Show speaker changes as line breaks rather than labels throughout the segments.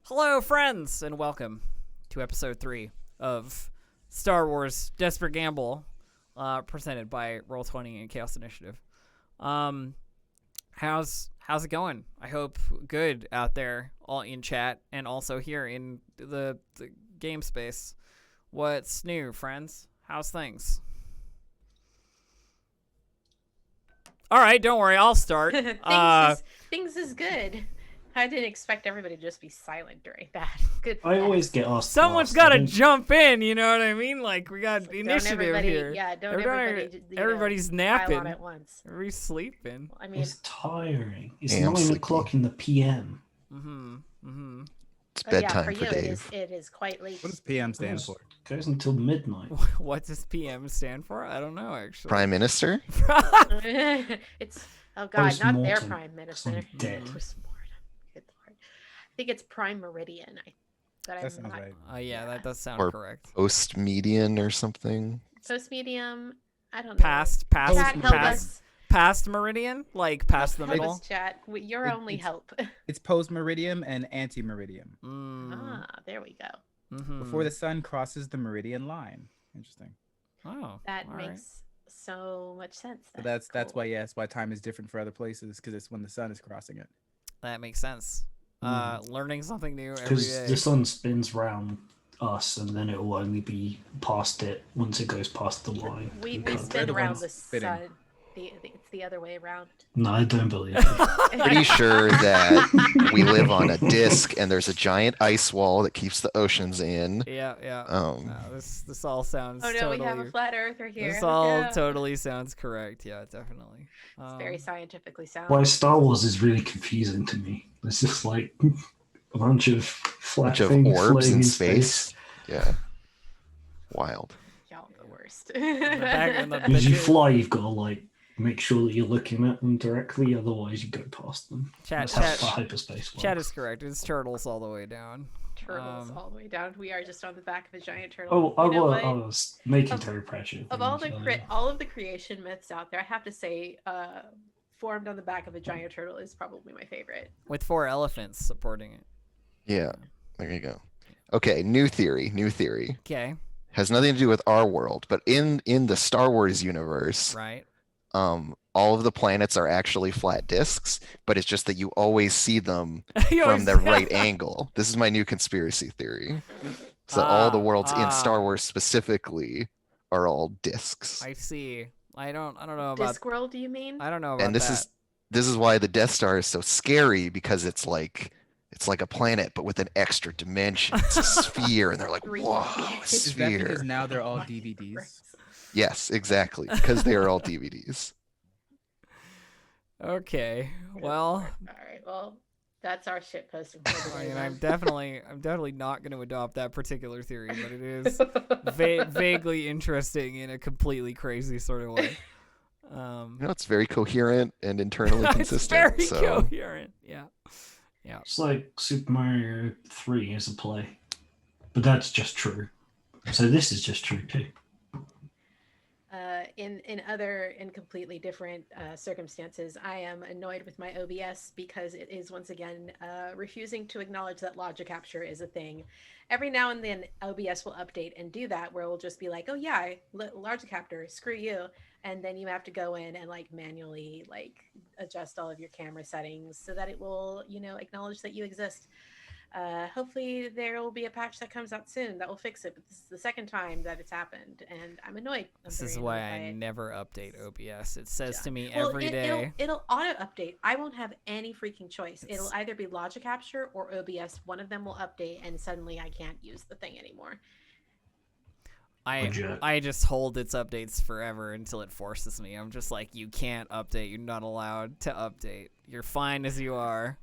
Hello, friends, and welcome to episode 3 of Star Wars Desperate Gamble, presented by Roll20 and Chaos Initiative. How's it going? I hope good out there, all in chat, and also here in the game space. What's new, friends? How's things? All right, don't worry, I'll start.
Things is good. I didn't expect everybody to just be silent during that. Good.
I always get asked.
Someone's got to jump in, you know what I mean? Like, we got initiative here.
Yeah, don't everybody.
Everybody's napping.
On at once.
Everybody's sleeping.
I mean,
it's tiring. It's 9 o'clock in the PM.
It's bedtime
for you,
Dave.
It is quite late.
What does PM stand for?
Goes until midnight.
What does PM stand for? I don't know, actually.
Prime Minister?
It's not their prime minister.
Dead.
Postmortem. Good Lord. I think it's prime meridian.
That sounds right.
Yeah, that does sound
Or
correct.
Post-median or something?
Post-medium. I don't know.
Past meridian, like past the middle.
Chat. Your only help.
It's post-meridium and anti-meridium.
There we go.
Before the sun crosses the meridian line. Interesting.
Oh,
that makes so much sense.
So that's why time is different for other places, because it's when the sun is crossing it.
That makes sense. Learning something new every day.
Because the sun spins round us, and then it will only be past it once it goes past the line.
We spin around the sun. It's the other way around.
No, I don't believe it.
Pretty sure that we live on a disc and there's a giant ice wall that keeps the oceans in.
Yeah. This all sounds.
Oh no,
totally,
we have a flat earther here.
This all totally sounds correct. Yeah, definitely.
It's very scientifically sound.
Why Star Wars is really confusing to me. It's just like a bunch of flat things
orbs in
space.
Yeah. Wild.
Y'all the worst.
As you fly, you've got to make sure that you're looking at them directly, otherwise you go past them. That's how hyperspace works.
Chat is correct. It's turtles all the way down.
Turtles all the way down. We are just on the back of a giant turtle.
I was making Terry Pratchett.
Of all of the creation myths out there, I have to say, formed on the back of a giant turtle is probably my favorite.
With 4 elephants supporting it.
Yeah, there you go. Okay, new theory.
Okay.
Has nothing to do with our world, but in the Star Wars universe,
right?
All of the planets are actually flat discs, but it's just that you always see them from the right angle. This is my new conspiracy theory. So all the worlds in Star Wars specifically are all discs.
I see. I don't know about
Disc world, do you mean?
I don't know about
and this is why the Death Star is so scary, because it's like a planet but with an extra dimension. It's a sphere, and they're like, whoa, a sphere.
Is that because now they're all DVDs?
Yes, exactly, because they are all DVDs.
Okay, well.
All right, well, that's our shit posting.
I'm definitely not going to adopt that particular theory, but it is vaguely interesting in a completely crazy sort of way.
It's very coherent and internally consistent.
It's very coherent. Yeah.
It's like Super Mario 3 is a play, but that's just true. So this is just true too.
In completely different circumstances, I am annoyed with my OBS because it is once again refusing to acknowledge that logic capture is a thing. Every now and then OBS will update and do that, where it will just be like, oh yeah, logic capture, screw you, and then you have to go in and manually adjust all of your camera settings so that it will acknowledge that you exist. Hopefully there will be a patch that comes out soon that will fix it, but this is the second time that it's happened, and I'm annoyed.
This is why I never update OBS. It says to me every day.
It'll auto-update. I won't have any freaking choice. It'll either be logic capture or OBS. One of them will update, and suddenly I can't use the thing anymore.
I just hold its updates forever until it forces me. I'm just like, you can't update. You're not allowed to update. You're fine as you are.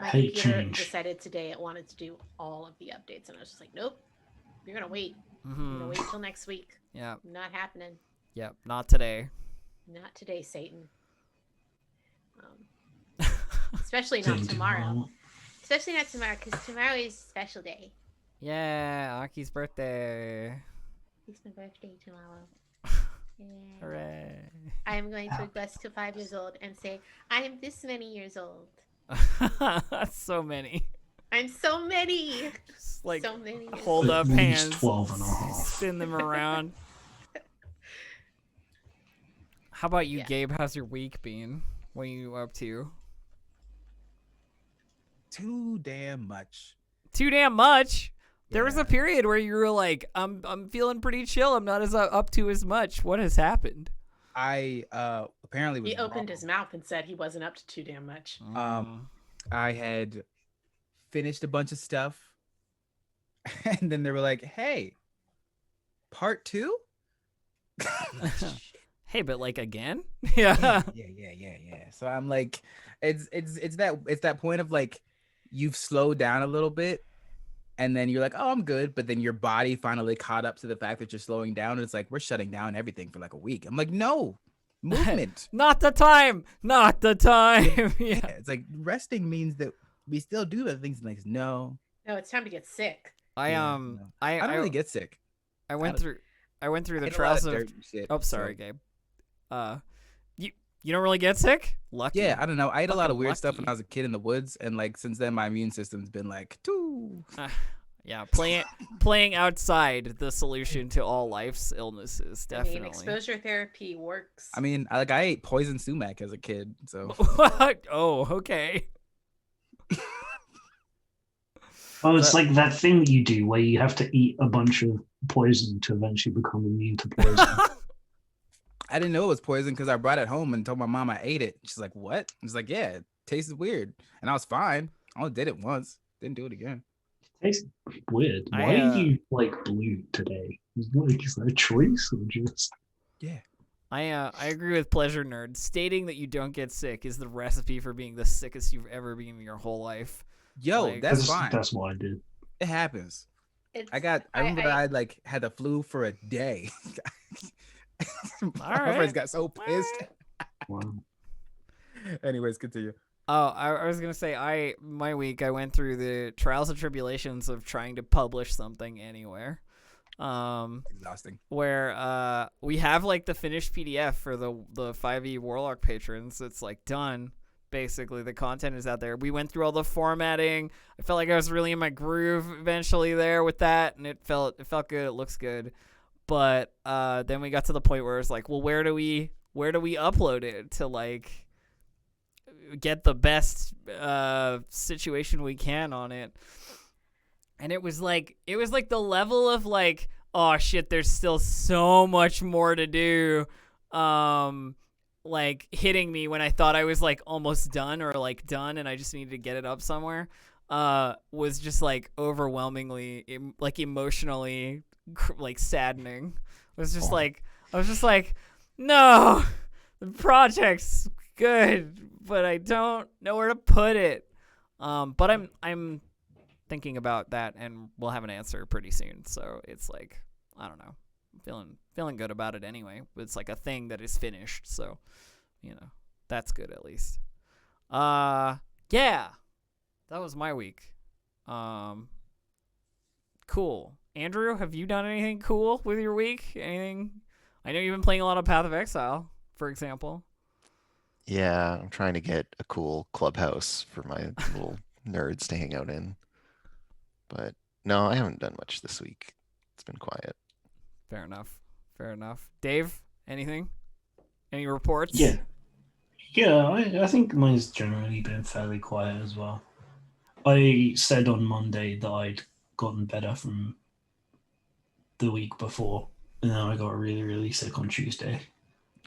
My computer decided today it wanted to do all of the updates, and I was just like, nope, you're going to wait. You're going to wait till next week.
Yeah.
Not happening.
Yep, not today.
Not today, Satan. Especially not tomorrow. Especially not tomorrow, because tomorrow is a special day.
Yeah, Aki's birthday.
It's my birthday tomorrow. Yeah.
Hooray.
I am going to request to 5 years old and say, I am this many years old.
That's so many.
I'm so many.
Just, like,
so many.
Hold up hands.
12 and a half.
Spin them around. How about you, Gabe? How's your week been? What are you up to?
Too damn much.
Too damn much? There was
Yeah.
a period where you were like, I'm feeling pretty chill. I'm not as up to as much. What has happened?
I apparently was
He opened
wrong.
his mouth and said he wasn't up to too damn much.
I had finished a bunch of stuff, and then they were like, "Hey, part 2?"
Hey, but like again? Yeah.
Yeah. So I'm like, it's that point of like, you've slowed down a little bit, and then you're like, oh, I'm good, but then your body finally caught up to the fact that you're slowing down, and it's like, we're shutting down everything for like a week. I'm like, no, movement.
Not the time. Not the time.
Yeah, it's like resting means that we still do other things. Like, no,
it's time to get sick.
I
don't really get sick.
I went through the
I
trials
of
of
dirt and shit,
Oh, sorry,
so-
Gabe. You don't really get sick? Lucky.
Yeah, I don't know. I ate a lot of
Fucking
weird stuff
lucky.
when I was a kid in the woods, and like since then, my immune system's been like, too.
Yeah, playing outside the solution to all life's illnesses, definitely.
I mean, exposure therapy works.
I mean, I ate poison sumac as a kid, so.
What? Oh, okay.
Oh, it's like that thing you do where you have to eat a bunch of poison to eventually become immune to poison.
I didn't know it was poison because I brought it home and told my mom I ate it. She's like, "What?" I was like, "Yeah, it tastes weird," and I was fine. I only did it once, didn't do it again.
It tastes weird. Why are you like blue today? Is that a choice or just?
Yeah.
I agree with Pleasure Nerd. Stating that you don't get sick is the recipe for being the sickest you've ever been in your whole life.
Yo,
Like,
that's fine.
That's what I did.
It happens.
I
remember I like had the flu for a day. My friends got so pissed.
Wow.
Anyways, continue.
Oh, I was gonna say, my week I went through the trials and tribulations of trying to publish something anywhere.
Exhausting.
Where we have like the finished PDF for the 5e Warlock patrons. It's like done. Basically, the content is out there. We went through all the formatting. I felt like I was really in my groove eventually there with that, and it felt good. It looks good. But then we got to the point where it's like, well, where do we upload it to like get the best situation we can on it? And it was like the level of like, oh shit, there's still so much more to do. Like hitting me when I thought I was like almost done or like done and I just needed to get it up somewhere was just like overwhelmingly like emotionally like saddening. I was just like, no, the project's good, but I don't know where to put it. But I'm thinking about that and we'll have an answer pretty soon. So it's like, I don't know. Feeling good about it anyway. It's like a thing that is finished, so that's good at least. Yeah, that was my week. Cool. Andrew, have you done anything cool with your week? Anything? I know you've been playing a lot of Path of Exile, for example.
Yeah, I'm trying to get a cool clubhouse for my little nerds to hang out in. But no, I haven't done much this week. It's been quiet.
Fair enough. Dave, anything? Any reports?
Yeah, I think mine's generally been fairly quiet as well. I said on Monday that I'd gotten better from the week before, and then I got really, really sick on Tuesday.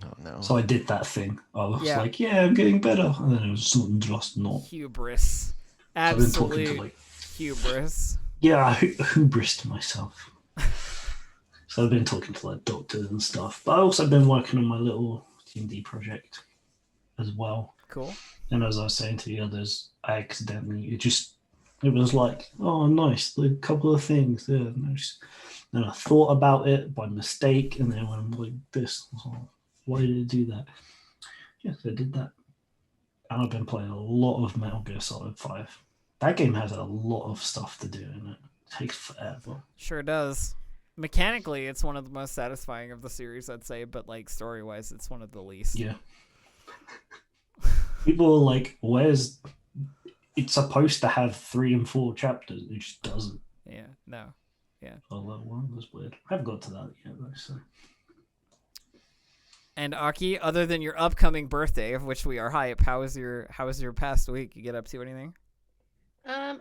Oh no.
So I did that thing. I was like, yeah, I'm getting better. And then it was just not.
Hubris. Absolute hubris.
Yeah, I hubris to myself. So I've been talking to like doctors and stuff. But I also been working on my little D&D project as well.
Cool.
And as I was saying to the others, I accidentally, it was like, oh, nice, a couple of things there. And I thought about it by mistake, and then when I'm like this, I was like, why did it do that? Yes, I did that. And I've been playing a lot of Metal Gear Solid 5. That game has a lot of stuff to do in it. It takes forever.
Sure does. Mechanically, it's one of the most satisfying of the series, I'd say, but like story-wise, it's one of the least.
Yeah. People are like, where's it's supposed to have 3 and 4 chapters. It just doesn't.
Yeah, no. Yeah.
Oh, that one was weird. I haven't got to that yet, though, so.
And Aki, other than your upcoming birthday, of which we are hype, how was your past week? You get up to anything?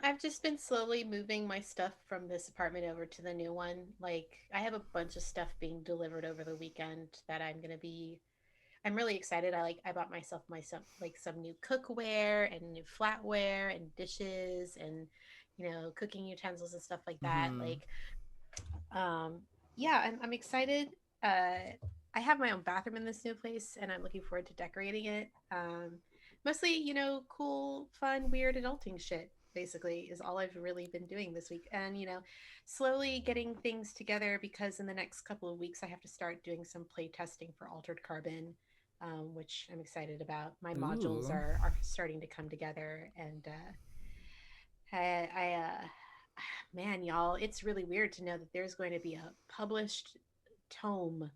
I've just been slowly moving my stuff from this apartment over to the new one. Like, I have a bunch of stuff being delivered over the weekend that I'm really excited. I bought myself some new cookware and new flatware and dishes and, cooking utensils and stuff like that. Yeah, I'm excited. I have my own bathroom in this new place and I'm looking forward to decorating it. Mostly, cool, fun, weird adulting shit, basically, is all I've really been doing this week. And, slowly getting things together because in the next couple of weeks, I have to start doing some play testing for Altered Carbon, which I'm excited about. My modules are starting to come together. And man, y'all, it's really weird to know that there's going to be a published tome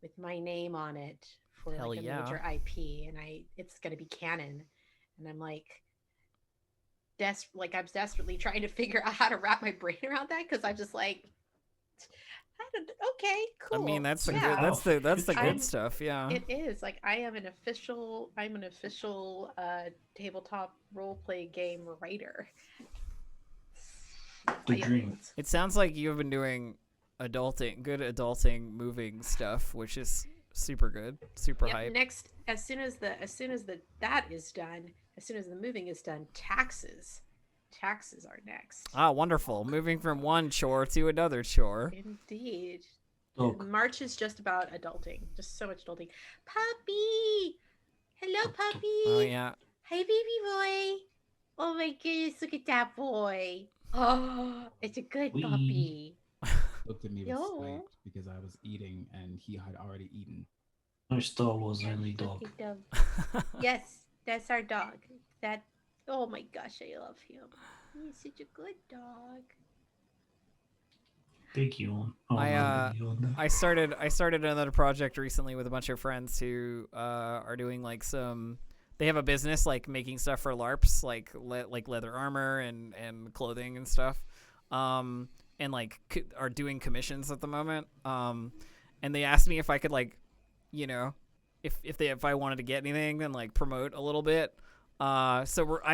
with my name on it for
Hell
like a
yeah.
major IP, and it's gonna be canon, and I'm like, I'm desperately trying to figure out how to wrap my brain around that because I'm just like, okay, cool.
I mean, that's the
I'm-
good stuff. Yeah.
It is like I'm an official tabletop role play game writer.
The dream.
It sounds like you've been doing good adulting, moving stuff, which is super good, super hype.
Next, as soon as the moving is done, taxes are next.
Ah, wonderful. Moving from one chore to another chore.
Indeed.
Dog.
March is just about adulting, just so much adulting. Puppy, hello, puppy.
Oh yeah.
Hey, baby boy. Oh my goodness, look at that boy. Oh, it's a good
Wee.
puppy.
Looked at me with
Yo.
spite because I was eating and he had already eaten.
No Star Wars only dog.
Look at them. Yes, that's our dog. Oh my gosh, I love him. He's such a good dog.
Big yawn. Oh,
I
no, big yawn.
I started another project recently with a bunch of friends who are doing like they have a business like making stuff for LARPs, like leather armor and clothing and stuff. And like are doing commissions at the moment. And they asked me if I could if I wanted to get anything, then like promote a little bit. I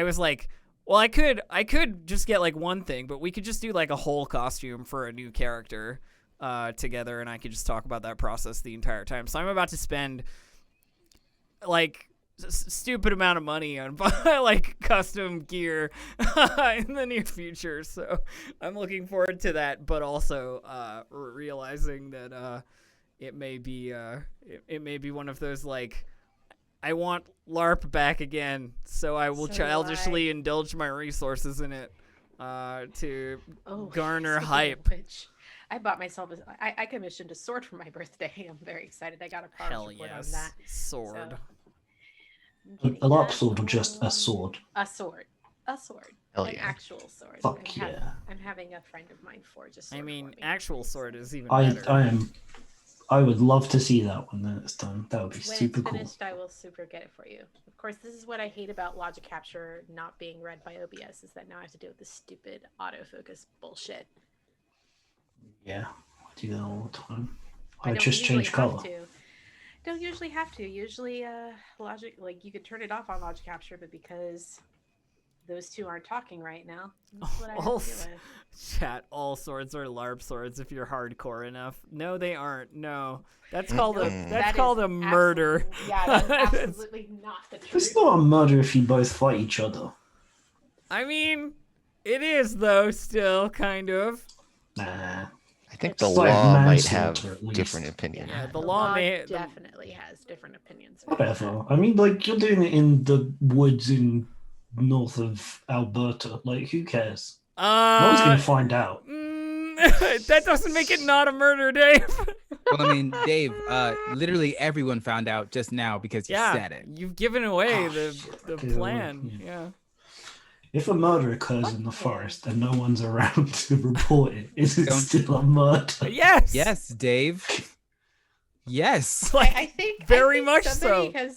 was like, well, I could just get like one thing, but we could just do like a whole costume for a new character together, and I could just talk about that process the entire time. So I'm about to spend like stupid amount of money on like custom gear in the near future, so I'm looking forward to that, but also realizing that it may be one of those like I want LARP back again, so I will childishly indulge my resources in it to garner hype.
Which I bought myself I commissioned a sword for my birthday. I'm very excited. I got a progress report on that.
Sword.
So,
A LARP sword or just a sword?
A sword.
Hell
An
yeah.
actual sword.
Fuck yeah.
I'm having a friend of mine forge a sword.
I mean,
for me.
actual sword is even better.
I would love to see that one next time. That would be
When
super
it's
cool.
finished, I will super get it for you. Of course, this is what I hate about logic capture not being read by OBS is that now I have to deal with this stupid autofocus bullshit.
Yeah, I do that all the time.
I
I
don't
just
usually
change
have
color.
to. Don't usually have to. Usually, logic, like you could turn it off on logic capture, but because those two aren't talking right now, that's what I have to deal with.
Chat, all swords are LARP swords if you're hardcore enough. No, they aren't. No. That's called a murder.
That's absolutely not the truth.
It's not a murder if you both fight each other.
I mean, it is though, still kind of.
Nah.
I think
It's
the
like
law might
manslaughter,
have
at least.
different opinions.
Yeah, the law may
definitely has different opinions.
Whatever. I mean, like, you're doing it in the woods in north of Alberta. Like, who cares? No one's going to find out.
That doesn't make it not a murder, Dave.
Well, I mean, Dave, literally everyone found out just now because you said it.
You've given away
Oh,
the
okay,
plan.
well,
Yeah.
If a murder occurs in the forest and no one's around to report it, is it
Don't-
still a murder?
Yes.
Yes, Dave. Yes.
Like,
I think
very
I think
much
somebody
so.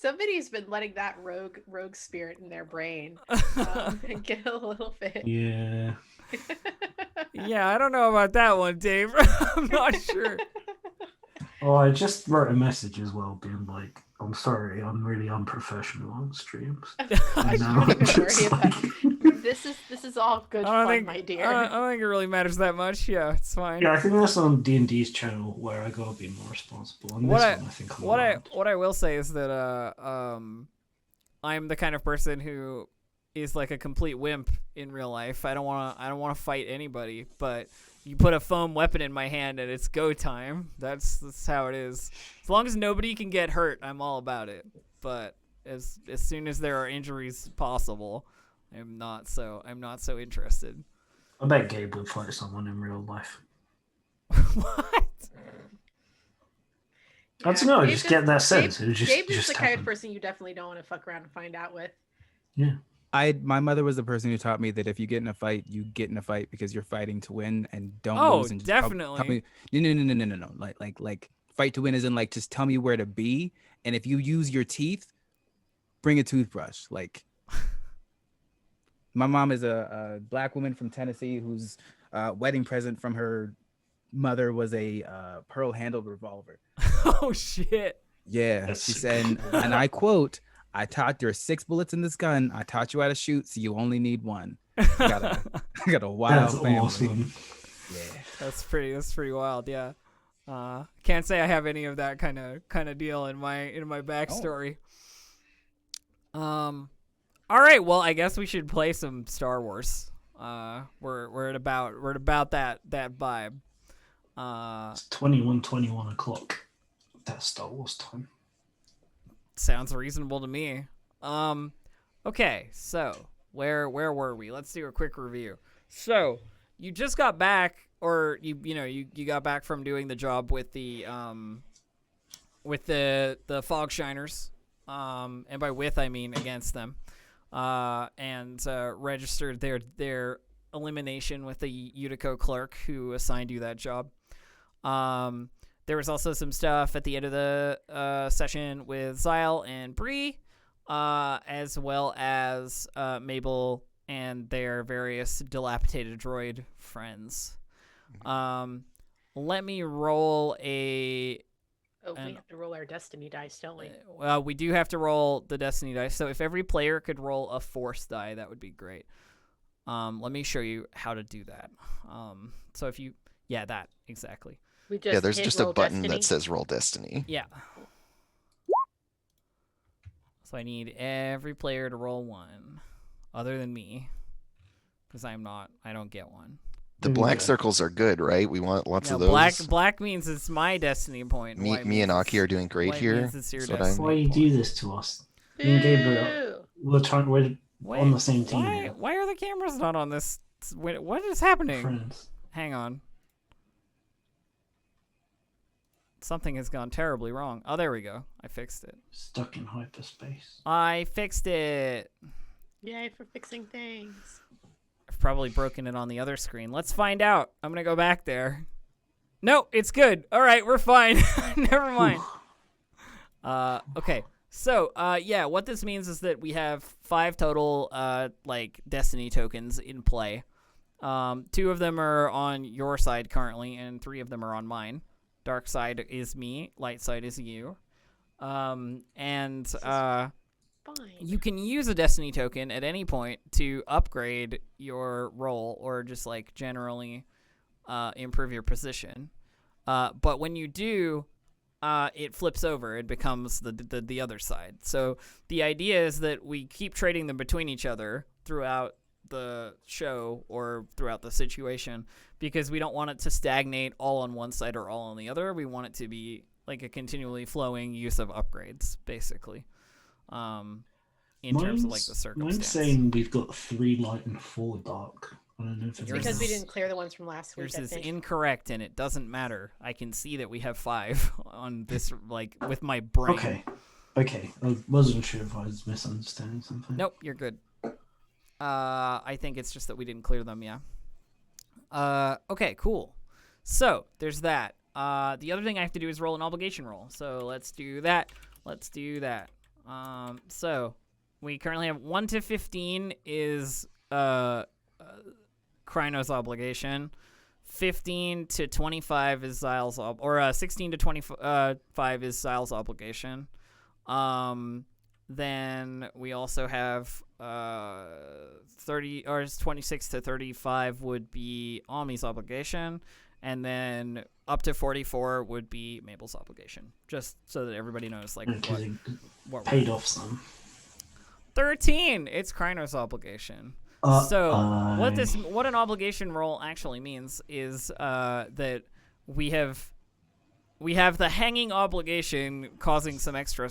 Somebody's been letting that rogue spirit in their brain and get a little bit.
Yeah.
Yeah, I don't know about that one, Dave. I'm not sure.
Oh, I just wrote a message as well, being like, "I'm sorry, I'm really unprofessional on streams."
I don't even worry about this. This is all good fun, my dear.
I don't think it really matters that much. Yeah, it's fine.
Yeah, I think that's on D&D's channel where I gotta be more responsible. On this one, I think I'm
what I will say is that I'm the kind of person who is like a complete wimp in real life. I don't want to fight anybody, but you put a foam weapon in my hand and it's go time. That's how it is. As long as nobody can get hurt, I'm all about it. But as soon as there are injuries possible, I'm not so interested.
I bet Gabe would fight someone in real life.
What?
I don't know. I just get that sense.
Gabe is the kind of person you definitely don't want to fuck around and find out with.
Yeah.
My mother was the person who taught me that if you get in a fight, you get in a fight because you're fighting to win and don't lose. And
definitely.
No. Like fight to win is in like just tell me where to be, and if you use your teeth, bring a toothbrush. Like my mom is a black woman from Tennessee whose wedding present from her mother was a pearl-handled revolver.
Oh shit.
Yeah, she said, and I quote, "I taught there are 6 bullets in this gun. I taught you how to shoot, so you only need one." I got a wild family.
Awesome.
Yeah,
that's pretty wild. Yeah, can't say I have any of that kind of deal in my backstory. All right, well, I guess we should play some Star Wars. We're at about that vibe.
It's 21 o'clock. That's Star Wars time.
Sounds reasonable to me. Okay, so where were we? Let's do a quick review. So you just got back, or you got back from doing the job with the Fog Shiners, and by with I mean against them, and registered their elimination with the Utico clerk who assigned you that job. There was also some stuff at the end of the session with Zyle and Bree, as well as Mabel and their various dilapidated droid friends. Let me roll a...
Oh, we have to roll our destiny dice, don't we?
Well, we do have to roll the destiny dice. So if every player could roll a force die, that would be great. Let me show you how to do that. So if you... Yeah, that, exactly.
There's just a button that says roll destiny.
Yeah. So I need every player to roll one, other than me, because I don't get one.
The black circles are good, right? We want lots of those.
Black means it's my destiny point.
Me and Aki are doing great here.
Why you do this to us? Me and Gabriel, we're on the same team.
Why are the cameras not on this? What is happening?
Friends.
Hang on. Something has gone terribly wrong. Oh, there we go. I fixed it.
Stuck in hyperspace.
I fixed it.
Yay for fixing things.
I've probably broken it on the other screen. Let's find out. I'm going to go back there. No, it's good. All right, we're fine. Never mind. Okay. So, what this means is that we have 5 total, Destiny tokens in play. 2 of them are on your side currently, and 3 of them are on mine. Dark side is me, light side is you. You can use a destiny token at any point to upgrade your role or just generally improve your position. But when you do, it flips over. It becomes the other side. So the idea is that we keep trading them between each other throughout the show or throughout the situation, because we don't want it to stagnate all on one side or all on the other. We want it to be like a continually flowing use of upgrades, basically, in terms of the circumstance.
Mine's saying we've got 3 light and 4 dark. I don't know if it's
because we didn't clear the ones from last week.
Yours is incorrect, and it doesn't matter. I can see that we have 5 on this, with my brain.
Okay. I wasn't sure if I was misunderstanding something.
Nope, you're good. I think it's just that we didn't clear them, yeah. Okay, cool. So, there's that. The other thing I have to do is roll an obligation roll. So, let's do that. So we currently have 1 to 15 is Krynos obligation. 15 to 25 is Zyle's or 16 to 25 is Zyle's obligation. Then we also have 30 or 26 to 35 would be Aami's obligation, and then up to 44 would be Mabel's obligation. Just so that everybody knows, like, what
paid off some.
13. It's Krynos obligation. So what an obligation roll actually means is that we have the hanging obligation causing some extra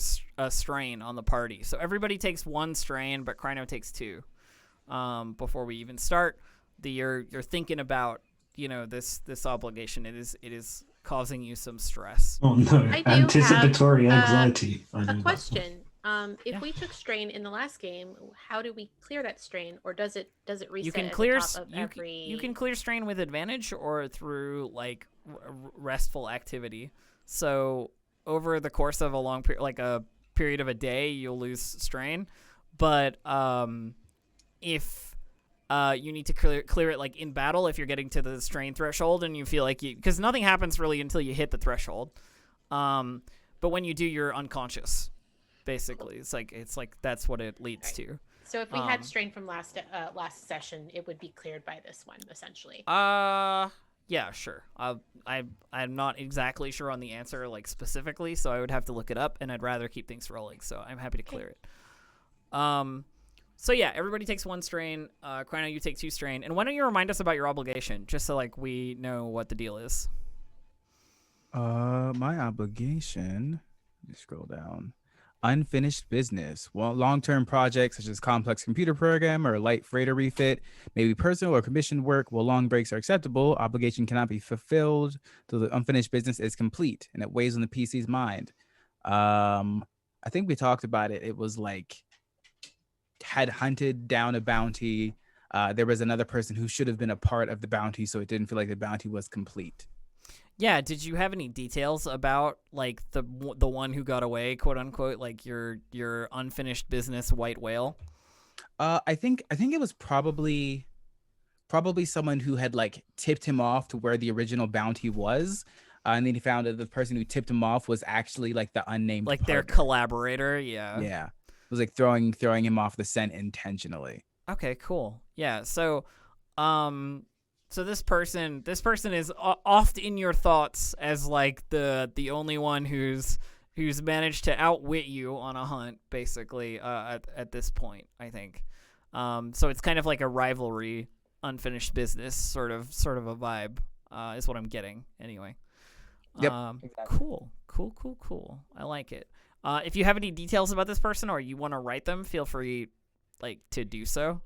strain on the party. So everybody takes 1 strain, but Kryno takes 2. Before we even start, you're thinking about, you know, this obligation. It is causing you some stress.
Oh no! Anticipatory
have,
anxiety.
A question. If we took strain in the last game, how do we clear that strain, or does it reset
You can
at
clear
the top of every?
You can clear strain with advantage or through like restful activity. So over the course of a long period, like a period of a day, you'll lose strain. But if you need to clear it like in battle, if you're getting to the strain threshold and you feel like because nothing happens really until you hit the threshold. But when you do, you're unconscious. Basically, it's like that's what it leads to.
So if we had strain from last session, it would be cleared by this one, essentially.
Yeah, sure. I'm not exactly sure on the answer, like, specifically, so I would have to look it up, and I'd rather keep things rolling, so I'm happy to clear it. So yeah, everybody takes 1 strain. Kryno, you take 2 strain. And why don't you remind us about your obligation, just so, like, we know what the deal is?
My obligation, let me scroll down. Unfinished business. Well, long-term projects such as complex computer program or light freighter refit, maybe personal or commissioned work. While long breaks are acceptable, obligation cannot be fulfilled till the unfinished business is complete, and it weighs on the PC's mind. I think we talked about it. It was like had hunted down a bounty. There was another person who should have been a part of the bounty, so it didn't feel like the bounty was complete.
Yeah, did you have any details about like the one who got away, quote unquote, like your unfinished business white whale?
I think it was probably someone who had like tipped him off to where the original bounty was, and then he found that the person who tipped him off was actually like the unnamed,
like
partner.
Their collaborator. Yeah.
It was like throwing him off the scent intentionally.
Okay, cool. Yeah, so so this person is oft in your thoughts as like the only one who's managed to outwit you on a hunt, basically, at this point, I think. So it's kind of like a rivalry, unfinished business sort of a vibe, is what I'm getting anyway.
Yep. Exactly.
Cool. I like it. If you have any details about this person or you want to write them, feel free like to do so.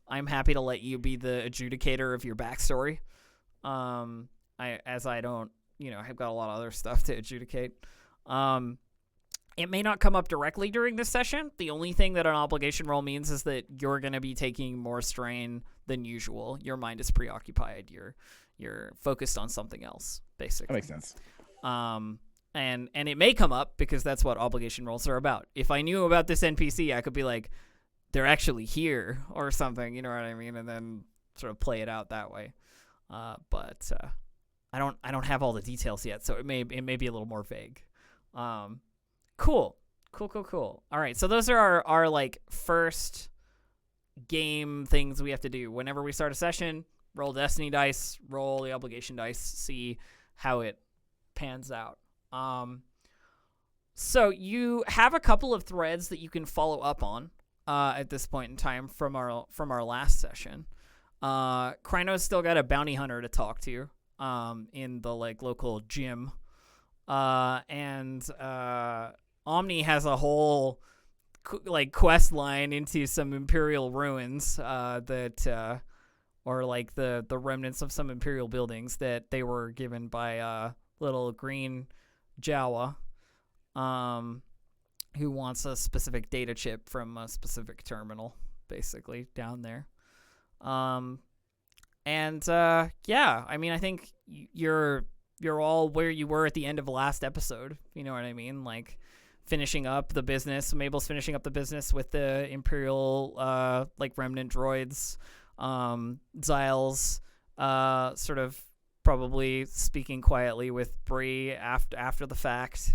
I'm happy to let you be the adjudicator of your backstory. I don't, have got a lot of other stuff to adjudicate. It may not come up directly during this session. The only thing that an obligation roll means is that you're going to be taking more strain than usual. Your mind is preoccupied. You're focused on something else, basically.
That makes sense.
And it may come up because that's what obligation rolls are about. If I knew about this NPC, I could be like, they're actually here or something, you know what I mean? And then sort of play it out that way. But I don't have all the details yet, so it may be a little more vague. Cool. All right, so those are our like first game things we have to do. Whenever we start a session, roll destiny dice, roll the obligation dice, see how it pans out. So you have a couple of threads that you can follow up on at this point in time from our last session. Kryno's still got a bounty hunter to talk to in the like local gym, and Omni has a whole like quest line into some Imperial ruins that or like the remnants of some Imperial buildings that they were given by little green Jawa, who wants a specific data chip from a specific terminal, basically, down there. Yeah, I mean, I think you're all where you were at the end of the last episode. You know what I mean? Like, finishing up the business. Mabel's finishing up the business with the Imperial like remnant droids. Zyle's sort of probably speaking quietly with Bree after the fact.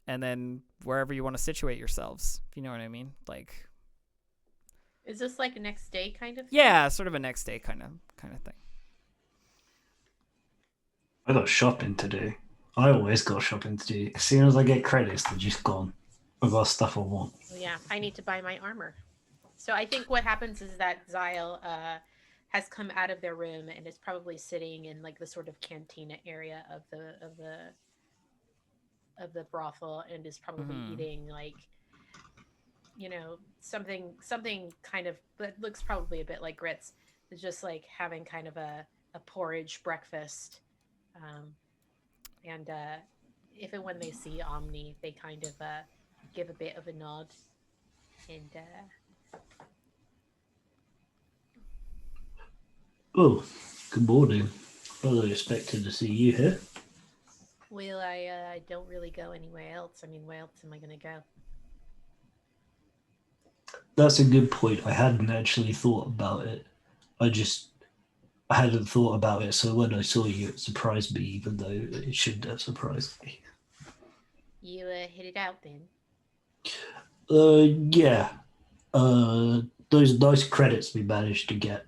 And then wherever you want to situate yourselves, if you know what I mean. Like,
is this like a next day kind of thing?
Yeah, sort of a next day kind of thing.
I got shopping to do. I always got shopping to do. As soon as I get credits, they're just gone. I've got stuff I want.
Well, yeah, I need to buy my armor. So I think what happens is that Zyle has come out of their room and is probably sitting in like the sort of cantina area of the brothel, and is probably eating like, you know, something kind of that looks probably a bit like grits. It's just like having kind of a porridge breakfast. And if and when they see Omni, they kind of give a bit of a nod. And
oh, good morning. Wasn't expecting to see you here.
well, I don't really go anywhere else. I mean, where else am I going to go?
That's a good point. I hadn't actually thought about it. I hadn't thought about it, so when I saw you, it surprised me, even though it shouldn't have surprised me.
You hit it out then?
Yeah. Those nice credits we managed to get.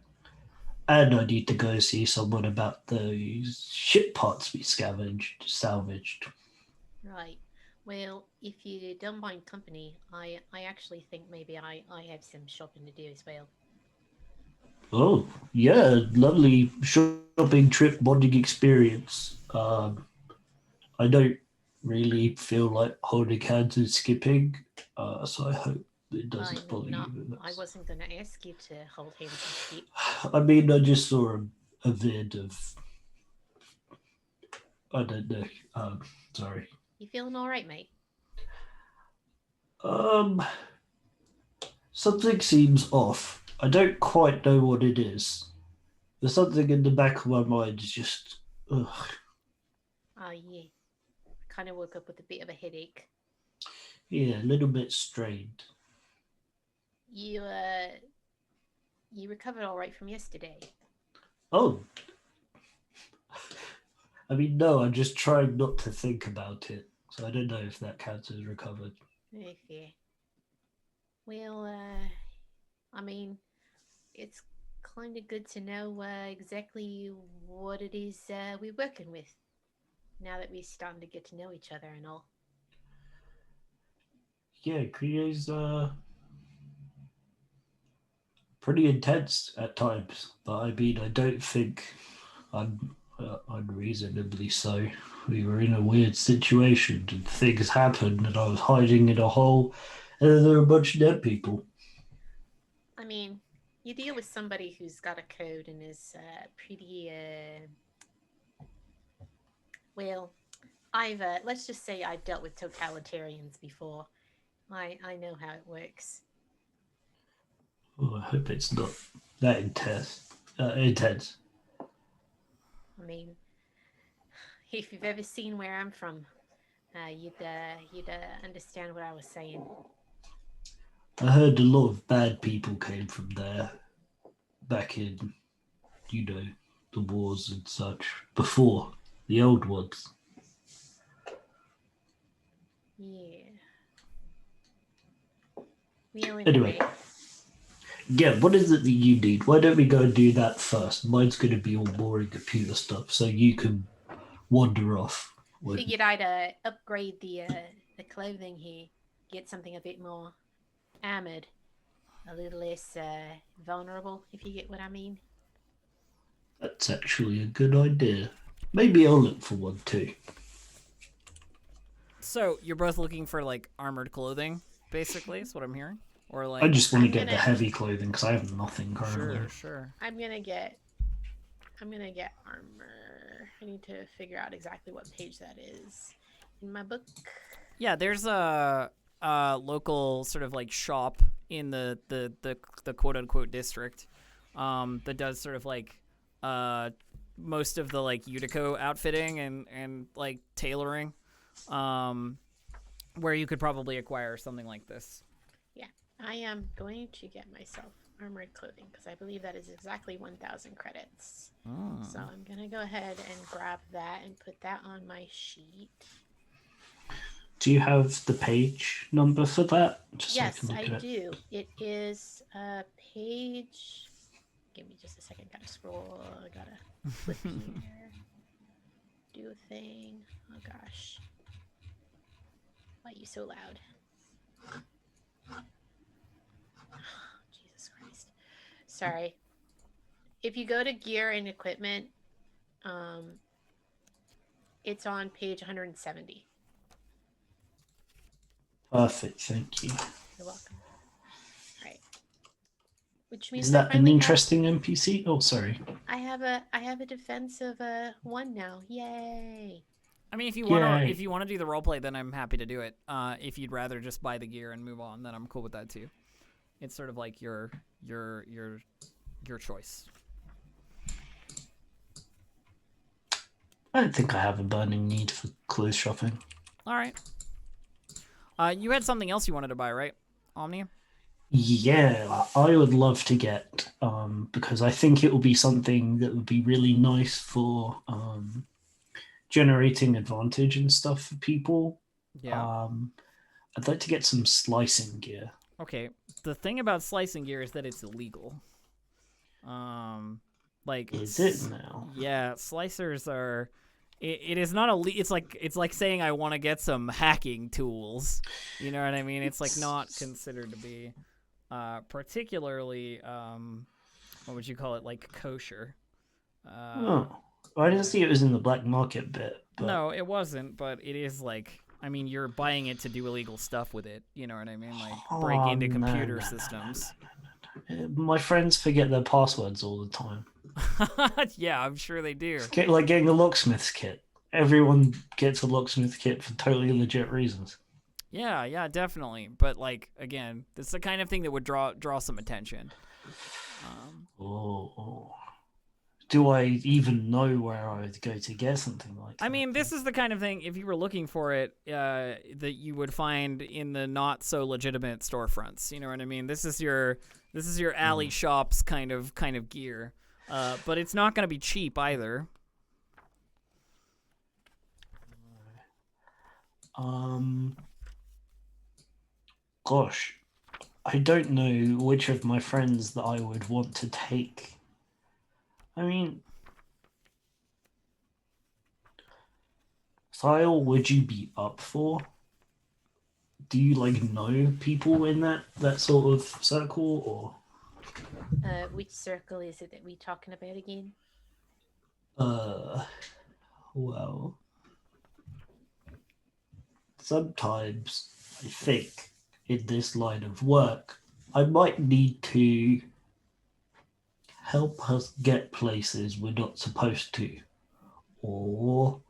And I need to go see someone about those ship parts we salvaged.
Right. Well, if you don't mind company, I actually think maybe I have some shopping to do as well.
Oh, yeah, lovely shopping trip bonding experience. I don't really feel like holding hands and skipping, so I hope it doesn't bother you.
I wasn't going to ask you to hold hands and skip.
I mean, I just saw a vid of, I don't know, sorry.
You feeling all right, mate?
Something seems off. I don't quite know what it is. There's something in the back of my mind is just, ugh.
Oh, yeah. I kind of woke up with a bit of a headache.
Yeah, a little bit strained.
You recovered all right from yesterday?
Oh. I mean, no, I'm just trying not to think about it. So I don't know if that counts as recovered.
Okay. Well, I mean, it's kind of good to know exactly what it is we're working with now that we're starting to get to know each other and all.
Yeah, Creo's pretty intense at times, but I mean, I don't think unreasonably so. We were in a weird situation and things happened and I was hiding in a hole and then there were a bunch of dead people.
I mean, you deal with somebody who's got a code and is pretty, well, let's just say I've dealt with totalitarians before. I know how it works.
Oh, I hope it's not that intense.
I mean, if you've ever seen where I'm from, you'd understand what I was saying.
I heard a lot of bad people came from there back in, the wars and such, before the old ones.
Yeah. Well,
Anyway. Yeah, what is it that you need? Why don't we go and do that first? Mine's going to be all boring computer stuff, so you can wander off.
Figured I'd upgrade the clothing here, get something a bit more armored, a little less vulnerable, if you get what I mean.
That's actually a good idea. Maybe I'll look for one too.
So you're both looking for like armored clothing, basically, is what I'm hearing? Or like
I just want to get the heavy clothing because I have nothing currently.
Sure.
I'm gonna get armor. I need to figure out exactly what page that is in my book.
Yeah, there's a local sort of like shop in the quote unquote district that does sort of like most of the like Utico outfitting and like tailoring. where you could probably acquire something like this.
Yeah, I am going to get myself armored clothing because I believe that is exactly 1,000 credits. So I'm gonna go ahead and grab that and put that on my sheet.
Do you have the page number for that? Just
Yes,
so I can look at it.
do. It is page. Give me just a second. Gotta scroll. I gotta flip here. Do a thing. Oh gosh. Why are you so loud? Jesus Christ. Sorry. If you go to gear and equipment, it's on page 170.
Perfect, thank you.
You're welcome. All right. Which means
Is
I
that an
finally
interesting NPC? Oh, sorry.
I have a defense of 1 now. Yay.
I mean, if you
Yay.
want to do the roleplay, then I'm happy to do it. If you'd rather just buy the gear and move on, then I'm cool with that too. It's sort of like your choice.
I don't think I have a burning need for clothes shopping.
All right. You had something else you wanted to buy, right, Omni?
Yeah, I would love to get, because I think it will be something that would be really nice for generating advantage and stuff for people.
Yeah.
I'd like to get some slicing gear.
Okay. The thing about slicing gear is that it's illegal.
Is it now?
Yeah, slicers are. It is not it's like saying I want to get some hacking tools. You know what I mean? It's like not considered to be particularly what would you call it, like kosher.
I didn't see it was in the black market bit. But...
No, it wasn't, but it is like, I mean, you're buying it to do illegal stuff with it. You know what I mean? Like break into computer systems.
No. My friends forget their passwords all the time.
Yeah, I'm sure they do.
Like getting a locksmith's kit. Everyone gets a locksmith kit for totally legit reasons.
Yeah, definitely. But like, again, this is the kind of thing that would draw some attention.
Do I even know where I would go to get something like that?
I mean, this is the kind of thing, if you were looking for it, that you would find in the not so legitimate storefronts. You know what I mean? This is your alley shops kind of gear. But it's not going to be cheap either.
Gosh, I don't know which of my friends that I would want to take. I mean, Thyle, would you be up for? Do you know people in that sort of circle, or?
Which circle is it that we talking about again?
Well, sometimes I think in this line of work, I might need to help us get places we're not supposed to, or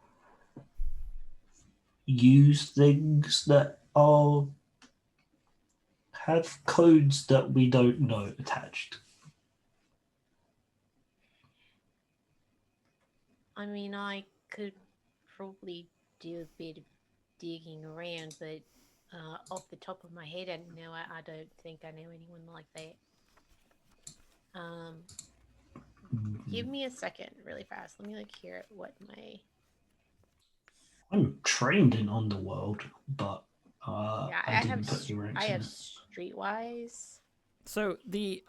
use things that have codes that we don't know attached.
I mean, I could probably do a bit of digging around, but off the top of my head, I don't think I know anyone like that. Give me a second, really fast. Let me look here at what my.
I'm trained in Underworld, but I didn't put the ranks
I
in
have
it.
Streetwise.
So the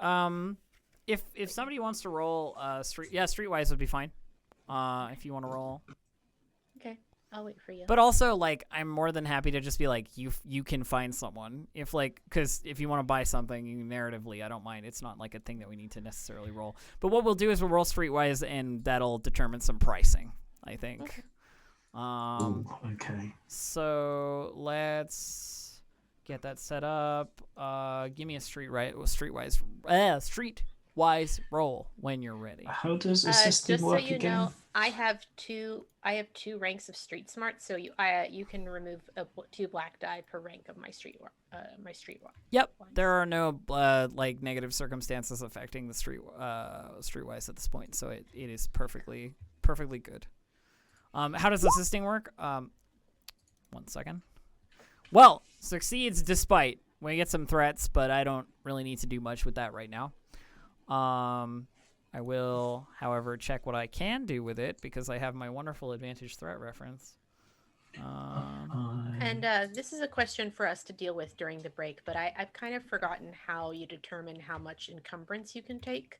if somebody wants to roll Streetwise would be fine. If you want to roll.
Okay, I'll wait for you.
But also, I'm more than happy to just be like, you can find someone. Because if you want to buy something narratively, I don't mind. It's not like a thing that we need to necessarily roll. But what we'll do is we'll roll Streetwise, and that'll determine some pricing, I think.
Okay.
Okay.
So let's get that set up. Give me a Streetwise roll when you're ready.
How does assisting
just
work
so you
again?
know, I have two ranks of street smart, so you can remove 2 black die per rank of my street.
Yep, there are no negative circumstances affecting the Streetwise at this point, so it is perfectly good. How does assisting work? 1 second. Well, succeeds despite. We get some threats, but I don't really need to do much with that right now. I will, however, check what I can do with it because I have my wonderful advantage threat reference.
And this is a question for us to deal with during the break, but I've kind of forgotten how you determine how much encumbrance you can take.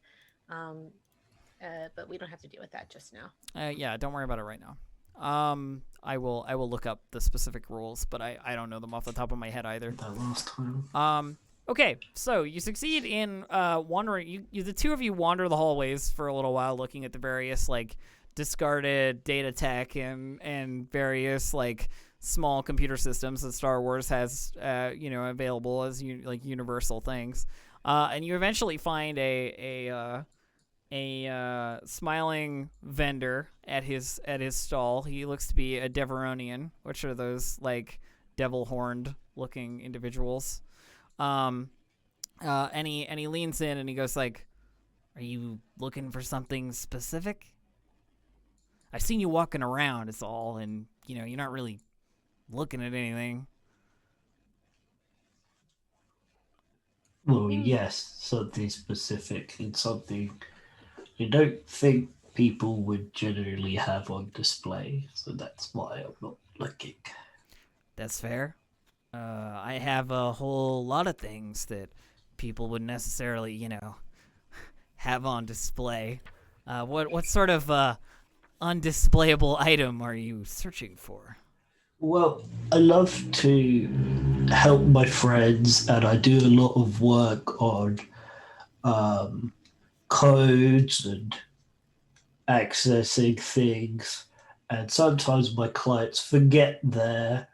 But we don't have to deal with that just now.
Yeah, don't worry about it right now. I will look up the specific rules, but I don't know them off the top of my head either.
That last time.
Okay, so you succeed in wandering. You the two of you wander the hallways for a little while, looking at the various like discarded data tech and various like small computer systems that Star Wars has available as like universal things. And you eventually find a smiling vendor at his stall. He looks to be a Deveronian, which are those like devil horned looking individuals. And he leans in and he goes like, "Are you looking for something specific? I've seen you walking around, it's all, and you're not really looking at anything."
Well, yes, something specific and something I don't think people would generally have on display, so that's why I'm not looking.
That's fair. I have a whole lot of things that people wouldn't necessarily, have on display. What sort of undisplayable item are you searching for?
Well, I love to help my friends, and I do a lot of work on codes and accessing things, and sometimes my clients forget their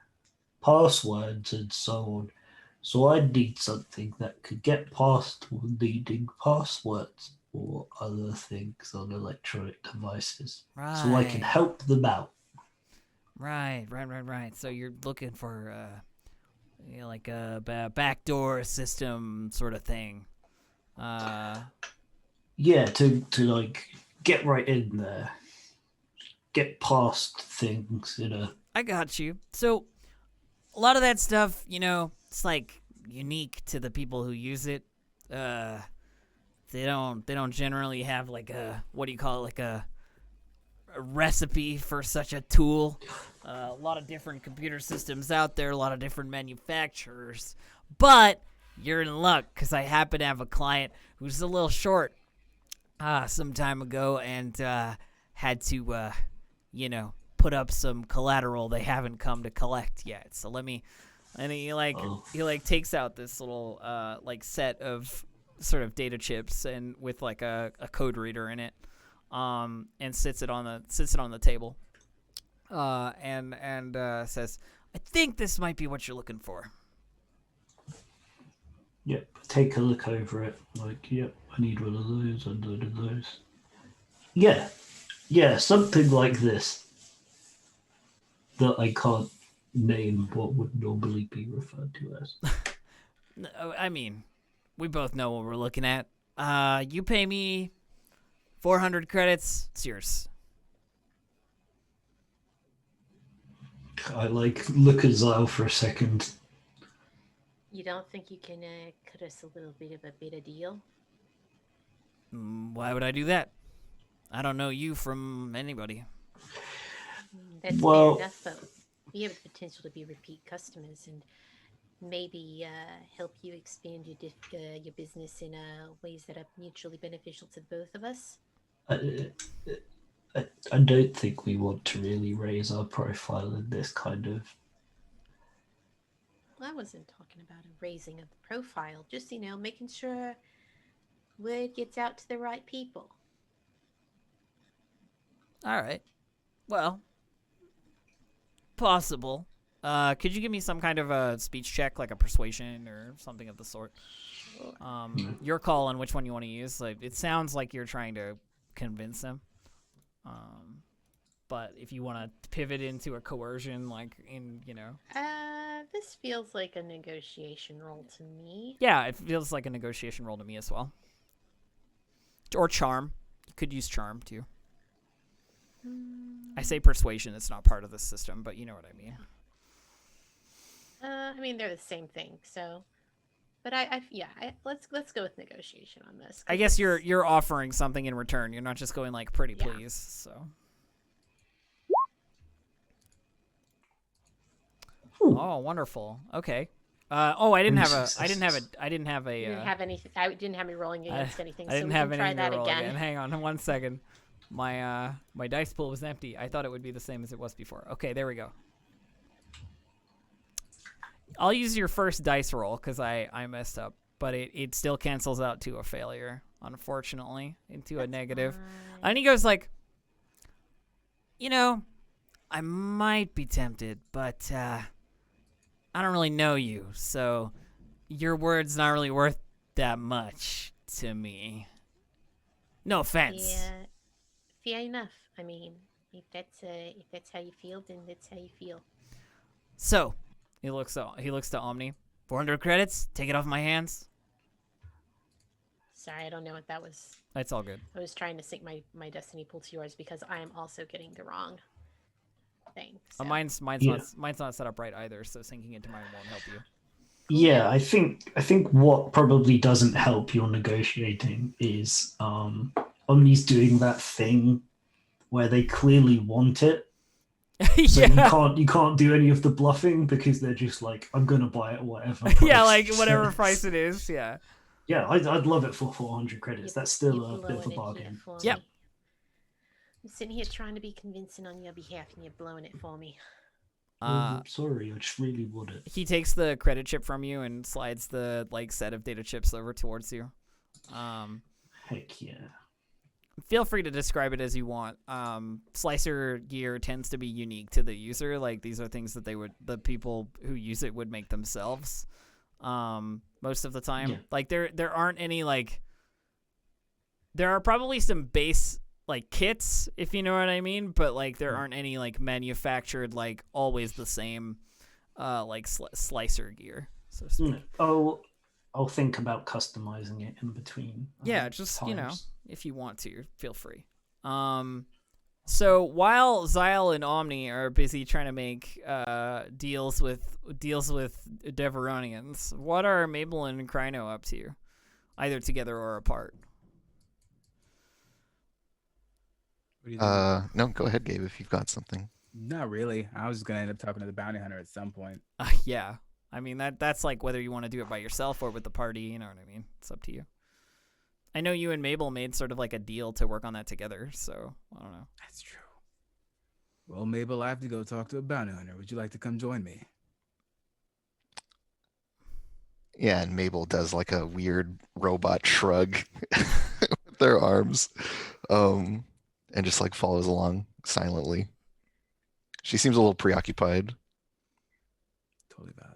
passwords and so on. So I need something that could get past needing passwords or other things on electronic devices, so I can help them out.
Right. So you're looking for like a backdoor system sort of thing.
Yeah, to like get right in there, get past things,
I got you. So a lot of that stuff, it's like unique to the people who use it. They don't generally have like a, what do you call it, like a recipe for such a tool. A lot of different computer systems out there, a lot of different manufacturers. But you're in luck because I happen to have a client who's a little short some time ago and had to, put up some collateral they haven't come to collect yet. So and he takes out this little set of sort of data chips and with like a code reader in it, and sits it on the table, and says, "I think this might be what you're looking for."
Yep, take a look over it. Like, yep, I need one of those and one of those. Yeah, something like this that I can't name what would normally be referred to as.
I mean, we both know what we're looking at. You pay me 400 credits. It's yours.
I look at Zyle for a second.
You don't think you can cut us a little bit of a better deal?
Why would I do that? I don't know you from anybody.
That's fair enough, but we have the potential to be repeat customers and maybe help you expand your business in ways that are mutually beneficial to both of us.
I don't think we want to really raise our profile in this kind of...
I wasn't talking about a raising of the profile, just, making sure word gets out to the right people.
All right. Well, possible. Could you give me some kind of a speech check, like a persuasion or something of the sort? Your call on which one you want to use. Like, it sounds like you're trying to convince them. But if you want to pivot into a coercion,
This feels like a negotiation role to me.
Yeah, it feels like a negotiation role to me as well. Or charm. You could use charm, too. I say persuasion, it's not part of the system, but you know what I mean.
I mean, they're the same thing. So, but let's go with negotiation on this.
I guess you're offering something in return. You're not just going like pretty please. So.
Ooh.
Oh, wonderful. Okay. I didn't have a.
You didn't have anything. I didn't have me rolling against anything.
I didn't
so we
have
can try
anything
that
to roll
again.
Hang on 1 second. My dice pool was empty. I thought it would be the same as it was before. Okay, there we go. I'll use your first dice roll because I messed up, but it still cancels out to a failure, unfortunately, into a negative.
Fine.
And he goes like, I might be tempted, but I don't really know you, so your word's not really worth that much to me. No offense.
Yeah, fair enough. I mean, if that's how you feel, then that's how you feel.
So, he looks to Omni. 400 credits. Take it off my hands.
Sorry, I don't know what that was.
That's all good.
I was trying to sync my destiny pool to yours because I am also getting the wrong thing. So.
Mine's not set up right either, so syncing into mine won't help you.
Yeah, I think what probably doesn't help your negotiating is Omni's doing that thing where they clearly want it. So you can't do any of the bluffing because they're just like, I'm gonna buy it whatever.
Yeah, like whatever price it is. Yeah.
Yeah, I'd love it for 400 credits. That's still a bit of a bargain.
Yep.
I'm sitting here trying to be convincing on your behalf, and you're blowing it for me.
Sorry, I just really would it.
He takes the credit chip from you and slides the set of data chips over towards you.
Heck yeah.
Feel free to describe it as you want. Slicer gear tends to be unique to the user. Like these are things that the people who use it would make themselves. Most of the time. Yeah. Like there aren't any there are probably some base kits, if you know what I mean, but there aren't any manufactured always the same slicer gear, so to speak.
I'll think about customizing it in between.
Yeah, just times. If you want to, feel free. So while Xyle and Omni are busy trying to make deals with Deveronians, what are Mabel and Kryno up to, either together or apart?
No, go ahead, Gabe, if you've got something.
Not really. I was just gonna end up talking to the bounty hunter at some point.
Yeah, I mean that's whether you want to do it by yourself or with the party. You know what I mean? It's up to you. I know you and Mabel made sort of a deal to work on that together, so I don't know.
That's true. Well, Mabel, I have to go talk to a bounty hunter. Would you like to come join me?
Yeah, and Mabel does a weird robot shrug with their arms, and just follows along silently. She seems a little preoccupied.
Totally valid.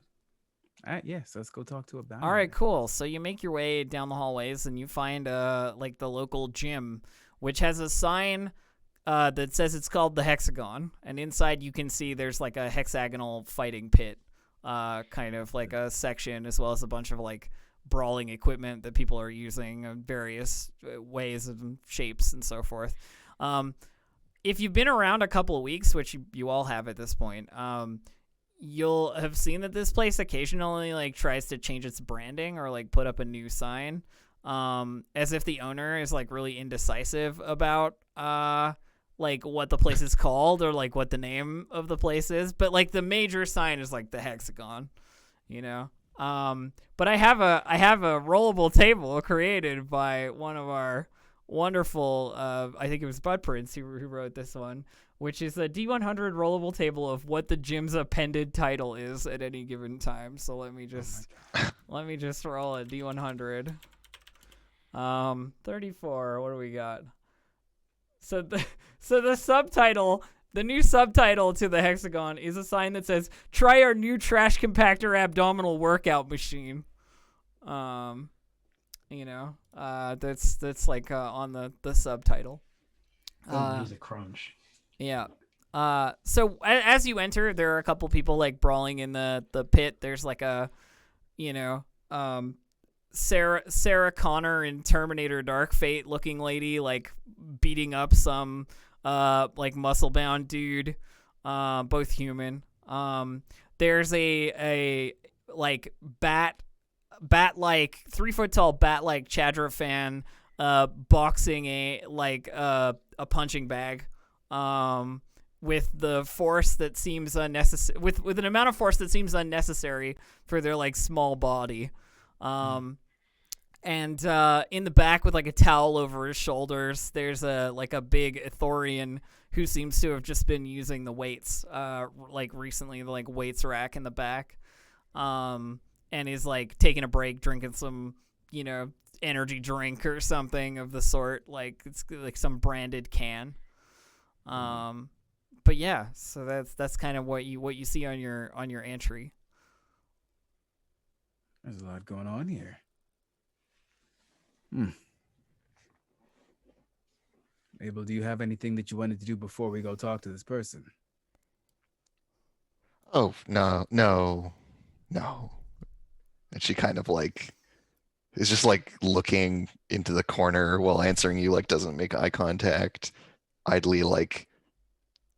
All right, so let's go talk to a bounty.
All right, cool. So you make your way down the hallways and you find the local gym, which has a sign that says it's called the Hexagon, and inside you can see there's a hexagonal fighting pit, kind of a section, as well as a bunch of brawling equipment that people are using in various ways and shapes and so forth. If you've been around a couple of weeks, which you all have at this point, you'll have seen that this place occasionally tries to change its branding or put up a new sign, as if the owner is really indecisive about what the place is called or what the name of the place is. But the major sign is the Hexagon, But I have a rollable table created by one of our wonderful, I think it was Bud Prince who wrote this one, which is a D100 rollable table of what the gym's appended title is at any given time. So let me just roll a D100. 34. What do we got? So the subtitle, the new subtitle to the Hexagon is a sign that says, "Try our new trash compactor abdominal workout machine." That's on the subtitle.
He's a crunch.
Yeah. So as you enter, there are a couple people brawling in the pit. There's Sarah Connor in Terminator Dark Fate looking lady beating up some muscle bound dude, both human. there's a like bat-like 3-foot tall bat-like Chadrafan boxing a punching bag with the force that seems unnecessary with an amount of force that seems unnecessary for their like small body. And in the back with like a towel over his shoulders, there's a big Ithorian who seems to have just been using the weights like recently, the like weights rack in the back. And is like taking a break, drinking some, energy drink or something of the sort. Like it's like some branded can. But yeah, so that's kind of what you see on your entry.
There's a lot going on here. Abel, do you have anything that you wanted to do before we go talk to this person?
Oh, no. And she kind of like is just like looking into the corner while answering you, like doesn't make eye contact, idly like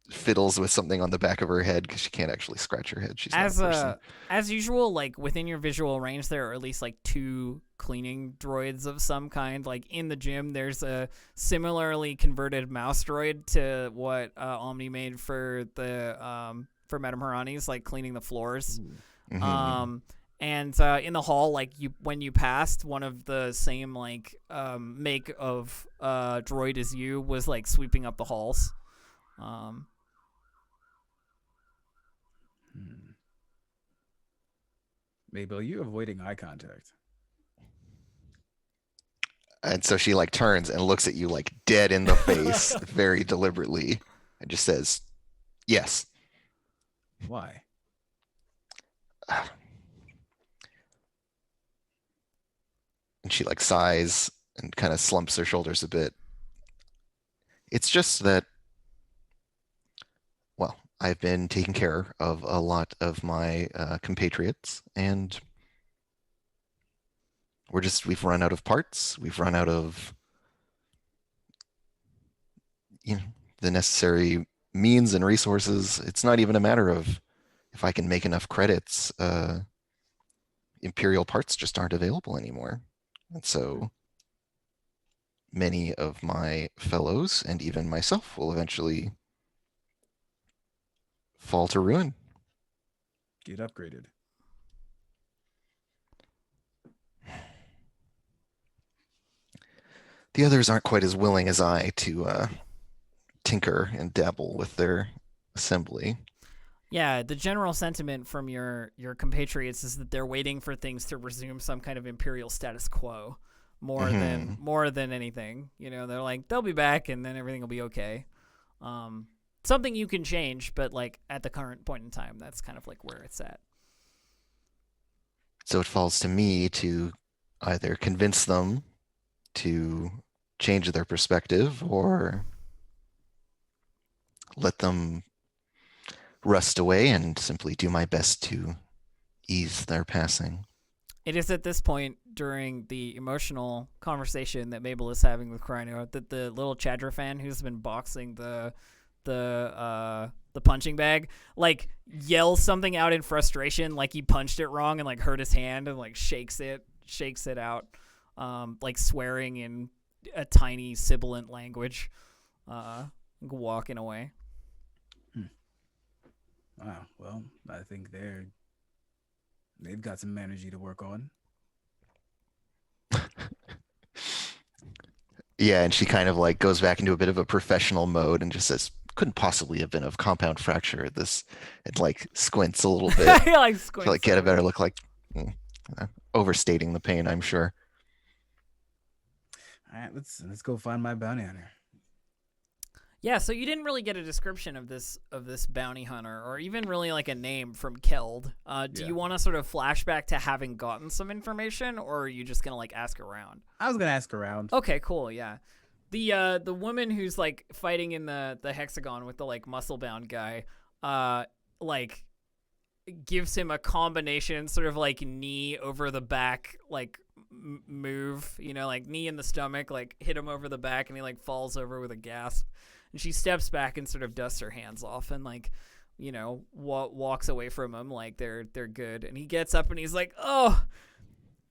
fiddles with something on the back of her head because she can't actually scratch her head. She's not a person.
As usual, like within your visual range, there are at least like 2 cleaning droids of some kind. Like in the gym, there's a similarly converted mouse droid to what Omni made for for Madame Harani's, like cleaning the floors.
Mm-hmm.
And in the hall, like when you passed, one of the same like make of droid as you was like sweeping up the halls.
Mabel, you're avoiding eye contact.
And so she like turns and looks at you like dead in the face very deliberately and just says, yes.
Why?
And she like sighs and kind of slumps her shoulders a bit. It's just that, well, I've been taking care of a lot of my compatriots, and we've run out of parts. We've run out of, the necessary means and resources. It's not even a matter of if I can make enough credits. Imperial parts just aren't available anymore. And so many of my fellows and even myself will eventually fall to ruin.
Get upgraded.
The others aren't quite as willing as I to tinker and dabble with their assembly.
Yeah, the general sentiment from your compatriots is that they're waiting for things to resume some kind of imperial status quo more than anything. They're like, they'll be back and then everything will be okay. Something you can change, but like at the current point in time, that's kind of like where it's at.
So it falls to me to either convince them to change their perspective or let them rust away and simply do my best to ease their passing.
It is at this point during the emotional conversation that Mabel is having with Kryno that the little Chadrafan who's been boxing the punching bag like yells something out in frustration, like he punched it wrong and like hurt his hand, and like shakes it out, like swearing in a tiny sibilant language, walking away.
Wow. Well, I think they've got some energy to work on.
Yeah, and she kind of like goes back into a bit of a professional mode and just says, couldn't possibly have been of compound fracture. This, it like squints a little bit. To like get a better look, like overstating the pain, I'm sure.
All right, let's go find my bounty hunter.
Yeah, so you didn't really get a description of this bounty hunter, or even really like a name from Keld. Do you want to sort of flashback to having gotten some information, or are you just gonna like ask around?
I was gonna ask around.
Okay, cool. Yeah, the woman who's like fighting in the hexagon with the like muscle bound guy, like gives him a combination sort of like knee over the back like move, like knee in the stomach, like hit him over the back, and he like falls over with a gasp. And she steps back and sort of dusts her hands off and like walks away from him like they're good. And he gets up and he's like, oh,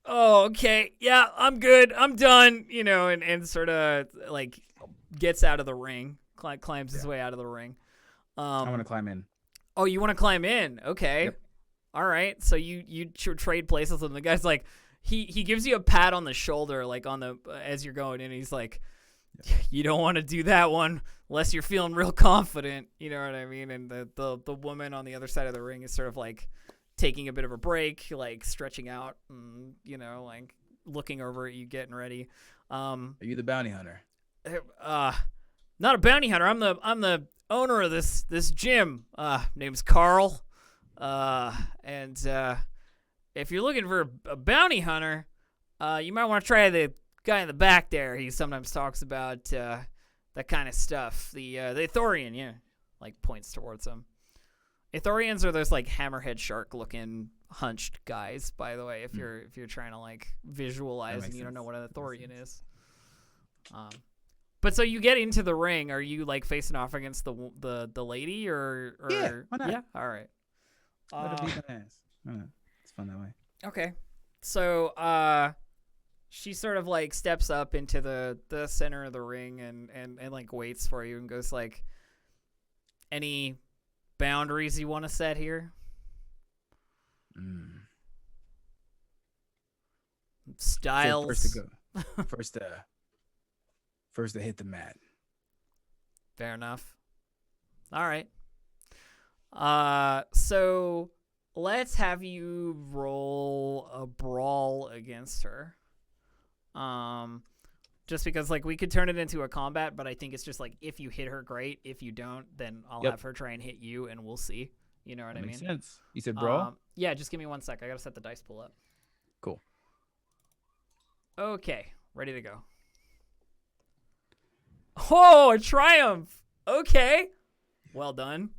okay, yeah, I'm good, I'm done, and sort of like gets out of the ring, climbs his way out of the ring.
I want to climb in.
Oh, you want to climb in? Okay.
Yep.
All right. So you trade places with him. The guy's like, he gives you a pat on the shoulder, like as you're going in. He's like, you don't want to do that one unless you're feeling real confident. You know what I mean? And the woman on the other side of the ring is sort of like taking a bit of a break, like stretching out, and, like looking over at you, getting ready.
Are you the bounty hunter?
Not a bounty hunter. I'm the owner of this gym. Name's Carl. And if you're looking for a bounty hunter, you might want to try the guy in the back there. He sometimes talks about that kind of stuff. The Ithorian, yeah, like points towards him. Ithorians are those like hammerhead shark looking hunched guys, by the way, if you're trying to like visualize and you don't know what an Ithorian is. But so you get into the ring. Are you like facing off against the lady or
Yeah, why not?
Yeah, all right.
Let it beat my ass. I don't know. It's fun that way.
Okay. So she sort of like steps up into the center of the ring and like waits for you and goes like, any boundaries you want to set here? Styles.
So first to go. First to hit the mat.
Fair enough. All right. So let's have you roll a brawl against her. Just because like we could turn it into a combat, but I think it's just like if you hit her, great. If you don't, then I'll have her try and hit you, and we'll see. You know what I mean?
Makes sense. You said brawl?
Yeah, just give me 1 sec. I gotta set the dice pool up.
Cool.
Okay, ready to go. Oh, a triumph! Okay, well done.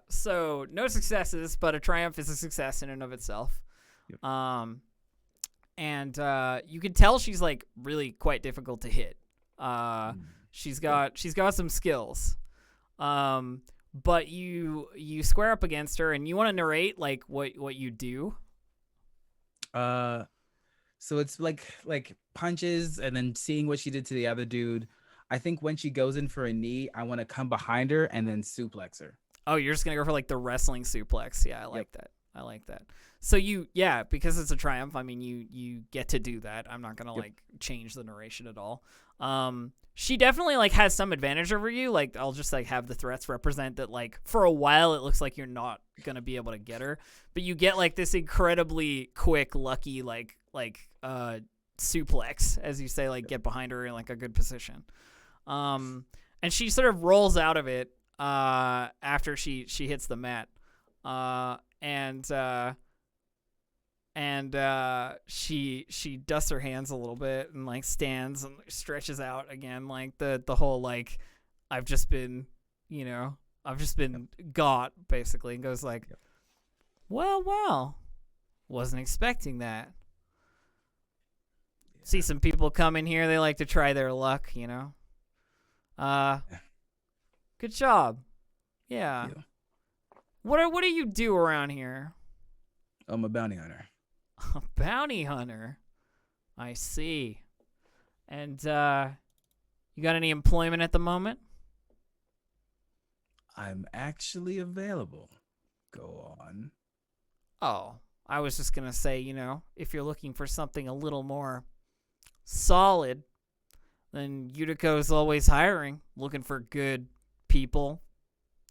So no successes, but a triumph is a success in and of itself.
Yep.
And you can tell she's like really quite difficult to hit. She's got some skills. But you square up against her, and you want to narrate like what you do.
So it's like punches and then seeing what she did to the other dude. I think when she goes in for a knee, I want to come behind her and then suplex her.
Oh, you're just going to go for like the wrestling suplex. Yeah, I like that. I like that. So because it's a triumph, I mean, you get to do that. I'm not going to like change the narration at all. She definitely like has some advantage over you. Like I'll just like have the threats represent that like for a while it looks like you're not going to be able to get her, but you get like this incredibly quick, lucky like suplex, as you say, like get behind her in like a good position. And she sort of rolls out of it after she hits the mat. And she dusts her hands a little bit and like stands and stretches out again, like the whole like I've just been got basically, and goes like, well, wasn't expecting that. See some people come in here, they like to try their luck, Good job. Yeah. What do you do around here?
I'm a bounty hunter.
A bounty hunter. I see. And you got any employment at the moment?
I'm actually available. Go on.
Oh, I was just going to say, if you're looking for something a little more solid, then Utico's always hiring, looking for good people,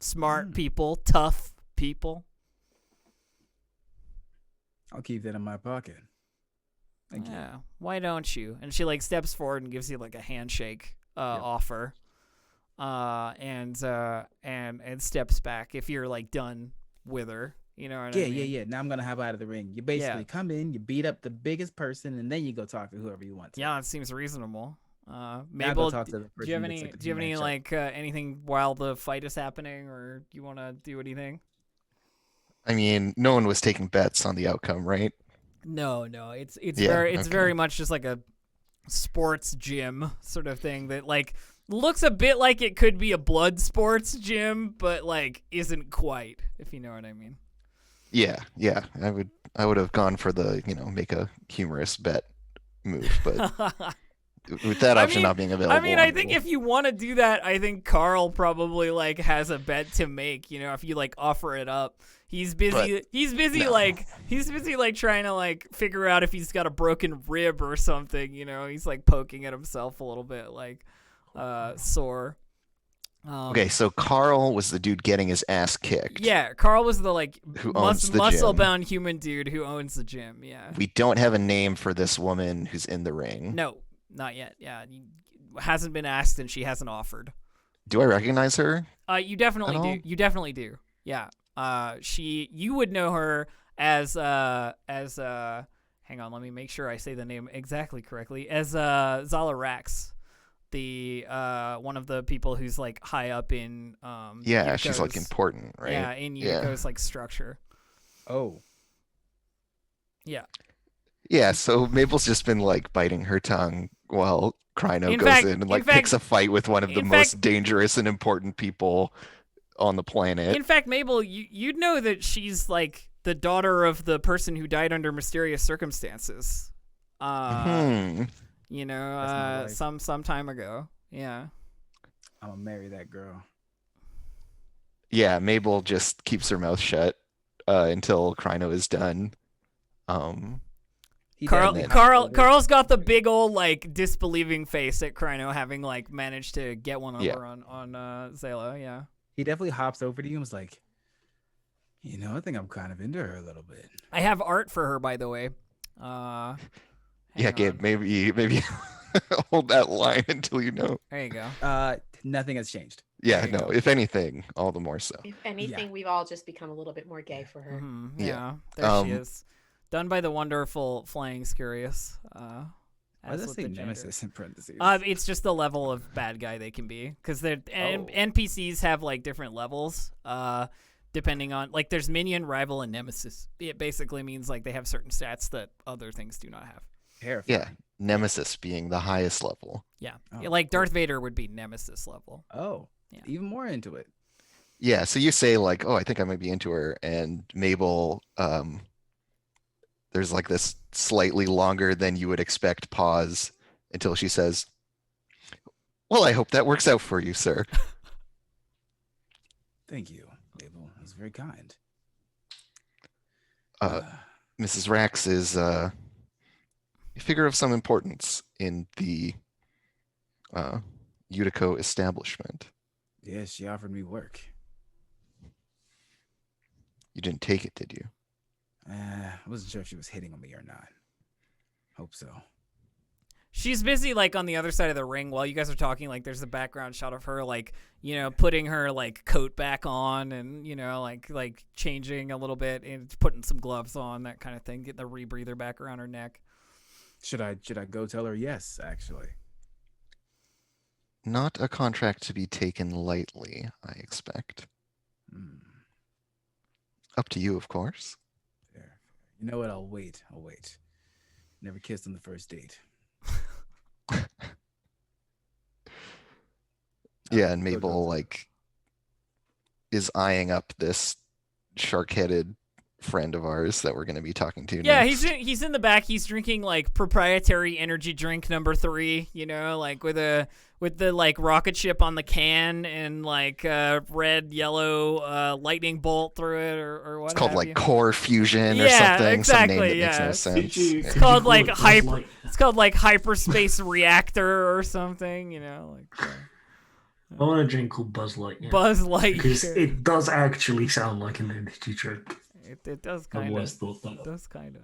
smart people, tough people.
I'll keep that in my pocket. Thank you.
Why don't you? And she like steps forward and gives you like a handshake offer, and steps back if you're like done with her. You know what I mean?
Yeah. Now I'm gonna hop out of the ring. You basically come in, you beat up the biggest person, and then you go talk to whoever you want to.
Yeah, it seems reasonable. Mabel, do you have any like anything while the fight is happening, or do you want to do anything?
I mean, no one was taking bets on the outcome, right?
No, it's very much just like a sports gym sort of thing that like looks a bit like it could be a blood sports gym, but like isn't quite, if you know what I mean.
Yeah. I would have gone for the, make a humorous bet move, but with that option not being available.
I mean, I think if you want to do that, I think Carl probably like has a bet to make, if you like offer it up. He's busy like trying to like figure out if he's got a broken rib or something, He's like poking at himself a little bit like sore.
Okay, so Carl was the dude getting his ass kicked.
Yeah, Carl was the like
who owns the
muscle-bound human dude who owns the gym. Yeah.
We don't have a name for this woman who's in the ring.
No, not yet. Yeah, hasn't been asked and she hasn't offered.
Do I recognize her?
You definitely do. You definitely do. Yeah. You would know her as hang on, let me make sure I say the name exactly correctly. As Zalarax. The one of the people who's like high up in
Yuko's, she's like important, right?
Yeah, in Yuko's like structure.
Oh.
Yeah, so Mabel's just been like biting her tongue while Kryno goes in and like picks a fight with one of the most dangerous and important people on the planet.
In fact, Mabel, you'd know that she's like the daughter of the person who died under mysterious circumstances. Some time ago. Yeah.
I'm gonna marry that girl.
Yeah, Mabel just keeps her mouth shut until Kryno is done.
Carl's got the big old like disbelieving face at Kryno having like managed to get one over on Zayla. Yeah.
He definitely hops over to you and was like, I think I'm kind of into her a little bit.
I have art for her, by the way.
Yeah, Gabe, maybe hold that line until you know.
There you go.
Nothing has changed.
Yeah, no, if anything, all the more so.
If anything, we've all just become a little bit more gay for her.
Mm-hmm. Yeah, there she is. Done by the wonderful Flying Scurious.
Why does it say Nemesis in parentheses?
It's just the level of bad guy they can be. Because NPCs have like different levels. Depending on, like, there's minion, rival, and nemesis. It basically means like they have certain stats that other things do not have.
Terrifying.
Yeah, Nemesis being the highest level.
Yeah, like Darth Vader would be Nemesis level.
Oh, yeah. Even more into it.
Yeah, so you say like, oh, I think I might be into her, and Mabel, there's like this slightly longer than you would expect pause until she says, well, I hope that works out for you, sir.
Thank you, Mabel. That's very kind.
Mrs. Rax is a figure of some importance in the Utico establishment.
Yes, she offered me work.
You didn't take it, did you?
I wasn't sure if she was hitting on me or not. Hope so.
She's busy like on the other side of the ring while you guys are talking. Like there's a background shot of her like, putting her like coat back on and, like changing a little bit and putting some gloves on, that kind of thing, getting the rebreather back around her neck.
Should I go tell her yes, actually?
Not a contract to be taken lightly, I expect. Up to you, of course.
Fair. You know what? I'll wait. Never kissed on the first date.
Yeah, and Mabel like is eyeing up this shark-headed friend of ours that we're going to be talking to next.
He's in the back. He's drinking like proprietary energy drink number 3, like with the like rocket ship on the can and like red yellow lightning bolt through it or what.
It's called like core fusion or something.
Exactly,
some name that makes no sense.
It's called like It's called like hyperspace reactor or something.
I want a drink called Buzz Light. Yeah.
Buzz Light,
because it does actually sound like an energy drink.
It does kind of.
I always thought that.
It does kind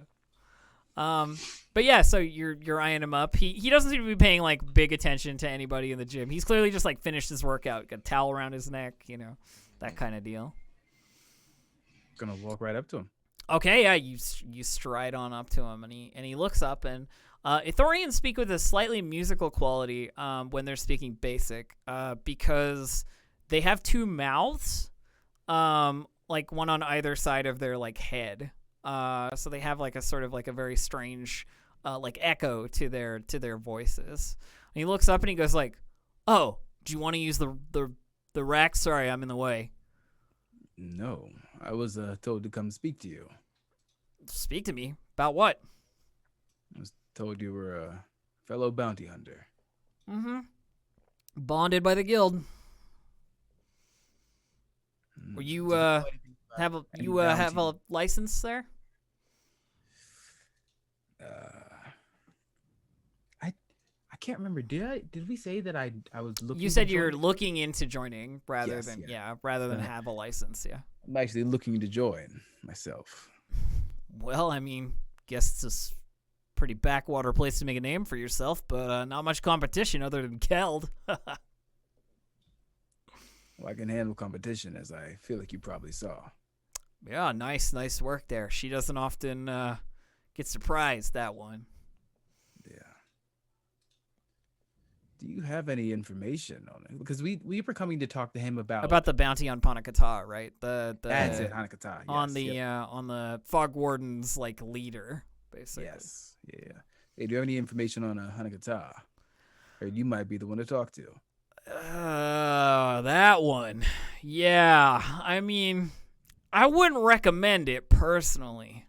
of. But yeah, so you're eyeing him up. He doesn't seem to be paying like big attention to anybody in the gym. He's clearly just like finished his workout, got a towel around his neck, that kind of deal.
Gonna walk right up to him.
Okay, yeah, you stride on up to him, and he looks up, and Ithorians speak with a slightly musical quality when they're speaking basic, because they have 2 mouths, like one on either side of their like head. So they have like a sort of like a very strange like echo to their voices. And he looks up and he goes like, "Oh, Do you want to use the rack? Sorry, I'm in the way.
No, I was told to come speak to you.
Speak to me? About what?
I was told you were a fellow bounty hunter.
Mm-hmm. Bonded by the guild. Were you have a license there?
I can't remember. Did we say that I was looking?
You said you're looking into joining rather than have a license. Yeah.
I'm actually looking to join myself.
Well, I mean, guess it's a pretty backwater place to make a name for yourself, but not much competition other than Keld.
Well, I can handle competition, as I feel like you probably saw.
Yeah, nice work there. She doesn't often get surprised, that one.
Yeah. Do you have any information on it? Because we were coming to talk to him about
the bounty on Panakata, right?
That's it, Hanakata. Yes,
on the Fog Warden's like leader, basically.
Yes. Yeah. Hey, do you have any information on Hanakata? Or you might be the one to talk to.
That one. Yeah. I mean, I wouldn't recommend it personally.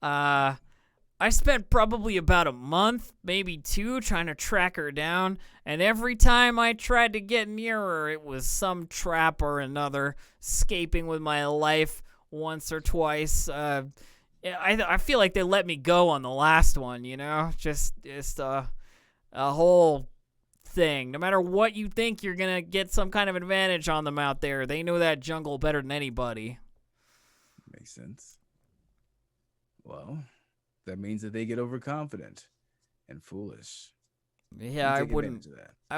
I spent probably about a month, maybe 2, trying to track her down, and every time I tried to get near her, it was some trap or another, escaping with my life once or twice. I feel like they let me go on the last one, you know? Just a whole thing. No matter what you think, you're gonna get some kind of advantage on them out there. They know that jungle better than anybody.
Makes sense. Well, that means that they get overconfident and foolish.
Yeah, I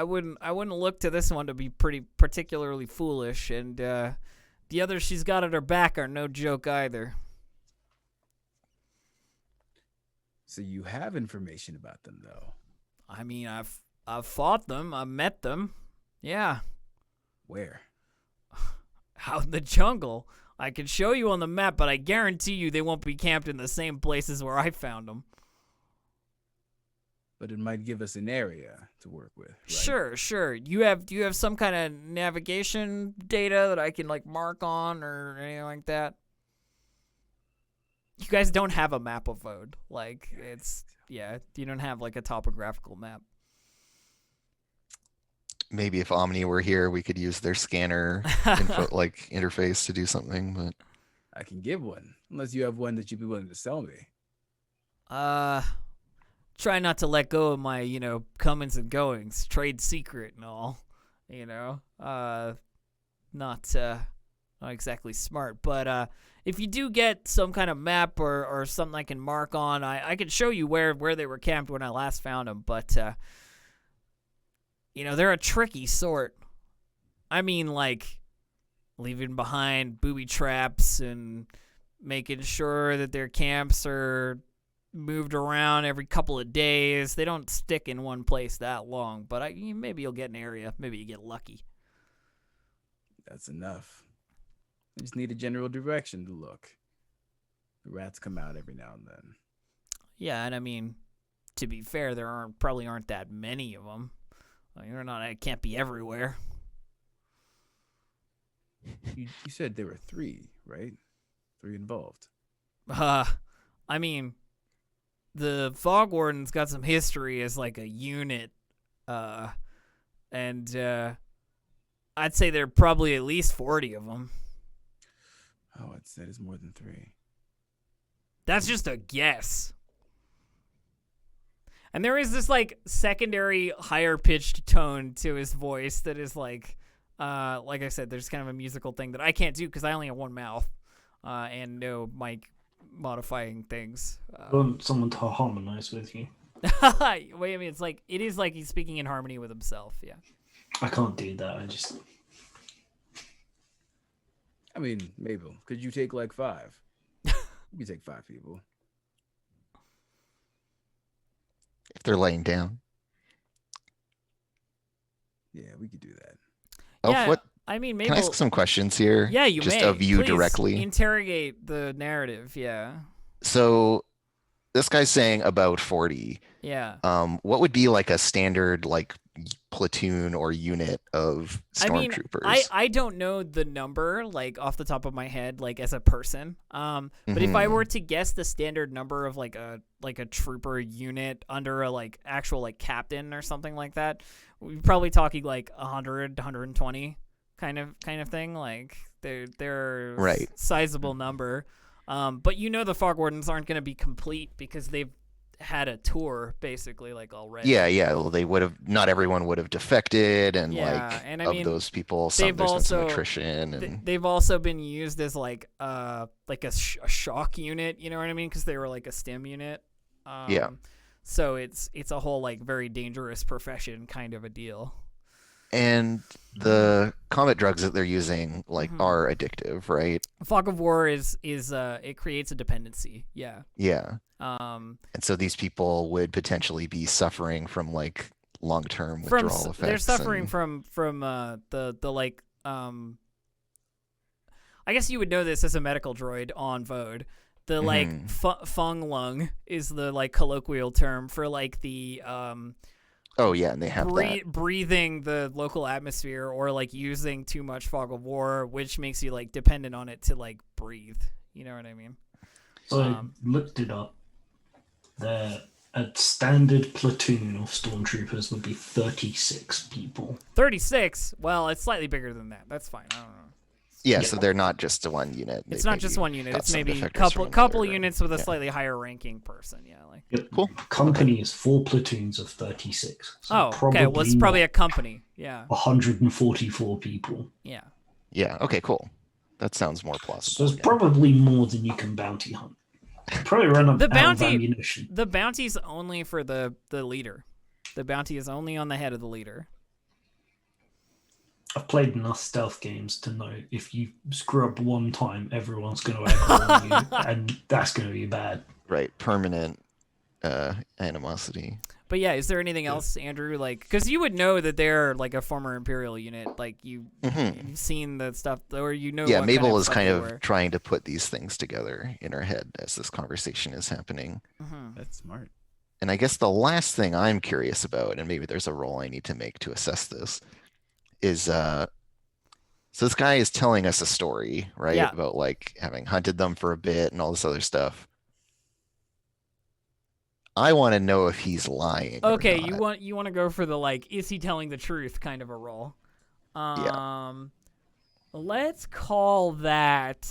wouldn't look to this one to be particularly foolish, and the others she's got at her back are no joke either.
So you have information about them, though.
I mean, I've fought them. I've met them. Yeah.
Where?
Out in the jungle. I can show you on the map, but I guarantee you they won't be camped in the same places where I found them.
But it might give us an area to work with,
Sure.
right?
Do you have some kind of navigation data that I can like mark on or anything like that? You guys don't have a map of Vode. Like you don't have like a topographical map.
Maybe if Omni were here, we could use their scanner interface to do something, but
I can give one, unless you have one that you'd be willing to sell me.
Try not to let go of my, comings and goings, trade secret and all, not exactly smart, but if you do get some kind of map or something I can mark on, I can show you where they were camped when I last found them, but they're a tricky sort. I mean, like, leaving behind booby traps and making sure that their camps are moved around every couple of days. They don't stick in one place that long, but maybe you'll get an area. Maybe you get lucky.
That's enough. I just need a general direction to look. The rats come out every now and then.
Yeah, and I mean, to be fair, there probably aren't that many of them. It can't be everywhere.
You said there were 3, right? 3 involved.
I mean, the Fog Warden's got some history as like a unit, and I'd say there are probably at least 40 of them.
Oh, I'd say it's more than 3.
That's just a guess. And there is this like secondary higher pitched tone to his voice that is like I said, there's kind of a musical thing that I can't do because I only have one mouth and no mic modifying things.
I want someone to harmonize with you.
Wait, I mean, it is like he's speaking in harmony with himself. Yeah.
I can't do that.
I mean, Mabel, could you take like 5? You could take 5 people.
if they're laying down.
Yeah, we could do that.
Oh,
Yeah,
what?
I mean, maybe.
Can I ask some questions here?
Yeah, you
just
may.
of you
Please
directly.
Interrogate the narrative. Yeah.
So, this guy's saying about 40.
Yeah.
What would be like a standard like platoon or unit of stormtroopers.
I don't know the number like off the top of my head, like as a person. But if I were to guess the standard number of like a trooper unit under a like actual like captain or something like that, we're probably talking like 100, 120 kind of thing. Like they're
right.
Sizable number. But the Fog Wardens aren't going to be complete because they've had a tour basically like already.
Yeah. Well, they would have. Not everyone would have defected, and of those people, there's been some attrition. And
they've also been used as like a shock unit. You know what I mean? Because they were like a stim unit.
Yeah.
So it's a whole like very dangerous profession kind of a deal.
And the combat drugs that they're using are addictive, right?
Fog of War is it creates a dependency. Yeah.
Yeah. And so these people would potentially be suffering from like long-term withdrawal effects.
They're suffering from the like I guess you would know this as a medical droid on Vode. The like fung lung is the like colloquial term for like the
oh yeah, and they have that.
Breathing the local atmosphere or like using too much Fog of War, which makes you like dependent on it to like breathe. You know what I mean?
So I looked it up. A standard platoon of stormtroopers would be 36 people.
36? Well, it's slightly bigger than that. That's fine. I don't know.
Yeah, so they're not just one unit.
It's not just one unit. It's maybe a couple units with a slightly higher ranking person. Yeah, like.
Yep. Cool. Company is 4 platoons of 36. So
okay. Well, it's probably a company. Yeah.
144 people.
Yeah.
Yeah. Okay. Cool. That sounds more plausible.
So there's probably more than you can bounty hunt. Probably run out of ammunition.
The bounty's only for the leader. The bounty is only on the head of the leader.
I've played enough stealth games to know if you screw up one time, everyone's going to aggro on you, and that's going to be bad.
Right, permanent animosity.
But yeah, is there anything else, Andrew? Like, because you would know that they're like a former Imperial unit. Like you've seen the stuff, or
Yeah, Mabel is kind of trying to put these things together in her head as this conversation is happening.
That's smart.
And I guess the last thing I'm curious about, and maybe there's a roll I need to make to assess this, is so this guy is telling us a story, right?
Yeah.
About like having hunted them for a bit and all this other stuff. I want to know if he's lying.
Okay,
or not.
you want to go for the like, is he telling the truth kind of a roll? Let's call that.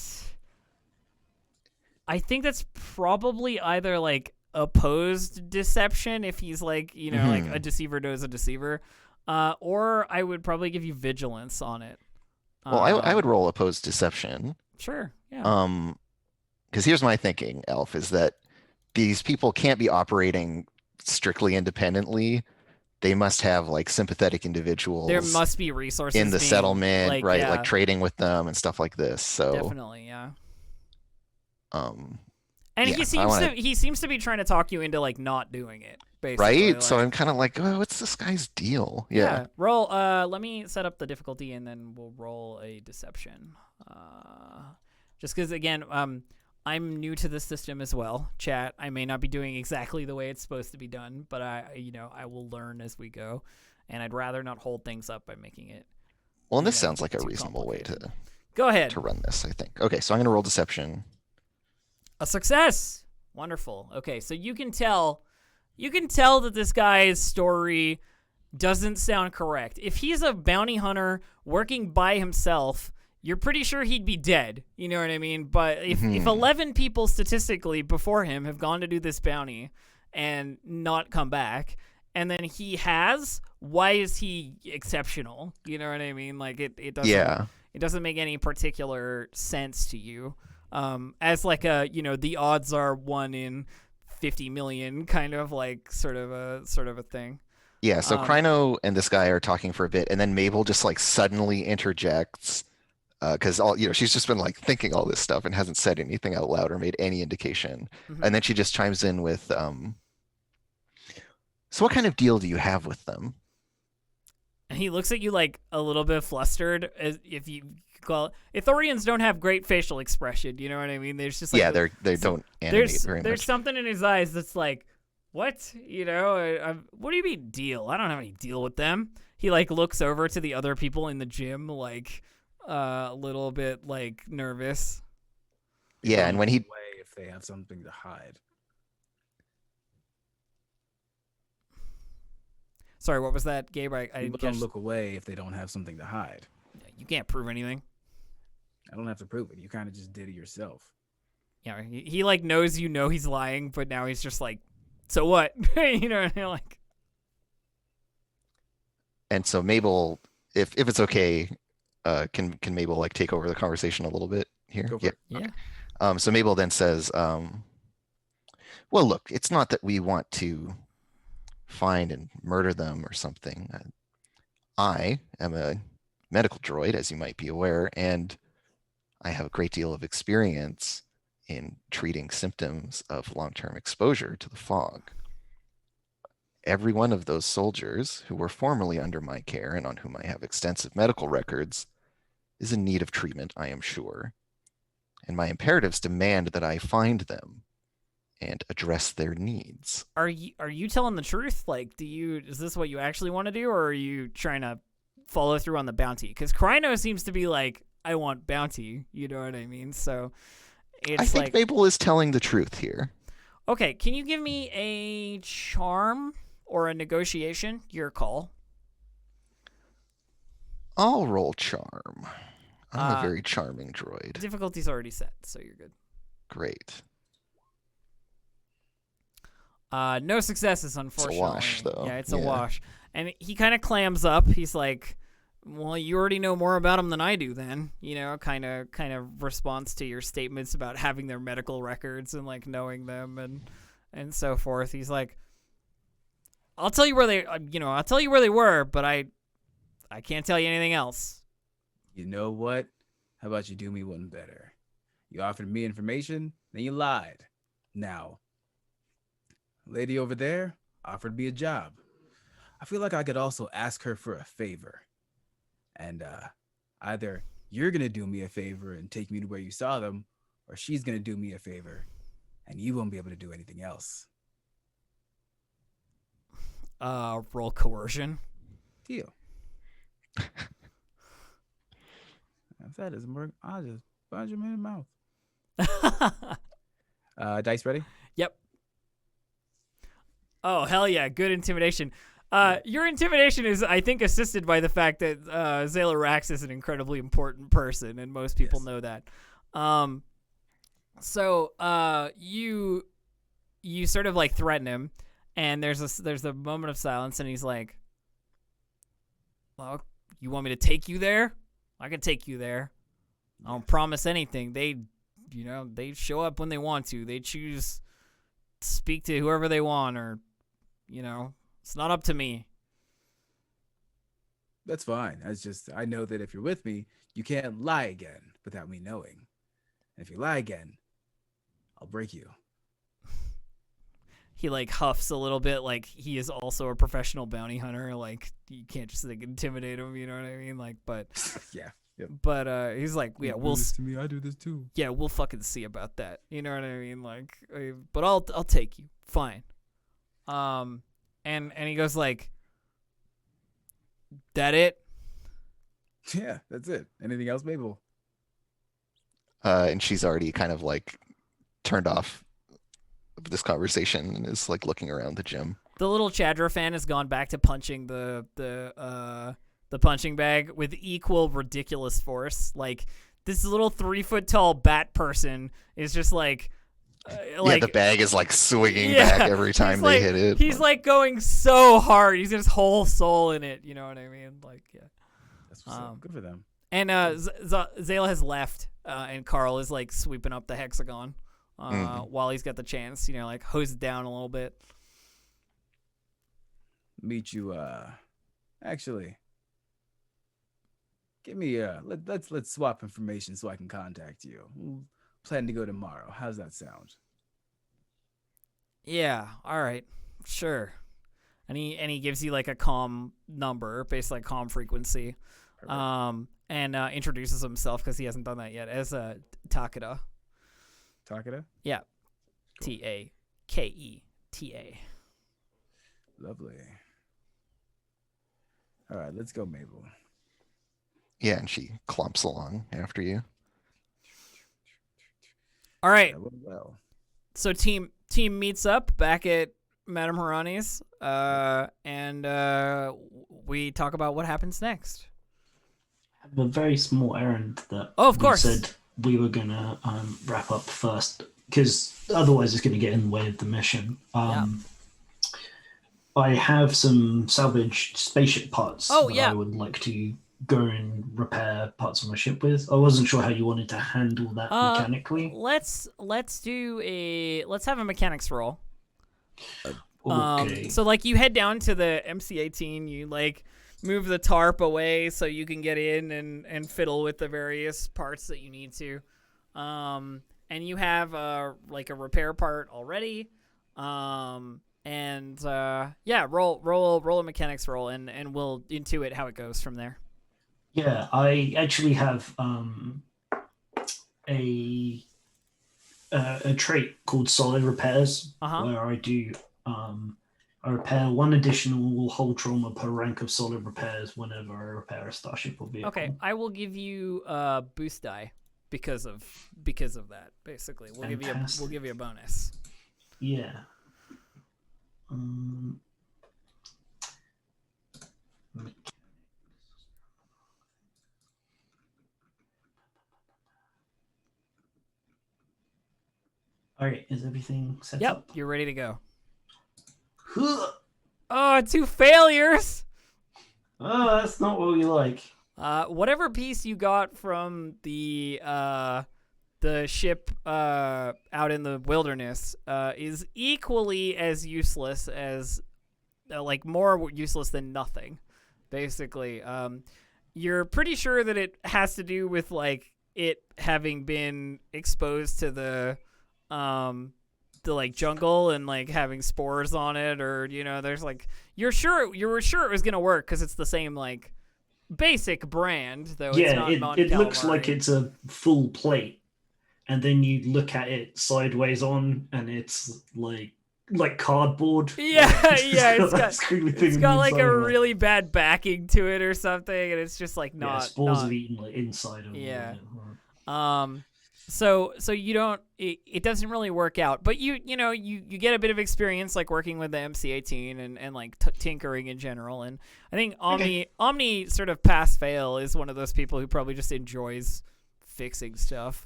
I think that's probably either like opposed deception if he's like like a deceiver knows a deceiver, or I would probably give you vigilance on it.
Well, I would roll opposed deception.
Sure. Yeah.
Because here's my thinking, Elf, is that these people can't be operating strictly independently. They must have like sympathetic individuals.
There must be resources
in the settlement,
like,
right?
Yeah.
Like trading with them and stuff like this. So
definitely, yeah.
And
yeah, he seems to be trying to talk you into like not doing it, basically.
Right?
Like,
so I'm kind of like, oh, what's this guy's deal? Yeah.
Roll. Let me set up the difficulty and then we'll roll a deception. Just because again, I'm new to this system as well, chat. I may not be doing exactly the way it's supposed to be done, but I will learn as we go, and I'd rather not hold things up by making it.
Well, and this sounds like a reasonable way to
go ahead
to run this, I think. Okay, so I'm going to roll deception.
A success. Wonderful. Okay, so you can tell that this guy's story doesn't sound correct. If he's a bounty hunter working by himself, you're pretty sure he'd be dead. You know what I mean? But if 11 people statistically before him have gone to do this bounty and not come back, and then he has, why is he exceptional? You know what I mean? Like it doesn't.
Yeah.
It doesn't make any particular sense to you. As like a the odds are 1 in 50 million kind of like sort of a thing.
Yeah. So Kryno and this guy are talking for a bit, and then Mabel just like suddenly interjects. Because she's just been like thinking all this stuff and hasn't said anything out loud or made any indication, and then she just chimes in with, "So what kind of deal do you have with them?"
And he looks at you like a little bit flustered. As if you call Ithorians don't have great facial expression. You know what I mean? There's just like
they don't animate very much.
There's something in his eyes that's like, what? What do you mean deal? I don't have any deal with them. He like looks over to the other people in the gym, like a little bit like nervous.
Yeah, and when he
away if they have something to hide.
Sorry, what was that, Gabe? I
People
didn't
don't look away if they don't have something to hide.
You can't prove anything.
I don't have to prove it. You kind of just did it yourself.
Yeah, he like knows he's lying, but now he's just like, so what? Like.
And so Mabel, if it's okay, can Mabel like take over the conversation a little bit here?
Go for it.
Yeah.
So Mabel then says, well, look, it's not that we want to find and murder them or something. I am a medical droid, as you might be aware, and I have a great deal of experience in treating symptoms of long-term exposure to the fog. Every one of those soldiers who were formerly under my care and on whom I have extensive medical records is in need of treatment, I am sure. And my imperatives demand that I find them and address their needs.
Are you telling the truth? Like, is this what you actually want to do, or are you trying to follow through on the bounty? Because Kryno seems to be like, I want bounty. You know what I mean? So it's
I think Mabel is telling the truth here.
Okay, can you give me a charm or a negotiation? Your call.
I'll roll charm. I'm a very charming droid.
Difficulty's already set, so you're good.
Great.
No successes, unfortunately.
It's a wash, though.
Yeah, it's a wash. And he kind of clams up. He's like, well, you already know more about them than I do then. Kind of response to your statements about having their medical records and, like, knowing them and so forth. He's like, I'll tell you where they were, but I can't tell you anything else.
You know what? How about you do me one better? You offered me information, then you lied. Now, lady over there offered me a job. I feel like I could also ask her for a favor. And either you're going to do me a favor and take me to where you saw them, or she's going to do me a favor and you won't be able to do anything else.
Roll coercion.
Deal. If that doesn't work, I'll just punch him in the mouth. Dice ready?
Yep. Oh, hell yeah. Good intimidation. Your intimidation is, I think, assisted by the fact that Zayla Rax is an incredibly important person, and most people know that. So you sort of like threaten him, and there's a moment of silence, and he's like, well, you want me to take you there? I can take you there. I don't promise anything. They show up when they want to. They choose to speak to whoever they want, or, it's not up to me.
That's fine. I know that if you're with me, you can't lie again without me knowing. And if you lie again, I'll break you.
He like huffs a little bit, like he is also a professional bounty hunter. Like you can't just like intimidate him, you know what I mean? Like, but
yeah. Yep.
But he's like, yeah, we'll.
To me, I do this too.
Yeah, we'll fucking see about that. You know what I mean? Like, but I'll take you. Fine. And he goes like, that it?
Yeah, that's it. Anything else, Mabel?
And she's already kind of like turned off this conversation and is like looking around the gym.
The little Chadra fan has gone back to punching the punching bag with equal ridiculous force. Like this little 3-foot tall bat person is just like
the bag is like swinging back every time they hit it.
He's like going so hard. He's got his whole soul in it. You know what I mean? Like, yeah.
That's what's up. Good for them.
And Zayla has left, and Carl is like sweeping up the hexagon while he's got the chance. Like hose it down a little bit.
Meet you. Actually, give me let's swap information so I can contact you. We'll plan to go tomorrow. How's that sound?
Yeah. All right. Sure. And he gives you like a comm number, basically like comm frequency. Perfect. And introduces himself because he hasn't done that yet as Takeda.
Takeda?
Yeah.
Cool.
Taketa.
Lovely. All right, let's go, Mabel.
Yeah, and she clumps along after you.
All right.
Well.
So team meets up back at Madame Harani's, and we talk about what happens next.
I have a very small errand that
of
we
course.
said we were gonna wrap up first, because otherwise it's gonna get in the way of the mission. I have some salvaged spaceship parts that I would like to go and repair parts of my ship with. I wasn't sure how you wanted to handle that mechanically.
Let's have a mechanics roll.
Okay.
So like you head down to the MC-18, you like move the tarp away so you can get in and fiddle with the various parts that you need to. And you have like a repair part already. Roll a mechanics roll and we'll intuit how it goes from there.
Yeah, I actually have a trait called Solid Repairs, where I do I repair 1 additional hull trauma per rank of Solid Repairs whenever I repair a starship or vehicle.
Okay, I will give you boost die because of that. Basically, we'll give you a bonus.
Yeah. All right, is everything set up?
Yep, you're ready to go.
Huh.
Oh, 2 failures.
Oh, that's not what we like.
Whatever piece you got from the ship out in the wilderness is equally as useless as more useless than nothing. Basically, you're pretty sure that it has to do with like it having been exposed to the jungle and like having spores on it, or there's like you were sure it was gonna work because it's the same like basic brand, though.
Yeah,
it's not
it looks like it's a full plate, and then you look at it sideways on, and it's like cardboard.
Yeah, it's got like a
really
really bad backing to it or something, and it's just like not.
Yeah, spores have eaten like inside of it.
Yeah. So you don't. It doesn't really work out, but you get a bit of experience like working with the MC-18 and like tinkering in general. And I think Omni sort of pass fail is one of those people who probably just enjoys fixing stuff.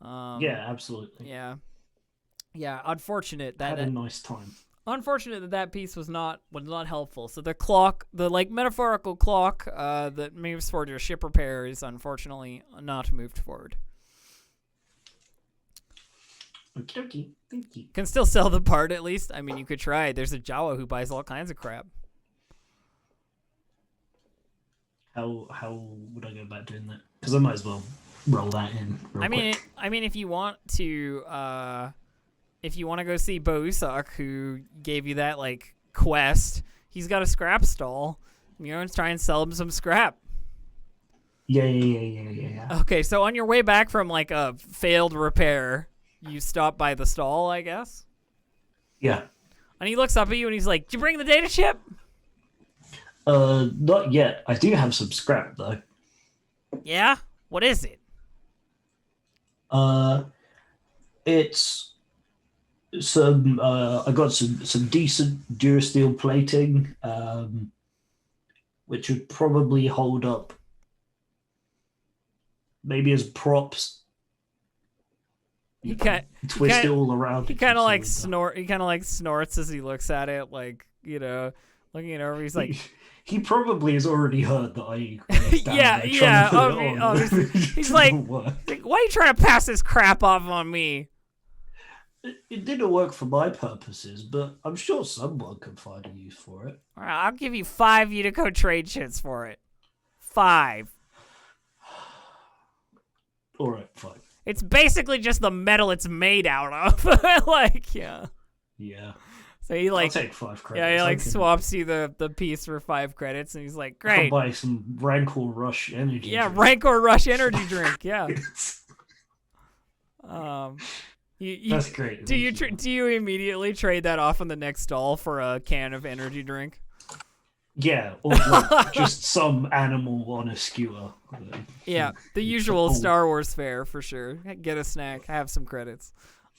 Yeah, absolutely.
Yeah. Unfortunate that
had a nice time.
Unfortunate that piece was not helpful. So the clock, the like metaphorical clock that moves forward your ship repair is unfortunately not moved forward.
Okay, thank you.
Can still sell the part at least. I mean, you could try. There's a Jawa who buys all kinds of crap.
How would I go about doing that? Because I might as well roll that in.
I mean, if you want to go see Bousak, who gave you that like quest, he's got a scrap stall. Let's try and sell him some scrap.
Yeah.
Okay, so on your way back from like a failed repair, you stop by the stall, I guess?
Yeah.
And he looks up at you and he's like, "Did you bring the data chip?"
Not yet. I do have some scrap, though.
Yeah? What is it?
It's some, I got some decent Durasteel plating, which would probably hold up maybe as props.
He
twist it all around.
He kind of like snorts as he looks at it, like looking it over. He's like,
he probably has already heard that I.
Obviously. He's like, why are you trying to pass this crap off on me?
It didn't work for my purposes, but I'm sure someone could find a use for it.
All right, I'll give you 5 Unico trade shits for it. 5.
All right, fine.
It's basically just the metal it's made out of. Yeah. So he like,
I'll take 5 credits.
Yeah, he like swaps you the piece for 5 credits, and he's like, "Great."
I'll buy some Rancor Rush energy.
Yeah,
drink.
Rancor Rush energy drink. Yeah.
That's great.
Do you immediately trade that off on the next stall for a can of energy drink?
Yeah, or like just some animal on a skewer.
Yeah, the usual Star Wars fare for sure. Get a snack, have some credits.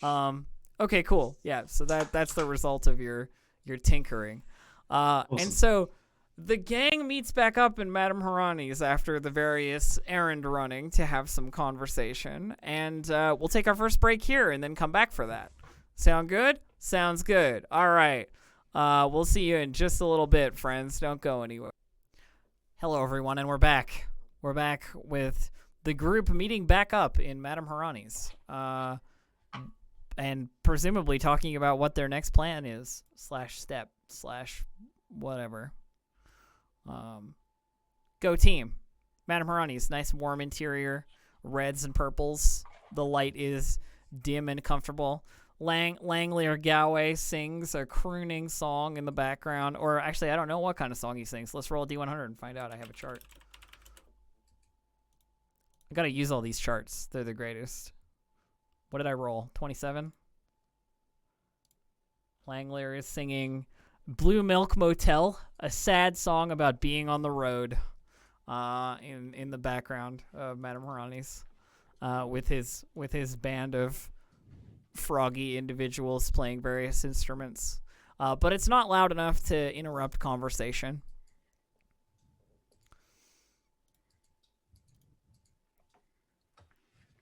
Okay, cool. Yeah, so that's the result of your tinkering.
Awesome.
And so the gang meets back up in Madame Harani's after the various errand running to have some conversation, and we'll take our first break here and then come back for that. Sound good? Sounds good. All right. We'll see you in just a little bit, friends. Don't go anywhere. Hello, everyone, and we're back. We're back with the group meeting back up in Madame Harani's, and presumably talking about what their next plan is, /step, /whatever. Go team. Madame Harani's, nice warm interior, reds and purples. The light is dim and comfortable. Langley Gowe sings a crooning song in the background. Or actually, I don't know what kind of song he sings. Let's roll a D100 and find out. I have a chart. I gotta use all these charts. They're the greatest. What did I roll? 27? Langley is singing Blue Milk Motel, a sad song about being on the road, in the background of Madame Harani's, with his band of froggy individuals playing various instruments. But it's not loud enough to interrupt conversation.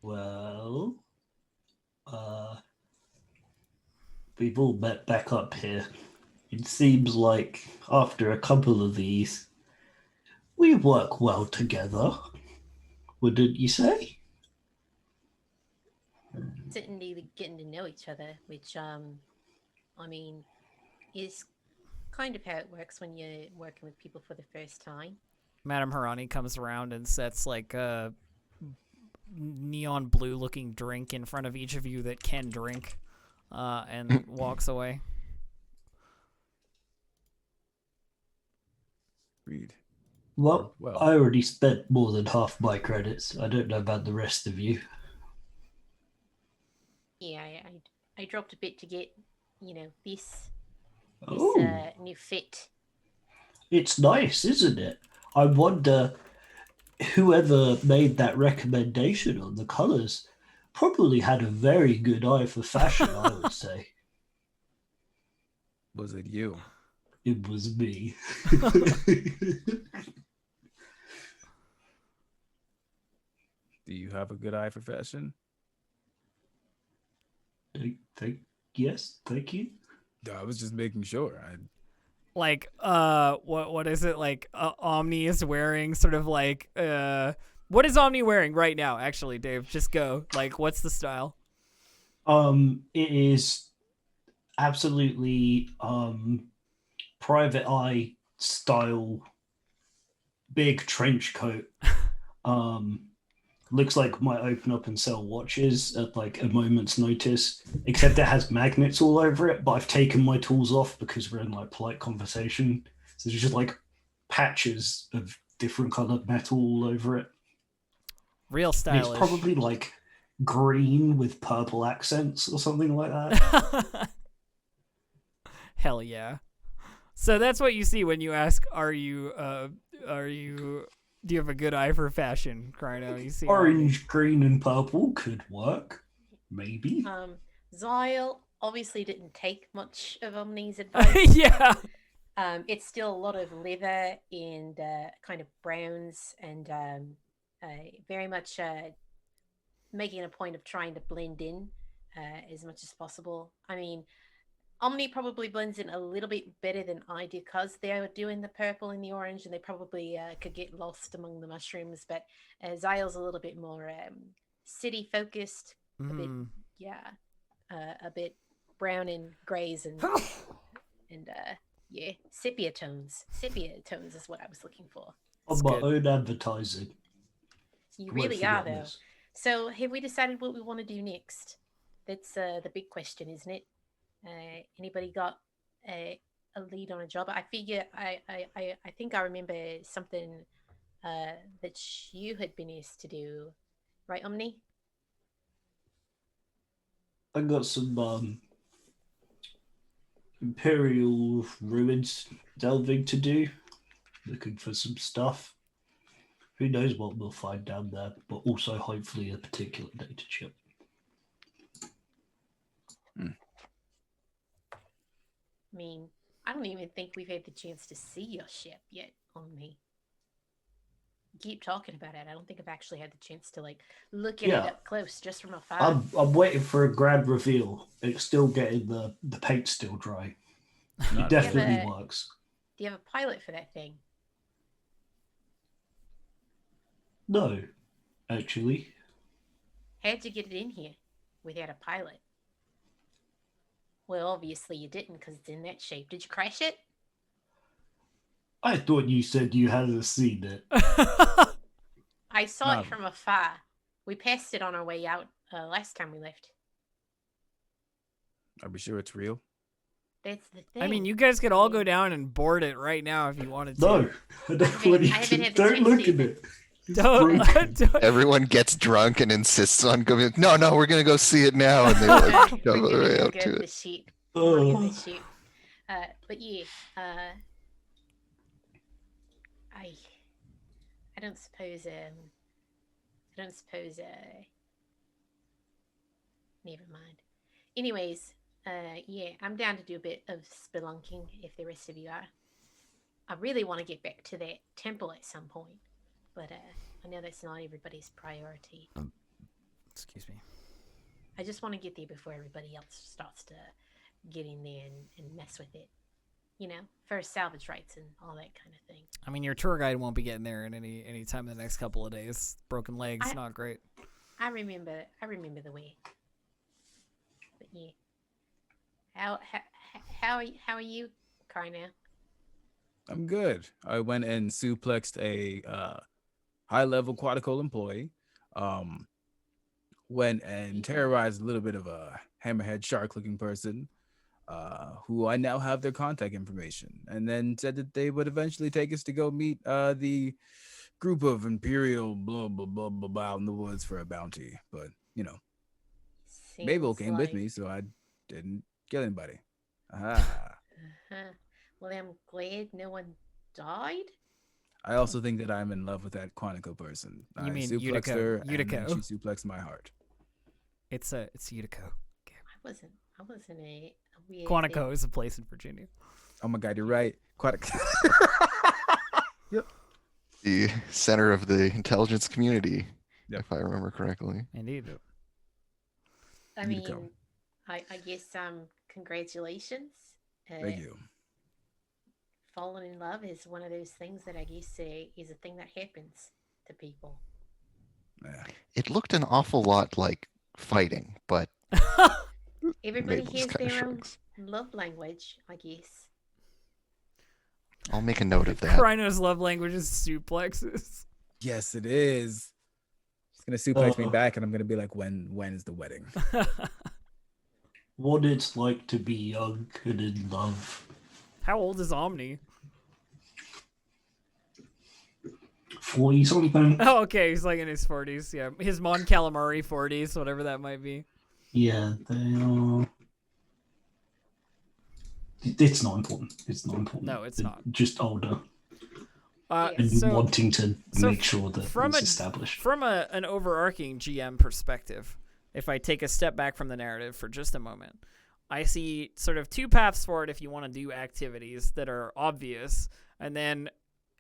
Well, we've all met back up here. It seems like after a couple of these, we work well together. Wouldn't you say?
Certainly getting to know each other, which, I mean, is kind of how it works when you're working with people for the first time.
Madame Harani comes around and sets like a neon blue looking drink in front of each of you that can drink, and walks away.
Read.
Well,
Well.
I already spent more than half my credits. I don't know about the rest of you.
Yeah, I dropped a bit to get, this
Oh,
new fit.
it's nice, isn't it? I wonder whoever made that recommendation on the colors probably had a very good eye for fashion, I would say.
Was it you?
It was me.
Do you have a good eye for fashion?
Yes, thank you.
No, I was just making sure.
Like, what is it? Like, Omni is wearing sort of like, what is Omni wearing right now? Actually, Dave, just go. Like, what's the style?
It is absolutely private eye style, big trench coat. Looks like might open up and sell watches at like a moment's notice, except it has magnets all over it, but I've taken my tools off because we're in like polite conversation. So there's just like patches of different colored metal all over it.
Real
And
stylish.
it's probably like green with purple accents or something like that.
Hell yeah. So that's what you see when you ask, do you have a good eye for fashion, Kryno? You see
Orange, green, and purple could work. Maybe.
Zyle obviously didn't take much of Omni's advice.
Yeah.
It's still a lot of leather and kind of browns and very much making a point of trying to blend in as much as possible. I mean, Omni probably blends in a little bit better than I do because they are doing the purple and the orange and they probably could get lost among the mushrooms. But Zyle's a little bit more city focused, a bit brown and grays and sepia tones. Sepia tones is what I was looking for.
On my own advertising.
You really are, though. So have we decided what we want to do next? That's the big question, isn't it? Anybody got a lead on a job? I figure I think I remember something that you had been asked to do, right, Omni?
I got some Imperial ruins delving to do, looking for some stuff. Who knows what we'll find down there, but also hopefully a particular data chip.
I mean, I don't even think we've had the chance to see your ship yet on me. Keep talking about it. I don't think I've actually had the chance to like look at it up close just from afar.
I'm waiting for a grand reveal. It's still getting the paint still dry. It definitely works.
Do you have a pilot for that thing?
No, actually.
How'd you get it in here without a pilot? Well, obviously you didn't because it's in that shape. Did you crash it?
I thought you said you hadn't seen it.
I saw it from afar. We passed it on our way out last time we left.
Are we sure it's real?
That's the thing.
I mean, you guys could all go down and board it right now if you wanted to.
No, I don't want you to. Don't look at it.
Don't.
Everyone gets drunk and insists on going. No, we're gonna go see it now, and they like shove it right up to it.
But yeah, I don't suppose. Never mind. Anyways, yeah, I'm down to do a bit of spelunking if the rest of you are. I really want to get back to that temple at some point, but I know that's not everybody's priority.
Excuse me.
I just want to get there before everybody else starts to get in there and mess with it. You know, for salvage rights and all that kind of thing.
I mean, your tour guide won't be getting there in any time in the next couple of days. Broken legs, not great.
I remember the way. But yeah. How are you, Carno?
I'm good. I went and suplexed a high-level Quadricle employee. Went and terrorized a little bit of a hammerhead shark-looking person, who I now have their contact information, and then said that they would eventually take us to go meet the group of Imperial blah blah blah blah blah in the woods for a bounty. But you know, Mabel came with me, so I didn't kill anybody.
Well, I'm glad no one died.
I also think that I'm in love with that Quantico person.
You mean
suplexed her, and then
Utico?
she suplexed my heart.
It's Utico.
I wasn't a weird
Quantico
thing.
is a place in Virginia.
Oh my God, you're right. Quantico. Yep.
The center of the intelligence community,
Yep.
if I remember correctly.
Indeed.
I mean, I guess congratulations.
Thank you.
Falling in love is one of those things that I guess is a thing that happens to people.
Yeah.
It looked an awful lot like fighting, but
Everybody
Mabel's
has
kinda
their own
shrugs.
love language, I guess.
I'll make a note of that.
Rhino's love language is suplexes.
Yes, it is. She's gonna suplex me back, and I'm gonna be like, when is the wedding?
What it's like to be young and in love.
How old is Omni?
40 something.
Oh, okay, he's like in his 40s. Yeah, his Mon Calamari 40s, whatever that might be.
Yeah, they are. It's not important. It's not important.
No, it's
They're
not.
Just older and
So-
wanting to make sure that it's established.
From an overarching GM perspective, if I take a step back from the narrative for just a moment, I see sort of two paths for it if you want to do activities that are obvious, and then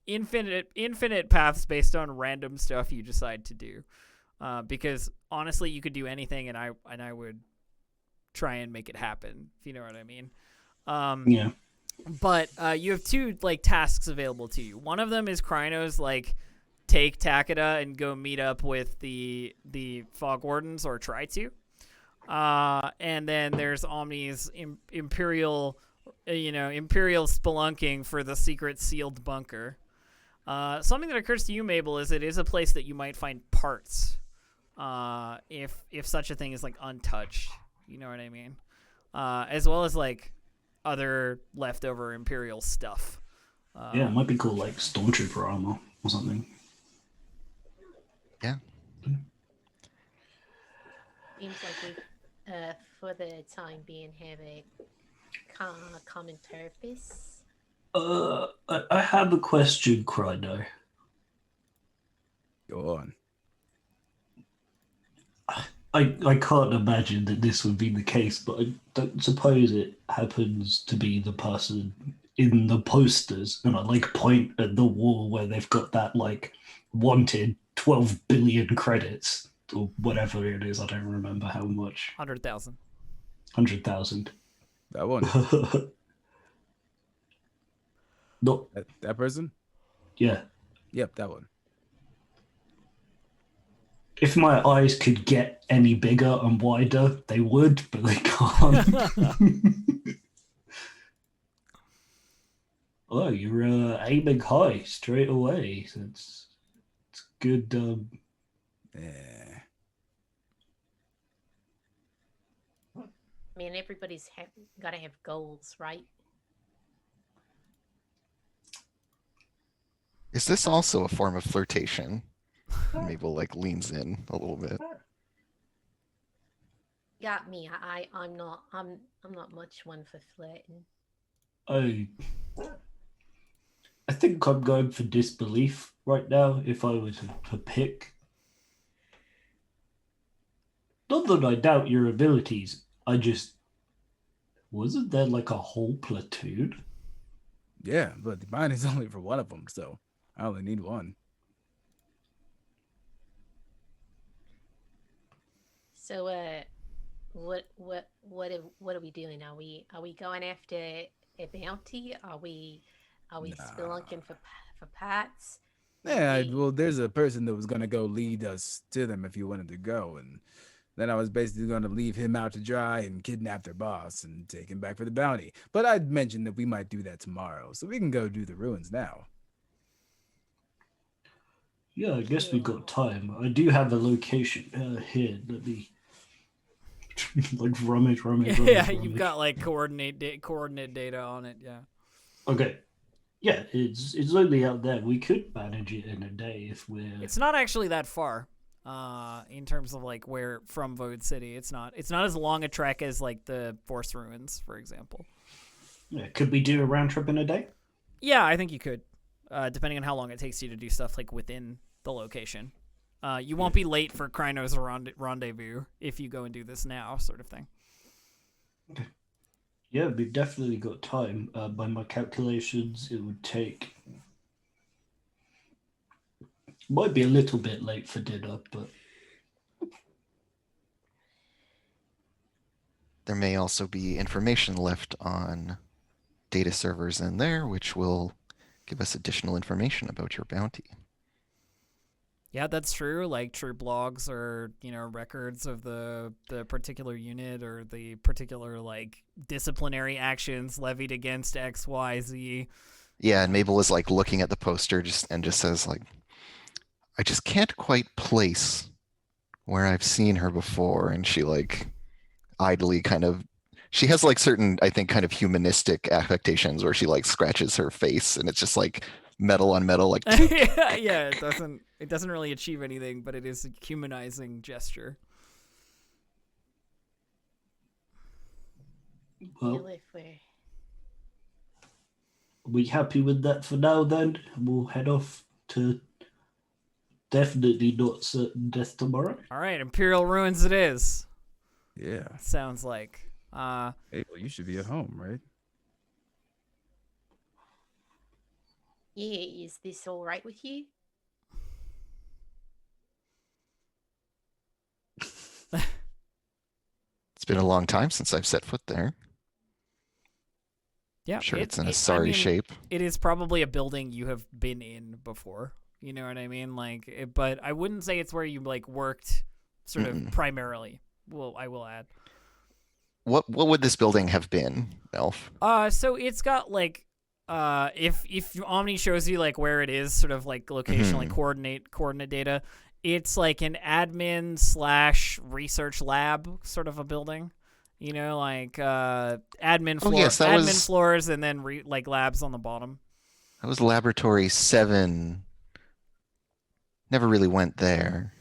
infinite paths based on random stuff you decide to do. Because honestly, you could do anything, and I would try and make it happen, if you know what I mean.
Yeah.
But you have two tasks available to you. One of them is Krynos take Takeda and go meet up with the Fog Wardens, or try to. And then there's Omni's imperial spelunking for the secret sealed bunker. Something that occurs to you, Mabel, is it is a place that you might find parts, if such a thing is untouched. You know what I mean? As well as other leftover Imperial stuff.
Yeah, it might be called Stormtrooper armor or something.
Yeah.
Seems like for the time being, have a common purpose.
I have a question, Kryno.
Go on.
I can't imagine that this would be the case, but I don't suppose it happens to be the person in the posters, and I like point at the wall where they've got that like wanted 12 billion credits or whatever it is. I don't remember how much.
100,000.
100,000.
That one.
Not
That person?
yeah.
Yep, that one.
If my eyes could get any bigger and wider, they would, but they can't. Oh, you're aiming high straight away. So it's good.
Yeah.
I mean, everybody's got to have goals, right?
Is this also a form of flirtation? Mabel like leans in a little bit.
Got me. I'm not much one for flirting.
I think I'm going for disbelief right now. If I were to pick, not that I doubt your abilities. I just wasn't there like a whole platoon.
Yeah, but mine is only for one of them, so I only need one.
So, what are we doing? Are we going after a bounty? Are we spelunking for pats?
Yeah, well, there's a person that was gonna go lead us to them if you wanted to go, and then I was basically gonna leave him out to dry and kidnap their boss and take him back for the bounty. But I'd mentioned that we might do that tomorrow, so we can go do the ruins now.
Yeah, I guess we got time. I do have a location here. Let me like rummage.
Yeah, you've got like coordinate data on it. Yeah.
Okay. Yeah, it's only out there. We could manage it in a day if we're.
It's not actually that far, in terms of like where from Void City. It's not as long a trek as like the Force Ruins, for example.
Yeah, could we do a round trip in a day?
Yeah, I think you could, depending on how long it takes you to do stuff like within the location. You won't be late for Kryno's rendezvous if you go and do this now, sort of thing.
Okay. Yeah, we've definitely got time. By my calculations, it would take. Might be a little bit late for dinner, but.
There may also be information left on data servers in there, which will give us additional information about your bounty.
Yeah, that's true. Like troop logs or, records of the particular unit or the particular like disciplinary actions levied against X, Y, Z.
Yeah, and Mabel is like looking at the poster just says like, I just can't quite place where I've seen her before, and she like idly she has like certain, I think, kind of humanistic affectations where she like scratches her face and it's just like metal on metal, like
yeah, it doesn't really achieve anything, but it is a humanizing gesture.
Well, are we happy with that for now then? We'll head off to definitely not certain death tomorrow.
All right, Imperial Ruins it is.
Yeah.
Sounds like.
Hey, well, you should be at home, right?
Yeah, is this all right with you?
It's been a long time since I've set foot there.
Yeah,
I'm sure it's in a sorry shape.
It is probably a building you have been in before. You know what I mean? Like, but I wouldn't say it's where you like worked sort of primarily. Well, I will add.
What would this building have been, Elf?
So it's got like if Omni shows you like where it is, sort of like location, like coordinate data, it's like an admin / research lab sort of a building. Like admin floor, admin floors, and then like labs on the bottom.
That was Laboratory 7. Never really went there.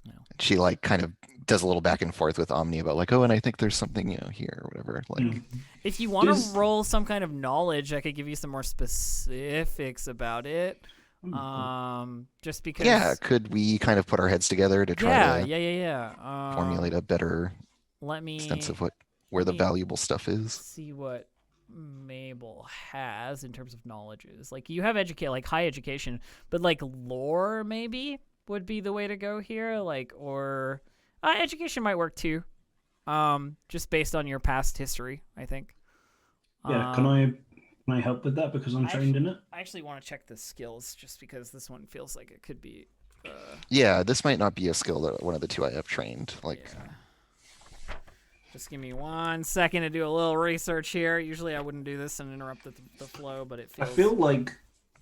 No. She like kind of does a little back and forth with Omni about like, oh, and I think there's something, here or whatever. Like,
if you want to roll some kind of knowledge, I could give you some more specifics about it. Just because.
Yeah, could we kind of put our heads together to try
to
formulate a better sense of where the valuable stuff is?
See what Mabel has in terms of knowledges. Like you have high education, but like lore maybe would be the way to go here. Like or education might work too. Just based on your past history, I think.
Yeah, can I help with that because I'm trained in it?
I actually want to check the skills just because this one feels like it could be.
Yeah, this might not be a skill that one of the two I have trained. Like.
Yeah. Just give me 1 second to do a little research here. Usually I wouldn't do this and interrupt the flow, but it feels...
I feel like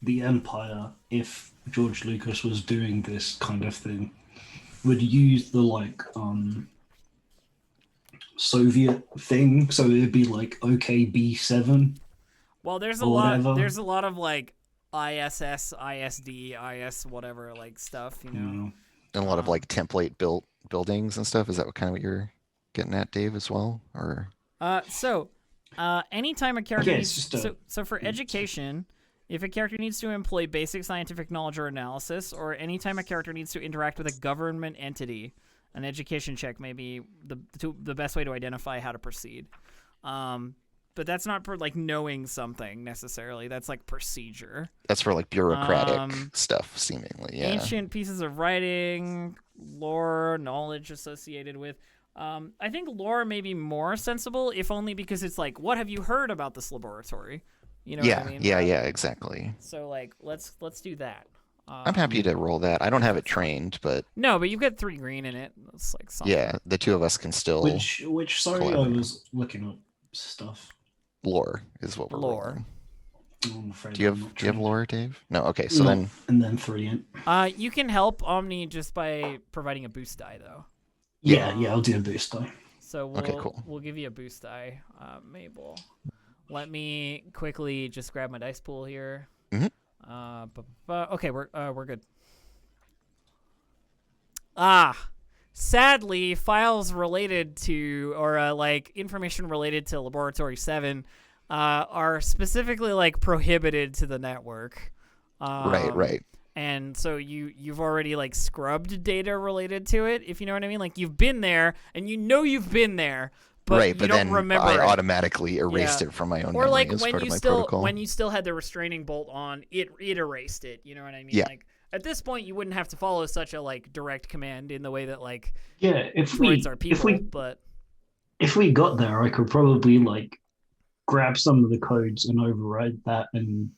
the Empire, if George Lucas was doing this kind of thing, would use the Soviet thing, so it'd be like OKB7.
Well, there's a lot of like ISS, ISD, IS whatever like stuff,
And a lot of like template built buildings and stuff. Is that kind of what you're getting at, Dave, as well? Or
anytime a character needs, so for education, if a character needs to employ basic scientific knowledge or analysis, or anytime a character needs to interact with a government entity, an education check may be the best way to identify how to proceed. But that's not for like knowing something necessarily. That's like procedure.
That's for like bureaucratic stuff, seemingly. Yeah.
Ancient pieces of writing, lore, knowledge associated with. I think lore may be more sensible, if only because it's like, what have you heard about this laboratory? You know what I mean?
Yeah, exactly.
So like, let's do that.
I'm happy to roll that. I don't have it trained, but
no, but you've got 3 green in it. It's like something.
Yeah, the two of us can still.
Which sorry, I was looking up stuff.
Lore is what we're
rolling.
Do you have lore, Dave? No. Okay, so then.
And then 3 in.
You can help Omni just by providing a boost die, though.
Yeah, I'll do a boost die.
So we'll give you a boost die, Mabel. Let me quickly just grab my dice pool here. Okay, we're good. Sadly, files related to or like information related to Laboratory 7 are specifically like prohibited to the network.
Right.
And so you've already like scrubbed data related to it, if you know what I mean. Like you've been there, and you've been there, but you don't
then
remember.
I automatically erased it from my own memory.
Or like
as
when
part
you
of my
still
protocol.
when you still had the restraining bolt on, it erased it. You know what I mean?
Yeah.
Like at this point, you wouldn't have to follow such a like direct command in the way that like
droids
are people. But
if we got there, I could probably like grab some of the codes and override that and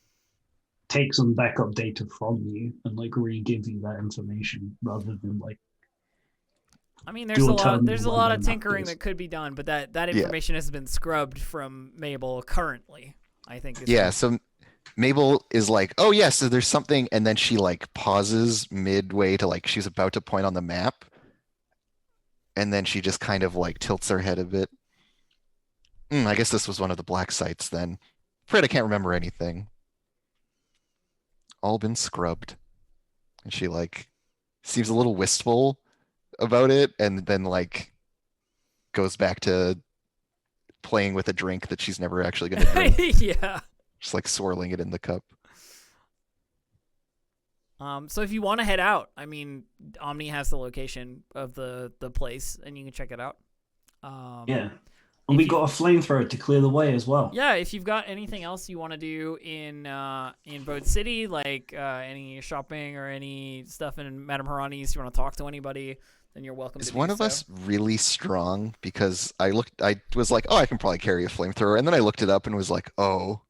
take some backup data from you and like re-give you that information rather than like.
I mean, there's a lot of tinkering that could be done, but that information has been scrubbed from Mabel currently, I think.
So Mabel is like, oh yeah, so there's something, and then she like pauses midway to like she's about to point on the map, and then she just kind of like tilts her head a bit. I guess this was one of the black sites then. Afraid I can't remember anything. All been scrubbed. And she like seems a little wistful about it, and then like goes back to playing with a drink that she's never actually gonna drink.
Yeah.
Just like swirling it in the cup.
So if you want to head out, I mean, Omni has the location of the place, and you can check it out.
And we got a flamethrower to clear the way as well.
Yeah, if you've got anything else you want to do in Bode City, like any shopping or any stuff in Madame Harani's, you want to talk to anybody, then you're welcome.
Is one of us really strong? Because I was like, oh, I can probably carry a flamethrower, and then I looked it up and was like, oh,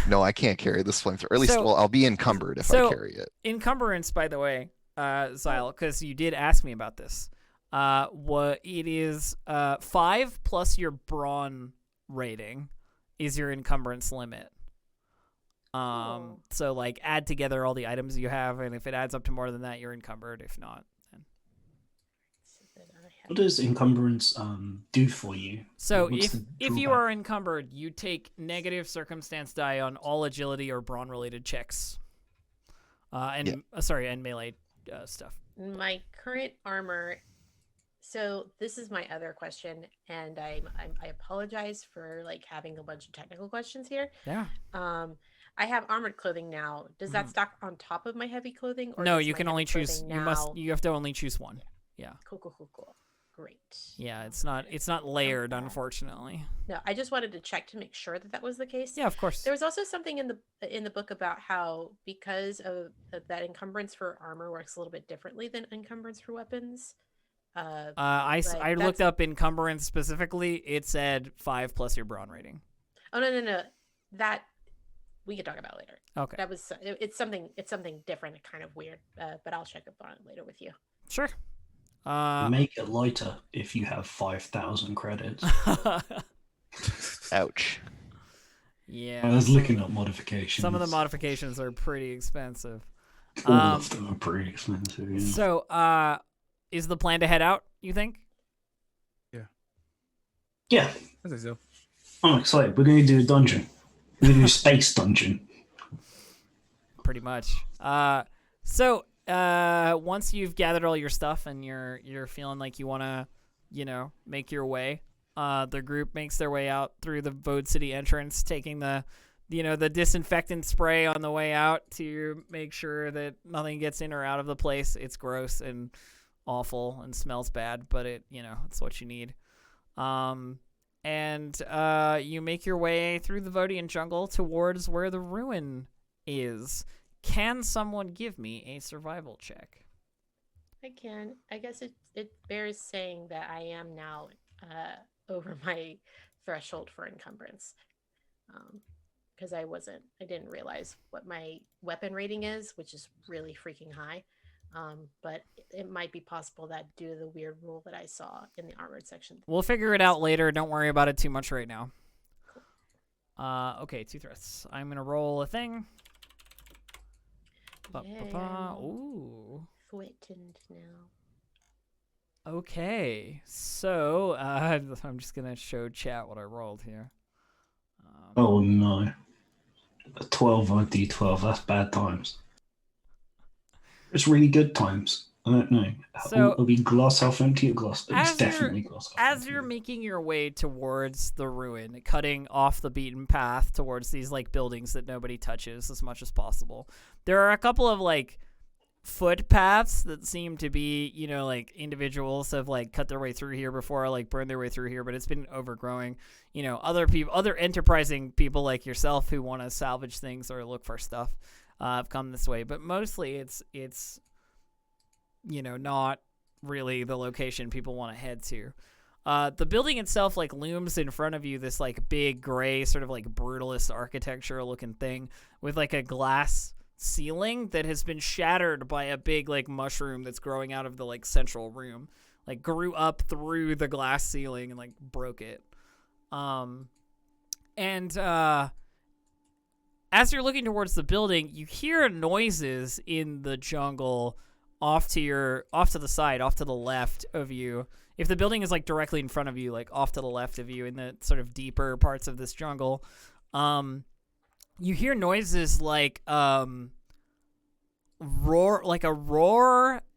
no, I can't carry this flamethrower. Or at least, I'll be encumbered if I carry it.
Encumbrance, by the way, Zyle, because you did ask me about this. What it is, 5 plus your brawn rating is your encumbrance limit. So like add together all the items you have, and if it adds up to more than that, you're encumbered. If not, then.
What does encumbrance do for you?
So if you are encumbered, you take negative circumstance die on all agility or brawn related checks. And melee stuff.
My current armor So this is my other question, and I apologize for like having a bunch of technical questions here.
Yeah.
I have armored clothing now. Does that stack on top of my heavy clothing? Or
No,
does
you
my
can
heavy
only choose.
clothing
You
now...
have to only choose one. Yeah.
Cool. Great.
Yeah, it's not layered, unfortunately.
No, I just wanted to check to make sure that was the case.
Yeah, of course.
There was also something in the book about how because of that encumbrance for armor works a little bit differently than encumbrance for weapons.
I looked up encumbrance specifically. It said 5 plus your brawn rating.
Oh no. That we could talk about later.
Okay.
That was it's something different, kind of weird. But I'll check up on it later with you.
Sure.
Make it lighter if you have 5,000 credits.
Ouch.
Yeah.
I was looking at modifications.
Some of the modifications are pretty expensive.
All of them are pretty expensive. Yeah.
So, is the plan to head out, you think?
Yeah.
I think so.
I'm excited. We're going to do a dungeon. We're going to do a space dungeon.
Pretty much. So once you've gathered all your stuff and you're feeling like you want to, make your way, the group makes their way out through the Vode City entrance, taking the disinfectant spray on the way out to make sure that nothing gets in or out of the place. It's gross and awful and smells bad, but it's what you need. And you make your way through the Vodian jungle towards where the ruin is. Can someone give me a survival check?
I can. I guess it bears saying that I am now over my threshold for encumbrance. Because I didn't realize what my weapon rating is, which is really freaking high. But it might be possible that due to the weird rule that I saw in the armored section.
We'll figure it out later. Don't worry about it too much right now. Cool. Okay, 2 threats. I'm going to roll a thing. Ooh.
Threatened now.
Okay, so I'm just going to show chat what I rolled here.
Oh no. A 12 on a D12, that's bad times. It's really good times. I don't know.
So,
it'll be glass half empty or glass. It's definitely glass half empty.
As you're making your way towards the ruin, cutting off the beaten path towards these buildings that nobody touches as much as possible, there are a couple of footpaths that seem to be, individuals have cut their way through here before, burned their way through here, but it's been overgrowing. Other enterprising people like yourself who want to salvage things or look for stuff have come this way, but mostly it's not really the location people want to head to. The building itself looms in front of you, this big gray sort of brutalist architecture looking thing with a glass ceiling that has been shattered by a big mushroom that's growing out of the central room, grew up through the glass ceiling and broke it. As you're looking towards the building, you hear noises in the jungle off to the side, off to the left of you. If the building is directly in front of you, off to the left of you in the sort of deeper parts of this jungle, you hear noises roar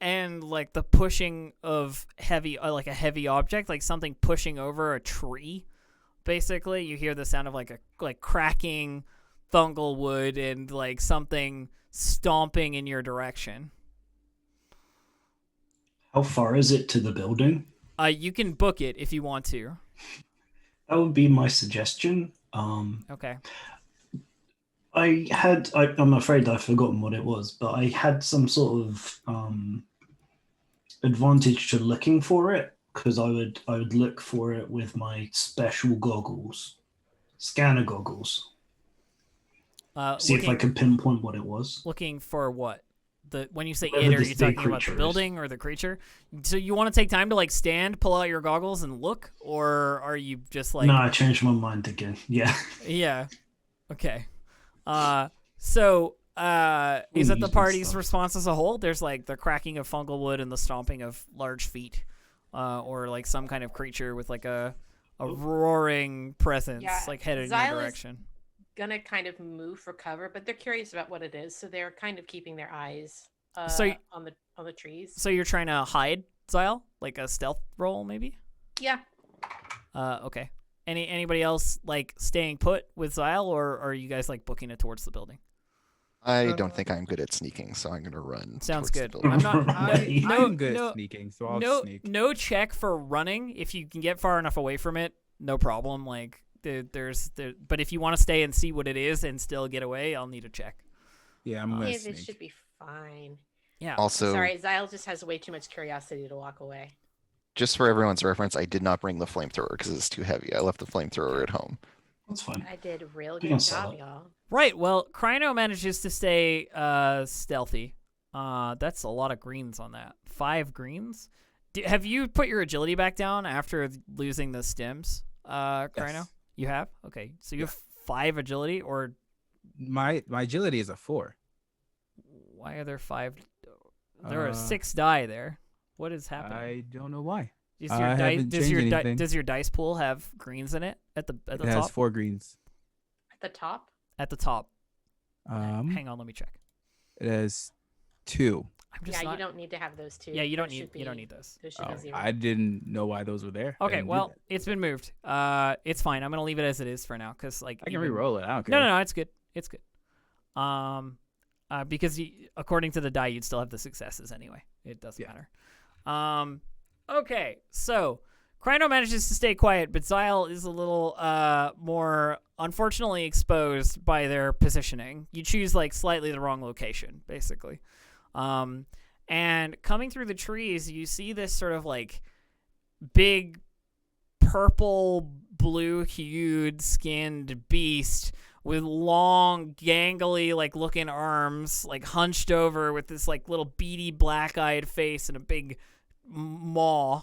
and the pushing of heavy, a heavy object, something pushing over a tree. Basically, you hear the sound of a cracking fungal wood and something stomping in your direction.
How far is it to the building?
You can book it if you want to.
That would be my suggestion.
Okay.
I'm afraid I've forgotten what it was, but I had some sort of advantage to looking for it because I would look for it with my special goggles, scanner goggles. See if I could pinpoint what it was.
Looking for what? When you say
Whatever
it, are you talking about the building or the creature? So you want to take time to stand, pull out your goggles and look, or are you just
No, I changed my mind again. Yeah.
Yeah. Okay. So is it the party's response as a whole? There's the cracking of fungal wood and the stomping of large feet, or some kind of creature with a roaring presence, headed in your direction.
Gonna kind of move for cover, but they're curious about what it is, so they're kind of keeping their eyes on the trees.
So you're trying to hide Zyle? Like a stealth roll, maybe?
Yeah.
Okay. Anybody else like staying put with Zyle, or are you guys like booking it towards the building?
I don't think I'm good at sneaking, so I'm gonna run.
Sounds
towards the
good.
building.
I'm not.
I'm good at sneaking, so I'll sneak.
No check for running. If you can get far enough away from it, no problem. Like but if you want to stay and see what it is and still get away, I'll need a check.
Yeah, I'm gonna
Hey,
sneak.
this should be fine.
Yeah.
Also,
Sorry, Zyle just has way too much curiosity to walk away.
just for everyone's reference, I did not bring the flamethrower because it's too heavy. I left the flamethrower at home.
That's fine.
I did a real
can
good
sell
job,
it.
y'all.
Right. Well, Kryno manages to stay stealthy. That's a lot of greens on that. 5 greens. Have you put your agility back down after losing the stims, Kryno?
Yes.
You have? Okay. So you have 5 agility, or
My agility is a 4.
why are there 5? There are 6 die there. What is happening?
I don't know why.
Does
I
your
haven't changed anything.
does your dice pool have greens in it at the
It
top?
has 4 greens.
At the top?
At the top.
Hang
on, let me check.
It has 2.
I'm just
Yeah,
not,
you don't need to have those two.
Yeah, you don't
Those should
need
be-
those.
Those should
Oh,
be 0.
I didn't know why those were there. I
Okay,
didn't do
well,
that.
it's been moved. It's fine. I'm gonna leave it as it is for now, cause like
I can
even-
re-roll it. I don't care.
No, it's good. It's good. Because according to the die, you'd still have the successes anyway. It doesn't matter. Okay, so Kryno manages to stay quiet, but Zyle is a little more unfortunately exposed by their positioning. You choose like slightly the wrong location, basically. And coming through the trees, you see this sort of like big purple blue hued skinned beast with long gangly like looking arms, like hunched over with this like little beady black-eyed face and a big maw.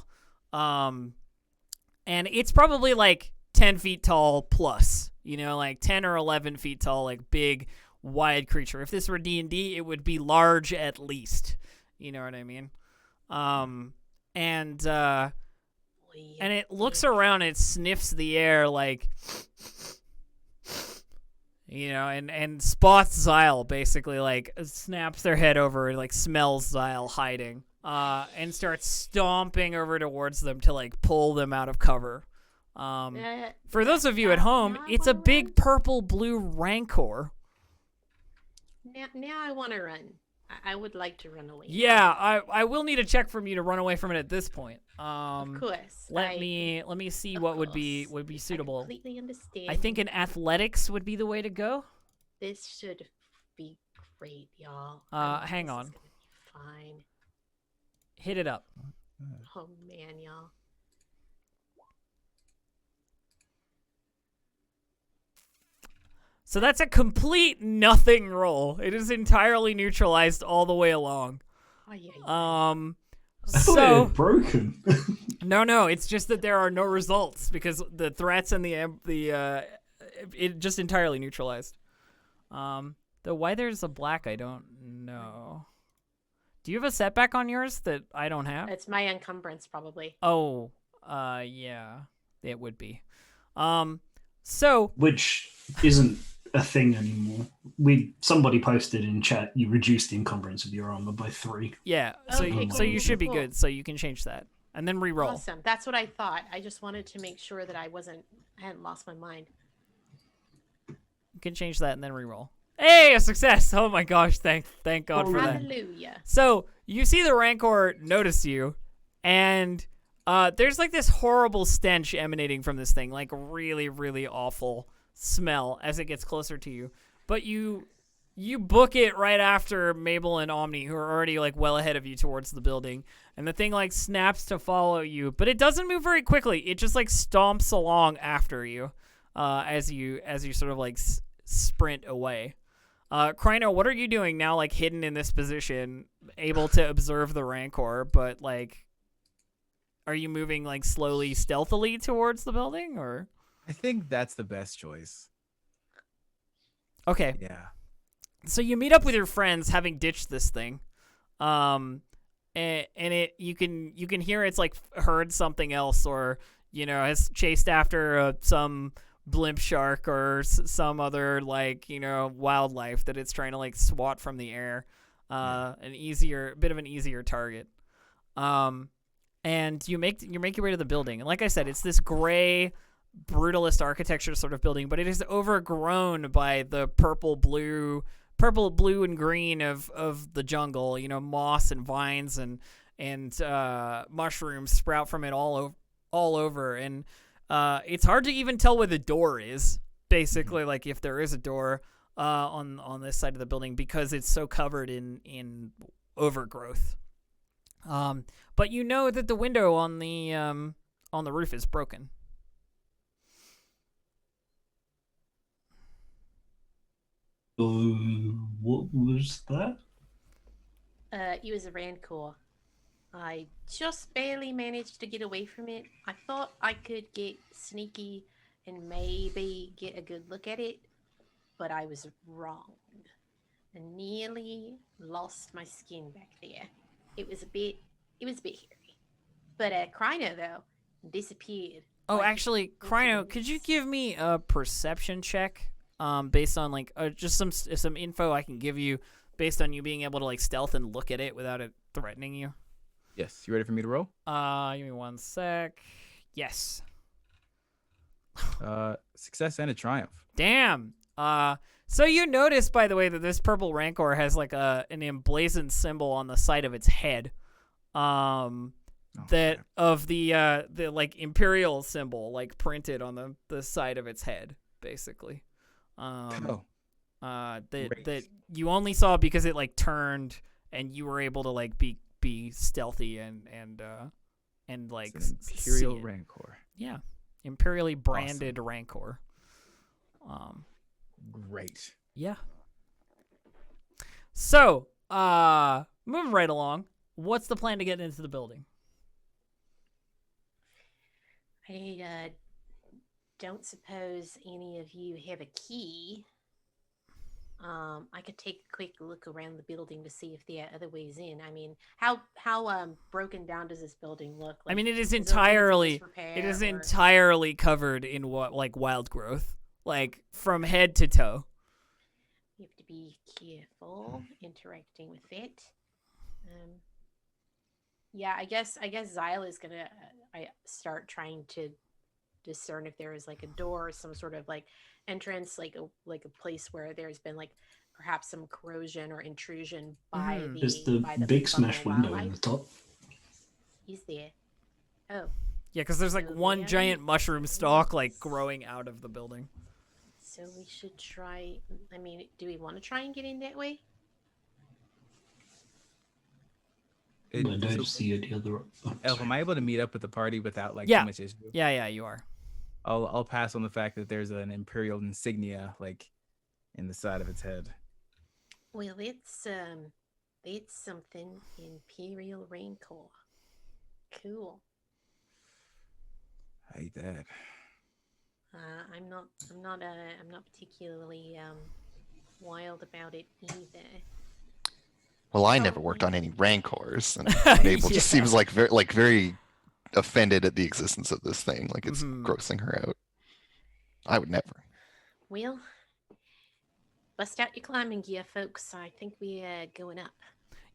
And it's probably like 10 feet tall plus, like 10 or 11 feet tall, like big wide creature. If this were D&D, it would be large at least. You know what I mean? And it looks around, it sniffs the air like, and spots Zyle, basically, like snaps their head over and like smells Zyle hiding, and starts stomping over towards them to like pull them out of cover. For those of you at home, it's a big purple blue rancor.
Now I want to run. I would like to run away.
Yeah, I will need a check from you to run away from it at this point.
Of course.
Let me see what would be suitable.
I completely understand.
I think an athletics would be the way to go.
This should be great, y'all.
Hang on.
This is gonna be fine.
Hit it up.
Oh man, y'all.
So that's a complete nothing roll. It is entirely neutralized all the way along.
Oh yeah.
I thought it
So
had broken.
no, it's just that there are no results because the threats and it just entirely neutralized. Though why there's a black, I don't know. Do you have a setback on yours that I don't have?
It's my encumbrance, probably.
Oh, yeah, it would be. So
Which isn't a thing anymore. Somebody posted in chat you reduced the encumbrance of your armor by 3.
yeah,
Okay,
so you should be
cool.
good. So you can change that and then re-roll.
Awesome. That's what I thought. I just wanted to make sure that I hadn't lost my mind.
You can change that and then re-roll. Hey, a success! Oh my gosh, thank God for that.
Hallelujah.
So you see the Rancor notice you, and there's like this horrible stench emanating from this thing, like really, really awful smell as it gets closer to you. But you book it right after Mabel and Omni, who are already like well ahead of you towards the building, and the thing like snaps to follow you, but it doesn't move very quickly. It just like stomps along after you, as you sort of like sprint away. Kryno, what are you doing now, like hidden in this position, able to observe the Rancor, but like, are you moving like slowly, stealthily towards the building, or?
I think that's the best choice.
Okay.
Yeah.
So you meet up with your friends, having ditched this thing, and you can hear it's like heard something else, or has chased after some blimp shark or some other like wildlife that it's trying to like swat from the air, bit of an easier target. and you make your way to the building. And like I said, it's this gray, brutalist architecture sort of building, but it is overgrown by the purple, blue, and green of the jungle. You know, moss and vines and mushrooms sprout from it all over, and it's hard to even tell where the door is. Basically, like if there is a door on this side of the building, because it's so covered in overgrowth. But you know that the window on the roof is broken.
What was that?
It was a rancor. I just barely managed to get away from it. I thought I could get sneaky and maybe get a good look at it, but I was wrong. I nearly lost my skin back there. It was a bit hairy. But Kryno, though, disappeared.
Oh, actually, Kryno, could you give me a perception check based on like just some info I can give you based on you being able to like stealth and look at it without it threatening you?
Yes, you ready for me to roll?
Give me 1 sec. Yes.
Success and a triumph.
Damn. So you notice, by the way, that this purple rancor has like an emblazoned symbol on the side of its head. That of the like imperial symbol, like printed on the side of its head, basically. That you only saw because it like turned and you were able to like be stealthy and like
Imperial Rancor.
Yeah, imperially branded Rancor.
Great.
Yeah. So, moving right along. What's the plan to get into the building?
I don't suppose any of you have a key. I could take a quick look around the building to see if there are other ways in. I mean, how broken down does this building look? Like,
I mean, it is
there
entirely
disrepair or-
entirely covered in like wild growth, like from head to toe.
You have to be careful interacting with it. Yeah, I guess Xyle is gonna start trying to discern if there is like a door or some sort of like entrance, like a place where there's been like perhaps some corrosion or intrusion by
There's the big smash window in the top.
He's there. Oh.
Yeah, because there's like one giant mushroom stalk like growing out of the building.
So we should try. I mean, do we want to try and get in that way?
I don't see any other.
Elf, am I able to meet up with the party without like
Yeah.
too much issue?
Yeah, you are.
I'll pass on the fact that there's an imperial insignia like in the side of its head.
Well, it's something Imperial Rancor. Cool.
I hate that.
I'm not particularly wild about it either.
Well, I never worked on any rancors, and Mabel just seems like very offended at the existence of this thing, like it's grossing her out. I would never.
Well, bust out your climbing gear, folks. I think we're going up.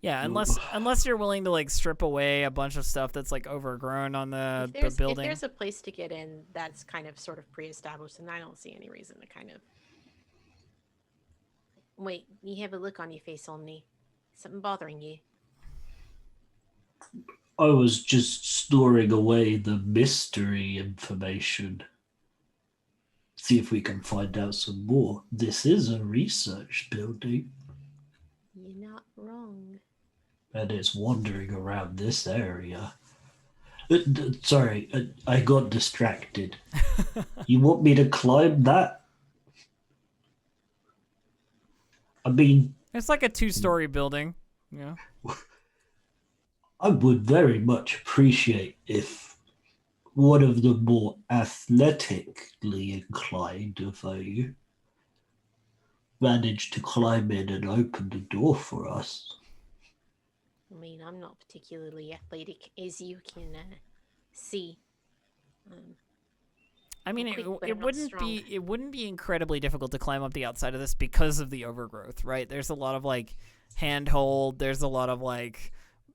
Yeah, unless you're willing to like strip away a bunch of stuff that's like overgrown on the building.
If there's a place to get in that's kind of sort of pre-established, then I don't see any reason to kind of. Wait, you have a look on your face, Omni. Something bothering you?
I was just storing away the mystery information. See if we can find out some more. This is a research building.
You're not wrong.
And it's wandering around this area. Sorry, I got distracted. You want me to climb that? I mean...
It's like a 2-story building. Yeah.
I would very much appreciate if one of the more athletically inclined of you managed to climb in and open the door for us.
I mean, I'm not particularly athletic, as you can see.
I mean,
quick, but
it
I'm not
wouldn't
strong.
be incredibly difficult to climb up the outside of this because of the overgrowth, right? There's a lot of like handhold. There's a lot of like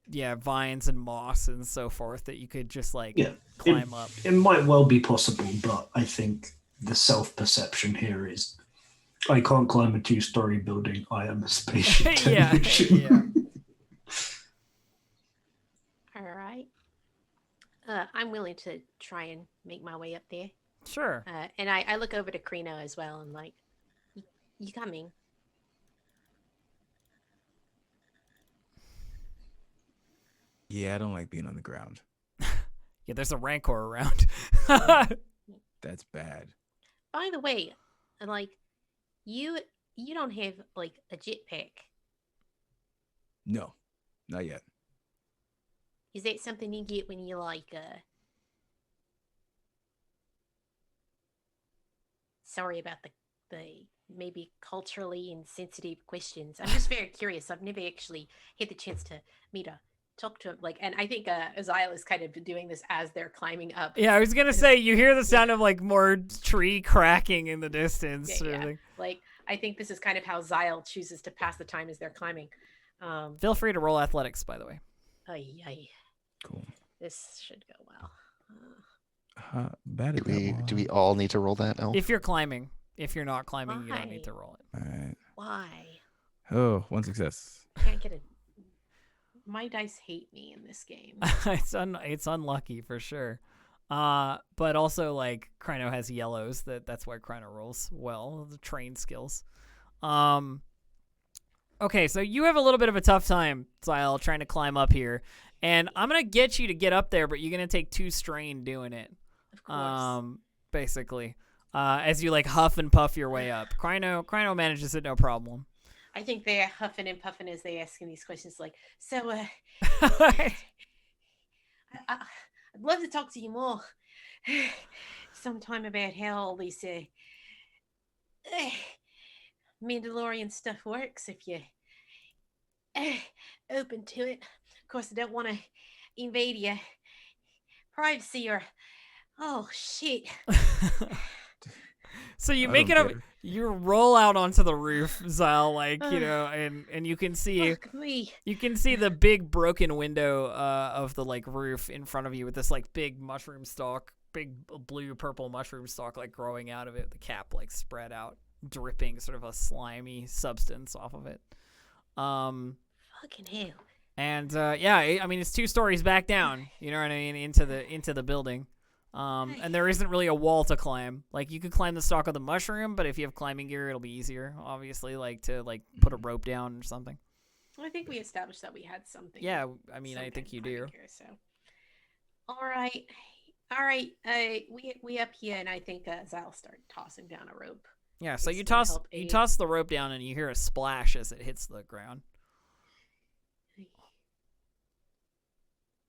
vines and moss and so forth that you could just like
Yeah,
climb up.
It might well be possible, but I think the self-perception here is I can't climb a 2-story building. I am a spaceship technician.
Yeah.
All right. I'm willing to try and make my way up there.
Sure.
And I look over to Krino as well and like, you coming?
Yeah, I don't like being on the ground.
Yeah, there's a rancor around.
That's bad.
By the way, like, you don't have like a jetpack.
No, not yet.
Is that something you get when you like sorry about the maybe culturally insensitive questions. I'm just very curious. I've never actually had the chance to meet a talk to him. Like, and I think Aziel is kind of doing this as they're climbing up.
Yeah, I was gonna say you hear the sound of like more tree cracking in the distance.
Yeah,
sort of
yeah.
thing.
Like, I think this is kind of how Aziel chooses to pass the time as they're climbing.
Feel free to roll athletics, by the way.
Ay.
Cool.
This should go well.
Bad at
Do we all need to roll that, Elf?
If you're climbing. If you're not climbing, you don't
Why?
need to roll it.
All right.
Why?
Oh, 1 success.
Can't get it. My dice hate me in this game.
It's unlucky for sure. But also like Kryno has yellows. That's why Kryno rolls well. The train skills. Okay, so you have a little bit of a tough time, Zyle, trying to climb up here, and I'm gonna get you to get up there, but you're gonna take 2 strain doing it.
Of course.
Basically, as you like huff and puff your way up. Kryno manages it no problem.
I think they're huffing and puffing as they asking these questions. Like, so, I'd love to talk to you more sometime about how all these Mandalorian stuff works. If you're open to it, of course. I don't want to invade your privacy or. Oh shit.
So you make it up. You roll out onto the roof, Zyle, like, you know, and you can see the big broken window of the like roof in front of you with this like big mushroom stalk, big blue purple mushroom stalk like growing out of it, the cap like spread out, dripping sort of a slimy substance off of it.
Fucking hell.
And yeah, I mean it's 2 stories back down, you know what I mean, into the building. And there isn't really a wall to climb. Like, you could climb the stalk of the mushroom, but if you have climbing gear, it'll be easier, obviously, like, to, like, put a rope down or something.
I think we established that we had something.
Yeah, I mean, I think you do.
Here, so. All right. We up here, and I think Zyle started tossing down a rope.
Yeah, so you toss the rope down, and you hear a splash as it hits the ground.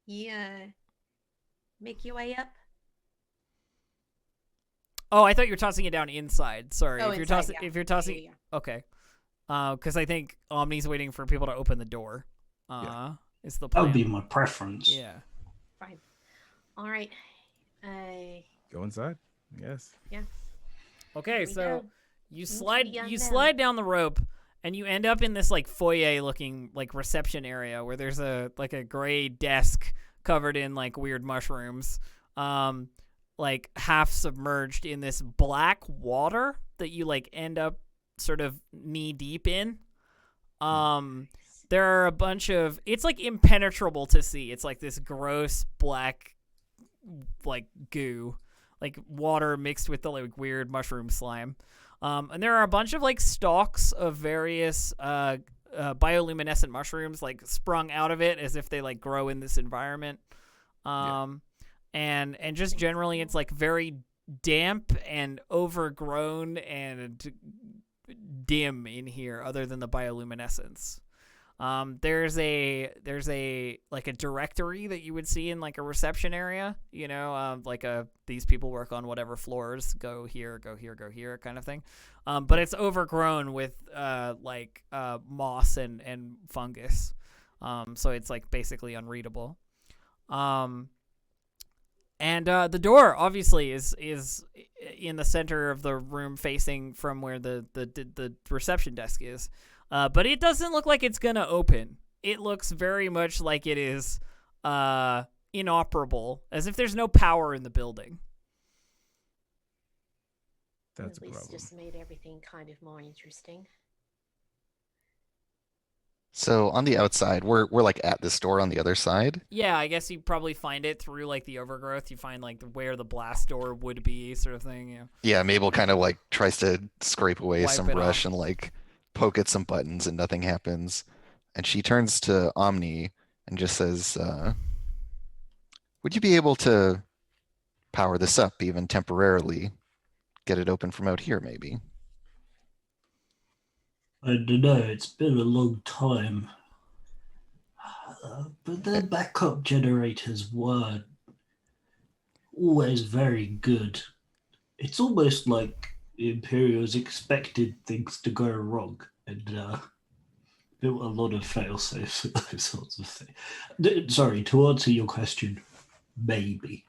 Yeah. Make your way up.
Oh, I thought you were tossing it down inside. Sorry.
Oh,
if you're
inside,
tossing,
yeah.
Okay. Because I think Omni's waiting for people to open the door. Is the plan.
That would be my preference.
Yeah.
Fine. All right.
Go inside. Yes.
Yeah.
Okay, so
go.
you slide down the rope, and you end up in this like foyer-looking like reception area where there's a gray desk covered in like weird mushrooms. Like half submerged in this black water that you like end up sort of knee deep in. There are a bunch of, it's like impenetrable to see. It's like this gross black like goo, like water mixed with the like weird mushroom slime. And there are a bunch of like stalks of various bioluminescent mushrooms like sprung out of it as if they like grow in this environment. And just generally it's like very damp and overgrown and dim in here other than the bioluminescence. There's a like a directory that you would see in like a reception area, you know, these people work on whatever floors, go here kind of thing. But it's overgrown with moss and fungus. So it's like basically unreadable. And the door obviously is in the center of the room, facing from where the reception desk is. But it doesn't look like it's gonna open. it looks very much like it is inoperable, as if there's no power in the building.
That's
At
a
least
problem.
just made everything kind of more interesting.
So on the outside, we're like at this door on the other side.
Yeah, I guess you probably find it through like the overgrowth. You find like where the blast door would be, sort of thing. Yeah.
Yeah, Mabel kind of like tries to scrape away
Wipe
some
it
brush
off.
and like poke at some buttons and nothing happens. And she turns to Omni and just says, would you be able to power this up even temporarily? Get it open from out here, maybe.
I don't know, it's been a long time. But the backup generators were always very good. It's almost like the Imperials expected things to go wrong and built a lot of fail-safes for those sorts of things. Sorry, to answer your question, maybe.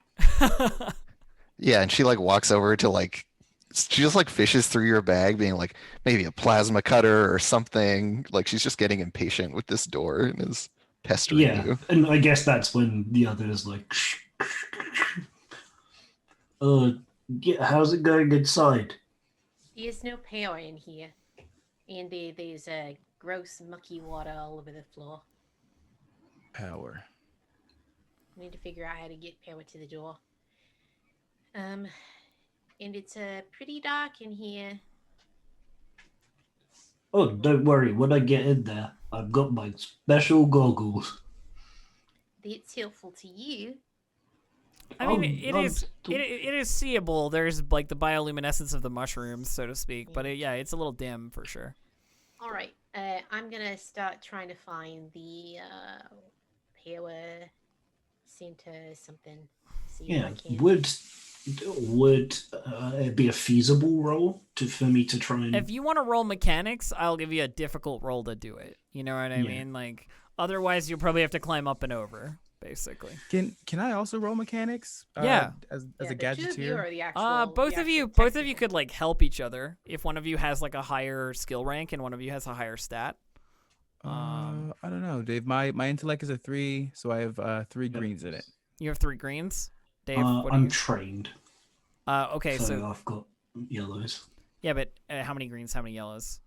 Yeah, and she like walks over to like she just like fishes through your bag, being like maybe a plasma cutter or something. Like she's just getting impatient with this door and is pestering
Yeah,
you.
and I guess that's when the other is like, yeah, how's it going inside?
There's no power in here. And there's gross, mucky water all over the floor.
Power.
Need to figure out how to get power to the door. And it's pretty dark in here.
Oh, don't worry. When I get in there, I've got my special goggles.
It's helpful to you.
I mean, it is seeable. There's like the bioluminescence of the mushrooms, so to speak. But it's a little dim for sure.
All right. I'm gonna start trying to find the power center something. See if I can.
Would it be a feasible role for me to try and?
If you want to roll mechanics, I'll give you a difficult roll to do it. You know what I mean? Like otherwise, you'll probably have to climb up and over, basically.
Can I also roll mechanics?
Yeah.
As a
The
gadgeteer.
Both of you could like help each other if one of you has like a higher skill rank and one of you has a higher stat.
I don't know, Dave. My intellect is a 3, so I have 3 greens in it.
You have 3 greens, Dave. What
I'm trained.
Okay, so
I've got yellows.
Yeah, but how many greens? How many yellows?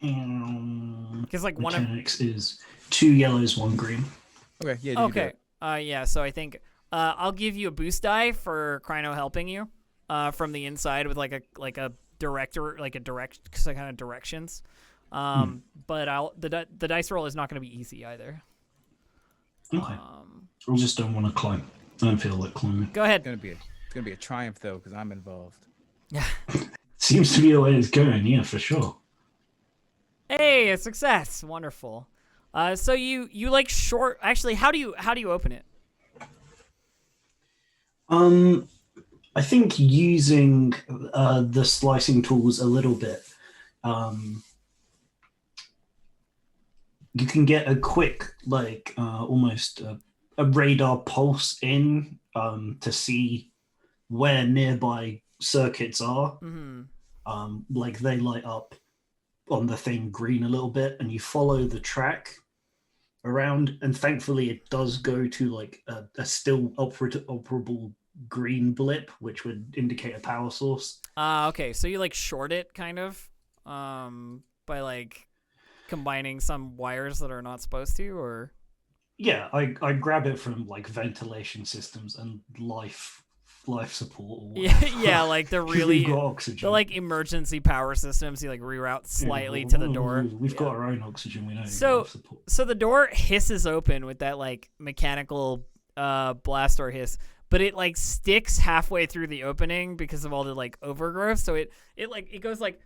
Because
like one
mechanics is 2 yellows, 1 green.
Okay. Yeah.
Okay. Yeah. So I think I'll give you a boost die for Kryno helping you from the inside with like a director, like a direct kind of directions. But the dice roll is not going to be easy either.
Okay. I just don't want to climb. I don't feel like climbing.
Go ahead.
It's gonna be a triumph though, because I'm involved.
Yeah.
Seems to be the way it's going. Yeah, for sure.
Hey, a success! Wonderful. So you like short. Actually, how do you open it?
I think using the slicing tools a little bit. You can get a quick, like almost a radar pulse in to see where nearby circuits are.
Mm-hmm.
Like they light up on the thing green a little bit, and you follow the track around, and thankfully it does go to like a still operable green blip, which would indicate a power source.
Okay, so you like short it kind of by like combining some wires that are not supposed to, or
yeah, I grab it from like ventilation systems and life support or
yeah, like the really
oxygen.
The like emergency power systems. You like reroute slightly to the door.
We've got our own oxygen. We know.
So the door hisses open with that like mechanical blast door hiss, but it like sticks halfway through the opening because of all the like overgrowth. So it goes like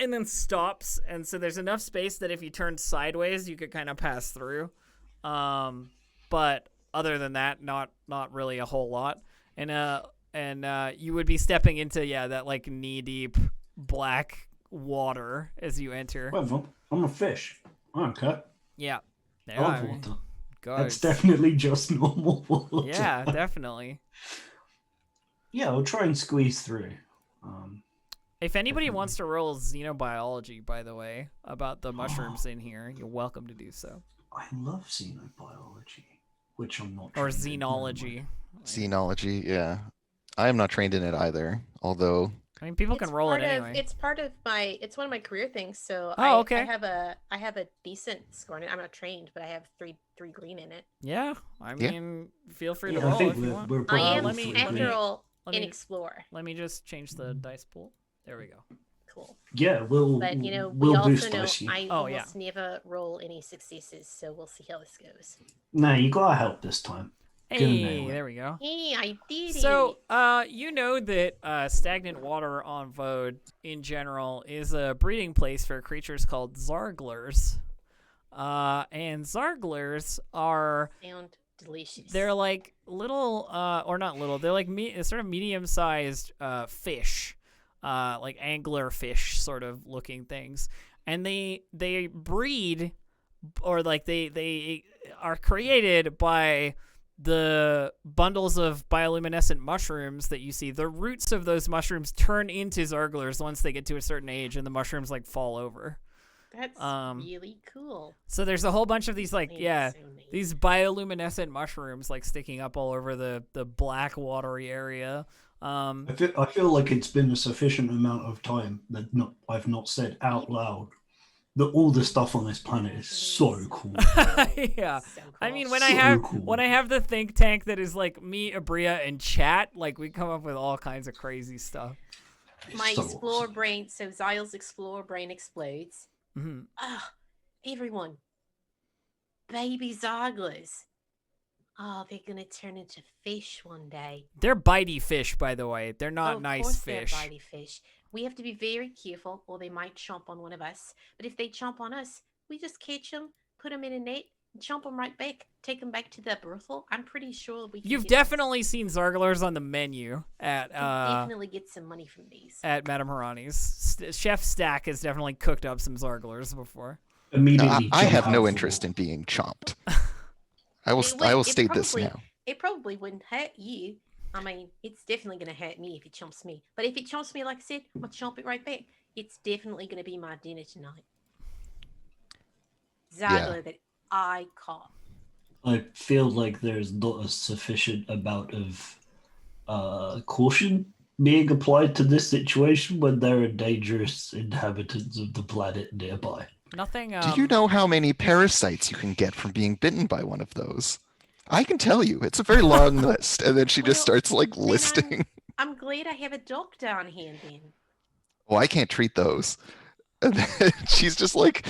and then stops, and so there's enough space that if you turn sideways, you could kind of pass through. But other than that, not really a whole lot. And you would be stepping into that like knee deep black water as you enter.
Well, I'm a fish. I don't care.
Yeah.
I love water.
Gosh.
That's definitely just normal water.
Yeah, definitely.
Yeah, I'll try and squeeze through.
If anybody wants to roll xenobiology, by the way, about the mushrooms in here, you're welcome to do so.
I love xenobiology, which I'm not.
Or
trained in.
xenology.
Xenology, yeah. I am not trained in it either, although
I mean, people can roll it anyway.
It's part of my. It's one of my career things. So
okay.
I have a decent score in it. I'm not trained, but I have three green in it.
Yeah, I mean, feel free to
Yeah, I
roll
think
if you want.
we're
I am
probably
after
free.
all in explore.
Let me just change the dice pool. There we go.
Cool.
Yeah, we'll.
But we
we'll
also
boost
know
dice you.
I almost never roll any successes, so we'll see how this goes.
No, you gotta help this time.
Hey, there we go.
Hey, I did it.
So, you know that stagnant water on Vode in general is a breeding place for creatures called Zarglers. And Zarglers are...
Sound delicious.
They're like little, or not little, they're like sort of medium-sized fish. Like angler fish sort of looking things. And they breed, or like they are created by the bundles of bioluminescent mushrooms that you see. The roots of those mushrooms turn into Zarglers once they get to a certain age, and the mushrooms like fall over.
That's really cool.
So there's a whole bunch of these like
so nice.
these bioluminescent mushrooms like sticking up all over the black watery area.
I feel like it's been a sufficient amount of time that I've not said out loud that all the stuff on this planet is so cool.
Yeah,
So cool.
I mean, when
So
I have the think tank that is like me, Aabria, and chat, like we come up with all kinds of crazy stuff.
It's
My
so
explore
awesome.
brain, so Zyle's explore brain explodes.
Mm-hmm.
Ah, everyone, baby Zarglers. Oh, they're gonna turn into fish one day.
They're bitey fish, by the way. They're not
Of
nice
course
fish.
They're bitey fish. We have to be very careful, or they might chomp on one of us. But if they chomp on us, we just catch them, put them in a net, and chomp them right back. Take them back to the brothel. I'm pretty sure we can.
You've
get
definitely seen Zarglers on the menu at
we can definitely get some money from these.
at Madame Harani's. Chef Stack has definitely cooked up some Zarglers before.
Immediately.
I
jump
have
out
no
for
interest
it.
in being chomped. I will state this now.
It probably wouldn't hurt you. I mean, it's definitely going to hurt me if it chomps me. But if it chomps me, like I said, I'll chomp it right back. It's definitely going to be my dinner tonight. Zargler that I caught.
I feel like there's not a sufficient amount of caution being applied to this situation when there are dangerous inhabitants of the planet nearby.
Nothing.
Do you know how many parasites you can get from being bitten by one of those? I can tell you. It's a very long list. And then she just starts like listing.
I'm glad I have a doctor on hand then.
Well, I can't treat those. And then she's just like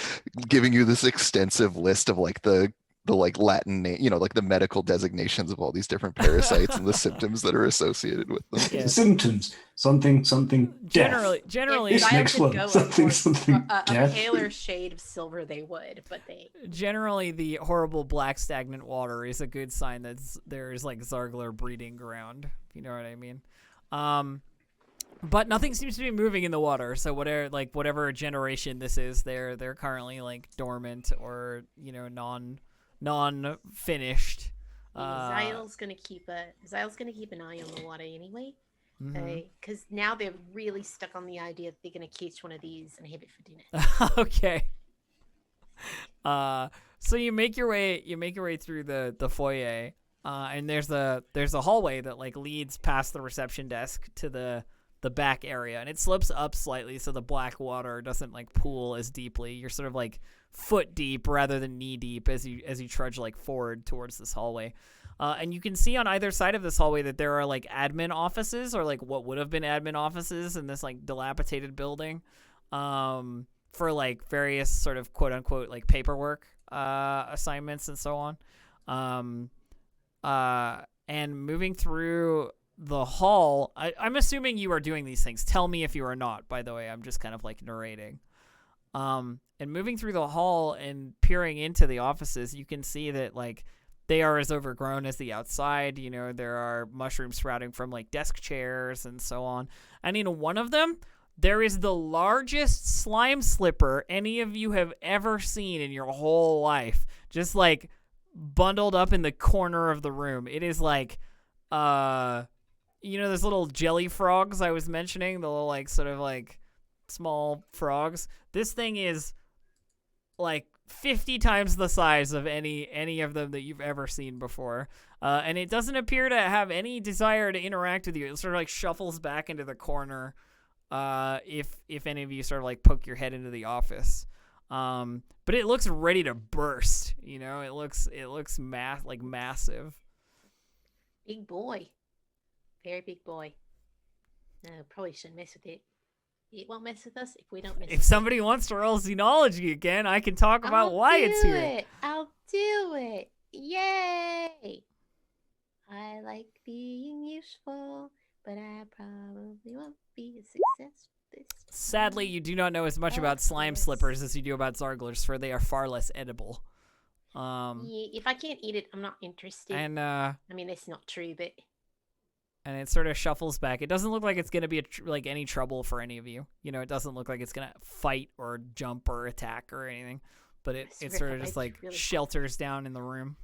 giving you this extensive list of like the like Latin name, like the medical designations of all these different parasites and the symptoms that are associated with them.
Yeah.
Symptoms. Something. Death.
Generally,
This next one, something
a
death.
paler shade of silver they would, but they.
Generally, the horrible black stagnant water is a good sign that there is like Zargler breeding ground. If you know what I mean. But nothing seems to be moving in the water. So whatever generation this is, they're currently like dormant or non-finished.
Zyle's gonna keep an eye on the water anyway. Because now they're really stuck on the idea that they're gonna catch one of these and have it for dinner.
Okay. So you make your way through the foyer, and there's a hallway that like leads past the reception desk to the back area, and it slopes up slightly so the black water doesn't like pool as deeply. You're sort of like foot deep rather than knee deep as you trudge like forward towards this hallway. And you can see on either side of this hallway that there are like admin offices, or like what would have been admin offices in this like dilapidated building, for like various sort of quote unquote like paperwork assignments and so on. And moving through the hall, I'm assuming you are doing these things. Tell me if you are not, by the way. I'm just kind of like narrating. And moving through the hall and peering into the offices, you can see that like they are as overgrown as the outside. There are mushrooms sprouting from like desk chairs and so on. And in one of them, there is the largest slime slipper any of you have ever seen in your whole life. Just like bundled up in the corner of the room. It is like, those little jelly frogs I was mentioning, the little like sort of like small frogs. This thing is like 50 times the size of any of them that you've ever seen before. And it doesn't appear to have any desire to interact with you. It sort of like shuffles back into the corner if any of you sort of like poke your head into the office. But it looks ready to burst, It looks massive.
Big boy. Very big boy. No, probably shouldn't mess with it. It won't mess with us if we don't mess with it.
If somebody wants to roll xenology again, I can talk about why it's here.
I'll do it. Yay! I like being useful, but I probably won't be a success with this.
Sadly, you do not know as much about slime slippers as you do about Zarglers, for they are far less edible.
Yeah, if I can't eat it, I'm not interested.
And
I mean, it's not true, but...
And it sort of shuffles back. It doesn't look like it's going to be any trouble for any of you. It doesn't look like it's going to fight or jump or attack or anything. But it sort of just like really shelters down in the room.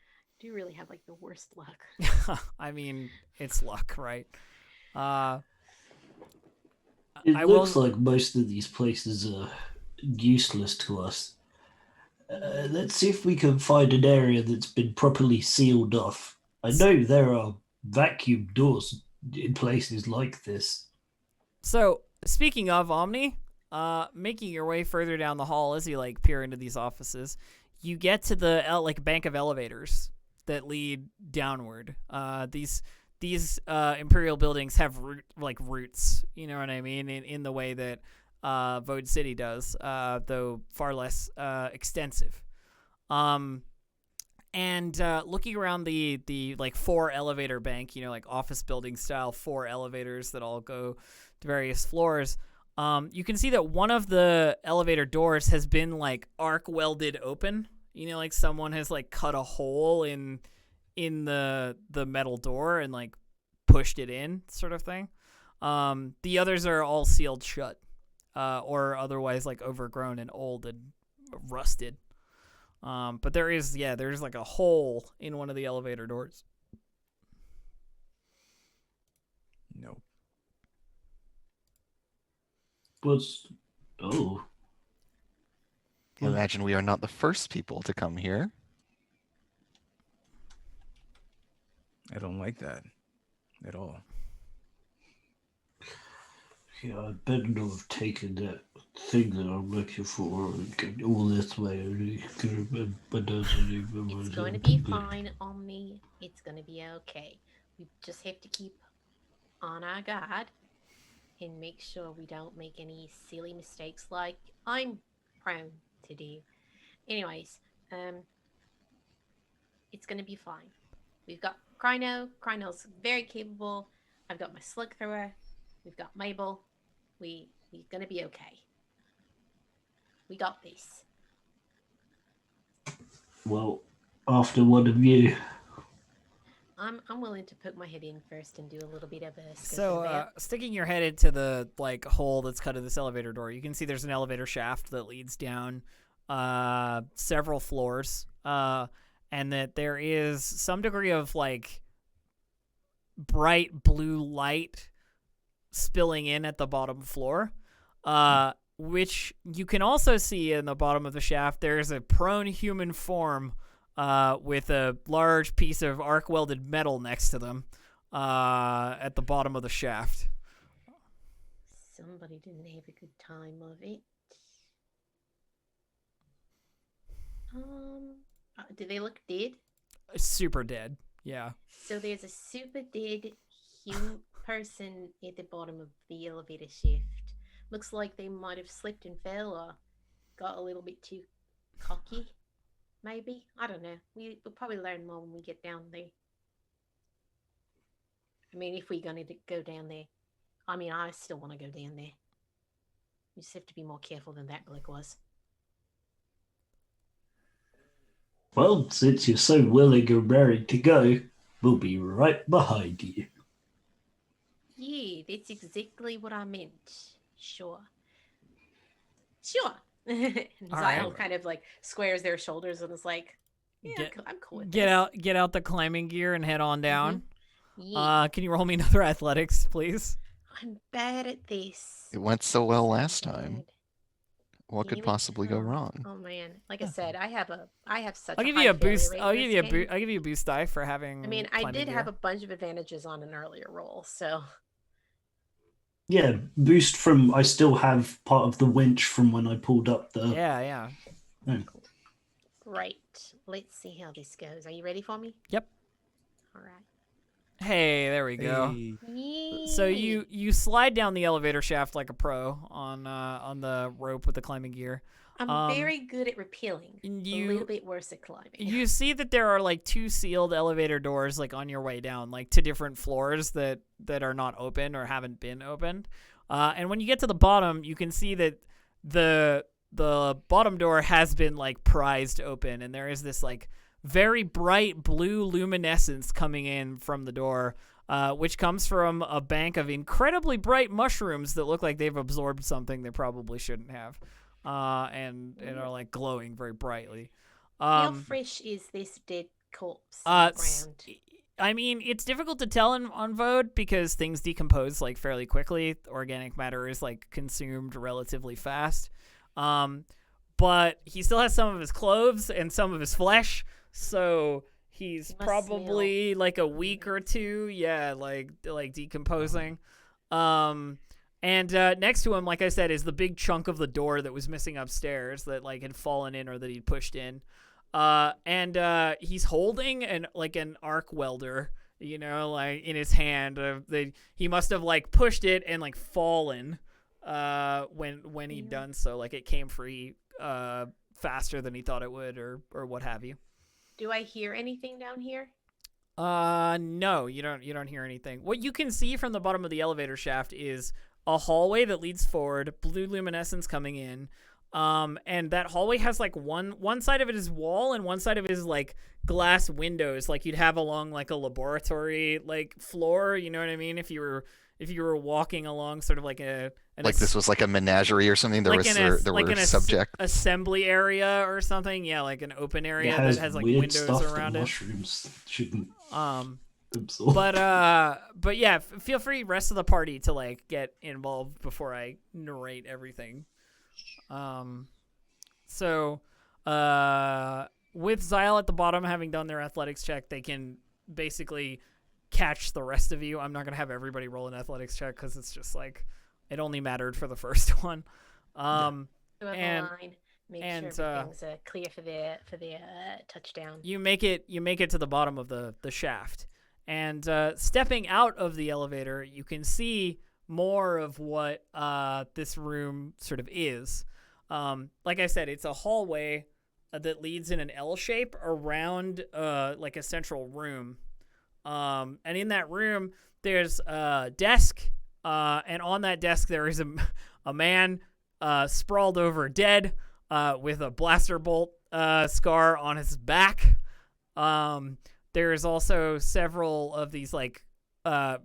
I do really have like the worst luck.
I mean, it's luck, right?
It looks like most of these places are useless to us. Let's see if we can find an area that's been properly sealed off. I know there are vacuum doors in places like this.
So, speaking of Omni, making your way further down the hall as you like peer into these offices, you get to the bank of elevators that lead downward. These Imperial buildings have roots, you know what I mean, in the way that Vode City does, though far less extensive. And looking around the like 4 elevator bank, like office building style 4 elevators that all go to various floors, you can see that one of the elevator doors has been like arc welded open. Like someone has like cut a hole in the metal door and like pushed it in, sort of thing. The others are all sealed shut, or otherwise like overgrown and old and rusted. But there's like a hole in one of the elevator doors.
No.
Imagine we are not the first people to come here.
I don't like that at all.
Yeah, I better not have taken that thing that I'm looking for and all this way.
It's going to be fine, Omni. It's going to be okay. We just have to keep on our guard and make sure we don't make any silly mistakes like I'm prone to do. Anyways, it's going to be fine. We've got Kryno. Kryno's very capable. I've got my slug thrower. We've got Mabel. We're gonna be okay. We got this.
Well, after one of you.
I'm willing to put my head in first and do a little bit of a
So sticking your head into the like hole that's cut in this elevator door, you can see there's an elevator shaft that leads down several floors, and that there is some degree of like bright blue light spilling in at the bottom floor, which you can also see in the bottom of the shaft. There's a prone human form with a large piece of arc welded metal next to them at the bottom of the shaft.
Somebody didn't have a good time of it. Do they look dead?
Super dead, yeah.
So there's a super dead human person at the bottom of the elevator shaft. Looks like they might have slipped and fell or got a little bit too cocky. Maybe. I don't know. We'll probably learn more when we get down there. I mean, if we're going to go down there. I mean, I still want to go down there. We just have to be more careful than that Glick was.
Well, since you're so willing and raring to go, we'll be right behind you.
Yeah, that's exactly what I meant. Sure. And Zion kind of like squares their shoulders and is like, yeah, I'm cool with
get out the climbing gear and head on down.
Mm-hmm.
Can you roll me another athletics, please?
I'm bad at this.
It went so well last
Bad.
time. What
Here
could
we
possibly go
come.
wrong?
Oh man, like I said, I have such
I'll
a
give
high
you a
failure
boost.
rate
I'll
in
give
this
you a
game.
I'll give you a boost die for having.
I mean, I
climbing
did
gear.
have a bunch of advantages on an earlier roll, so
Yeah, boost from. I still have part of the winch from when I pulled up the.
Yeah.
right. Let's see how this goes. Are you ready for me?
Yep.
All right.
Hey, there we go.
Hey.
So you slide down the elevator shaft like a pro on the rope with the climbing gear.
I'm very good at rappelling. A little bit worse at climbing.
You see that there are like 2 sealed elevator doors like on your way down, like to different floors that are not open or haven't been opened. And when you get to the bottom, you can see that the bottom door has been like prized open, and there is this like very bright blue luminescence coming in from the door, which comes from a bank of incredibly bright mushrooms that look like they've absorbed something they probably shouldn't have, and are like glowing very brightly.
How fresh is this dead corpse on the ground?
I mean, it's difficult to tell on VOD because things decompose like fairly quickly. Organic matter is like consumed relatively fast. But he still has some of his clothes and some of his flesh, so he's probably like a week or two, like decomposing. And next to him, like I said, is the big chunk of the door that was missing upstairs that like had fallen in or that he'd pushed in. And he's holding an arc welder, like in his hand. He must have like pushed it and like fallen when he'd done so. Like it came free faster than he thought it would, or what have you.
Do I hear anything down here?
No, you don't hear anything. What you can see from the bottom of the elevator shaft is a hallway that leads forward, blue luminescence coming in. And that hallway has like one side of it is wall and one side of it is like glass windows, like you'd have along like a laboratory like floor. You know what I mean? If you were walking along sort of like
this was like a menagerie or something. There were subject
assembly area or something. Yeah, like an open area that has like windows around it.
Mushrooms shouldn't.
But yeah, feel free rest of the party to like get involved before I narrate everything. So with Xyle at the bottom having done their athletics check, they can basically catch the rest of you. I'm not gonna have everybody roll an athletics check because it's just like it only mattered for the first one.
Line. Make sure everything's clear for their touchdown.
You make it to the bottom of the shaft, and stepping out of the elevator, you can see more of what this room sort of is. Like I said, it's a hallway that leads in an L shape around like a central room. And in that room, there's a desk, and on that desk there is a man sprawled over dead with a blaster bolt scar on his back. There's also several of these like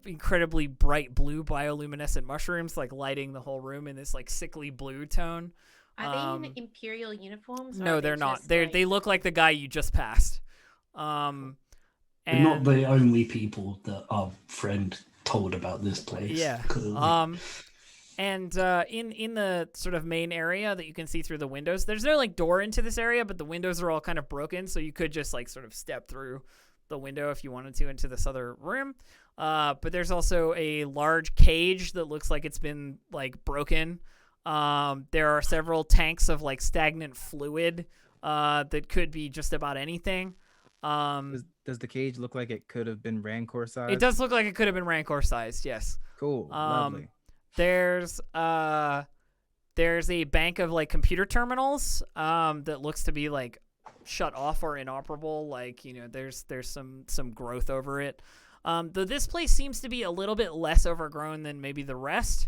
incredibly bright blue bioluminescent mushrooms like lighting the whole room in this like sickly blue tone.
Are they in Imperial uniforms?
No, they're not. They look like the guy you just passed.
They're not the only people that our friend told about this place.
Yeah. And in the sort of main area that you can see through the windows, there's no like door into this area, but the windows are all kind of broken, so you could just like sort of step through the window if you wanted to into this other room. But there's also a large cage that looks like it's been like broken. There are several tanks of like stagnant fluid that could be just about anything.
Does the cage look like it could have been Rancor sized?
It does look like it could have been Rancor sized, yes.
Cool. Lovely.
There's a bank of like computer terminals that looks to be like shut off or inoperable. Like, there's some growth over it. Though this place seems to be a little bit less overgrown than maybe the rest.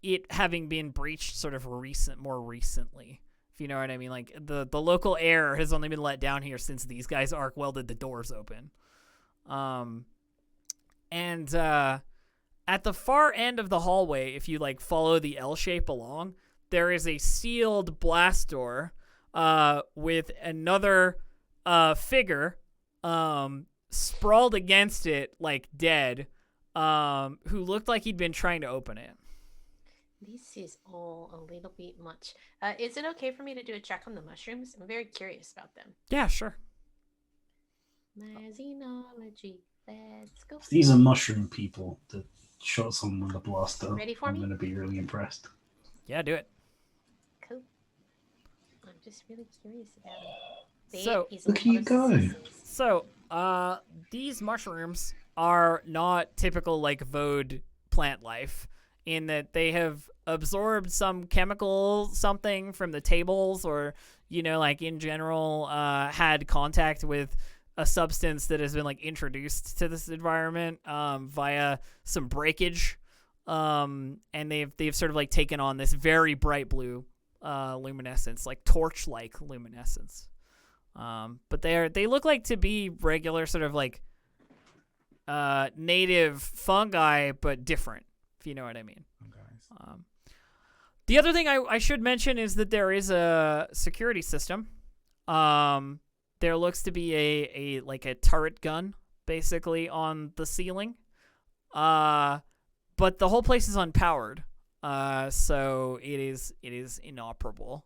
It having been breached sort of more recently, if you know what I mean. Like the local air has only been let down here since these guys arc welded the doors open. And at the far end of the hallway, if you like follow the L shape along, there is a sealed blast door with another figure sprawled against it, like dead, who looked like he'd been trying to open it.
This is all a little bit much. Is it okay for me to do a check on the mushrooms? I'm very curious about them.
Yeah, sure.
My xenology. Let's go.
If these are mushroom people that shot someone with a blaster,
Ready for
I'm
me?
going to be really impressed.
Yeah, do it.
Cool. I'm just really curious about it.
So,
look at you go.
So, these mushrooms are not typical, like, Vode plant life in that they have absorbed some chemical something from the tables or, you know, like, in general, had contact with a substance that has been, like, introduced to this environment via some breakage. And they've sort of, like, taken on this very bright blue luminescence, like torch-like luminescence. But they look like to be regular sort of like native fungi, but different, if you know what I mean. The other thing I should mention is that there is a security system. There looks to be a like a turret gun basically on the ceiling. But the whole place is unpowered. So it is inoperable.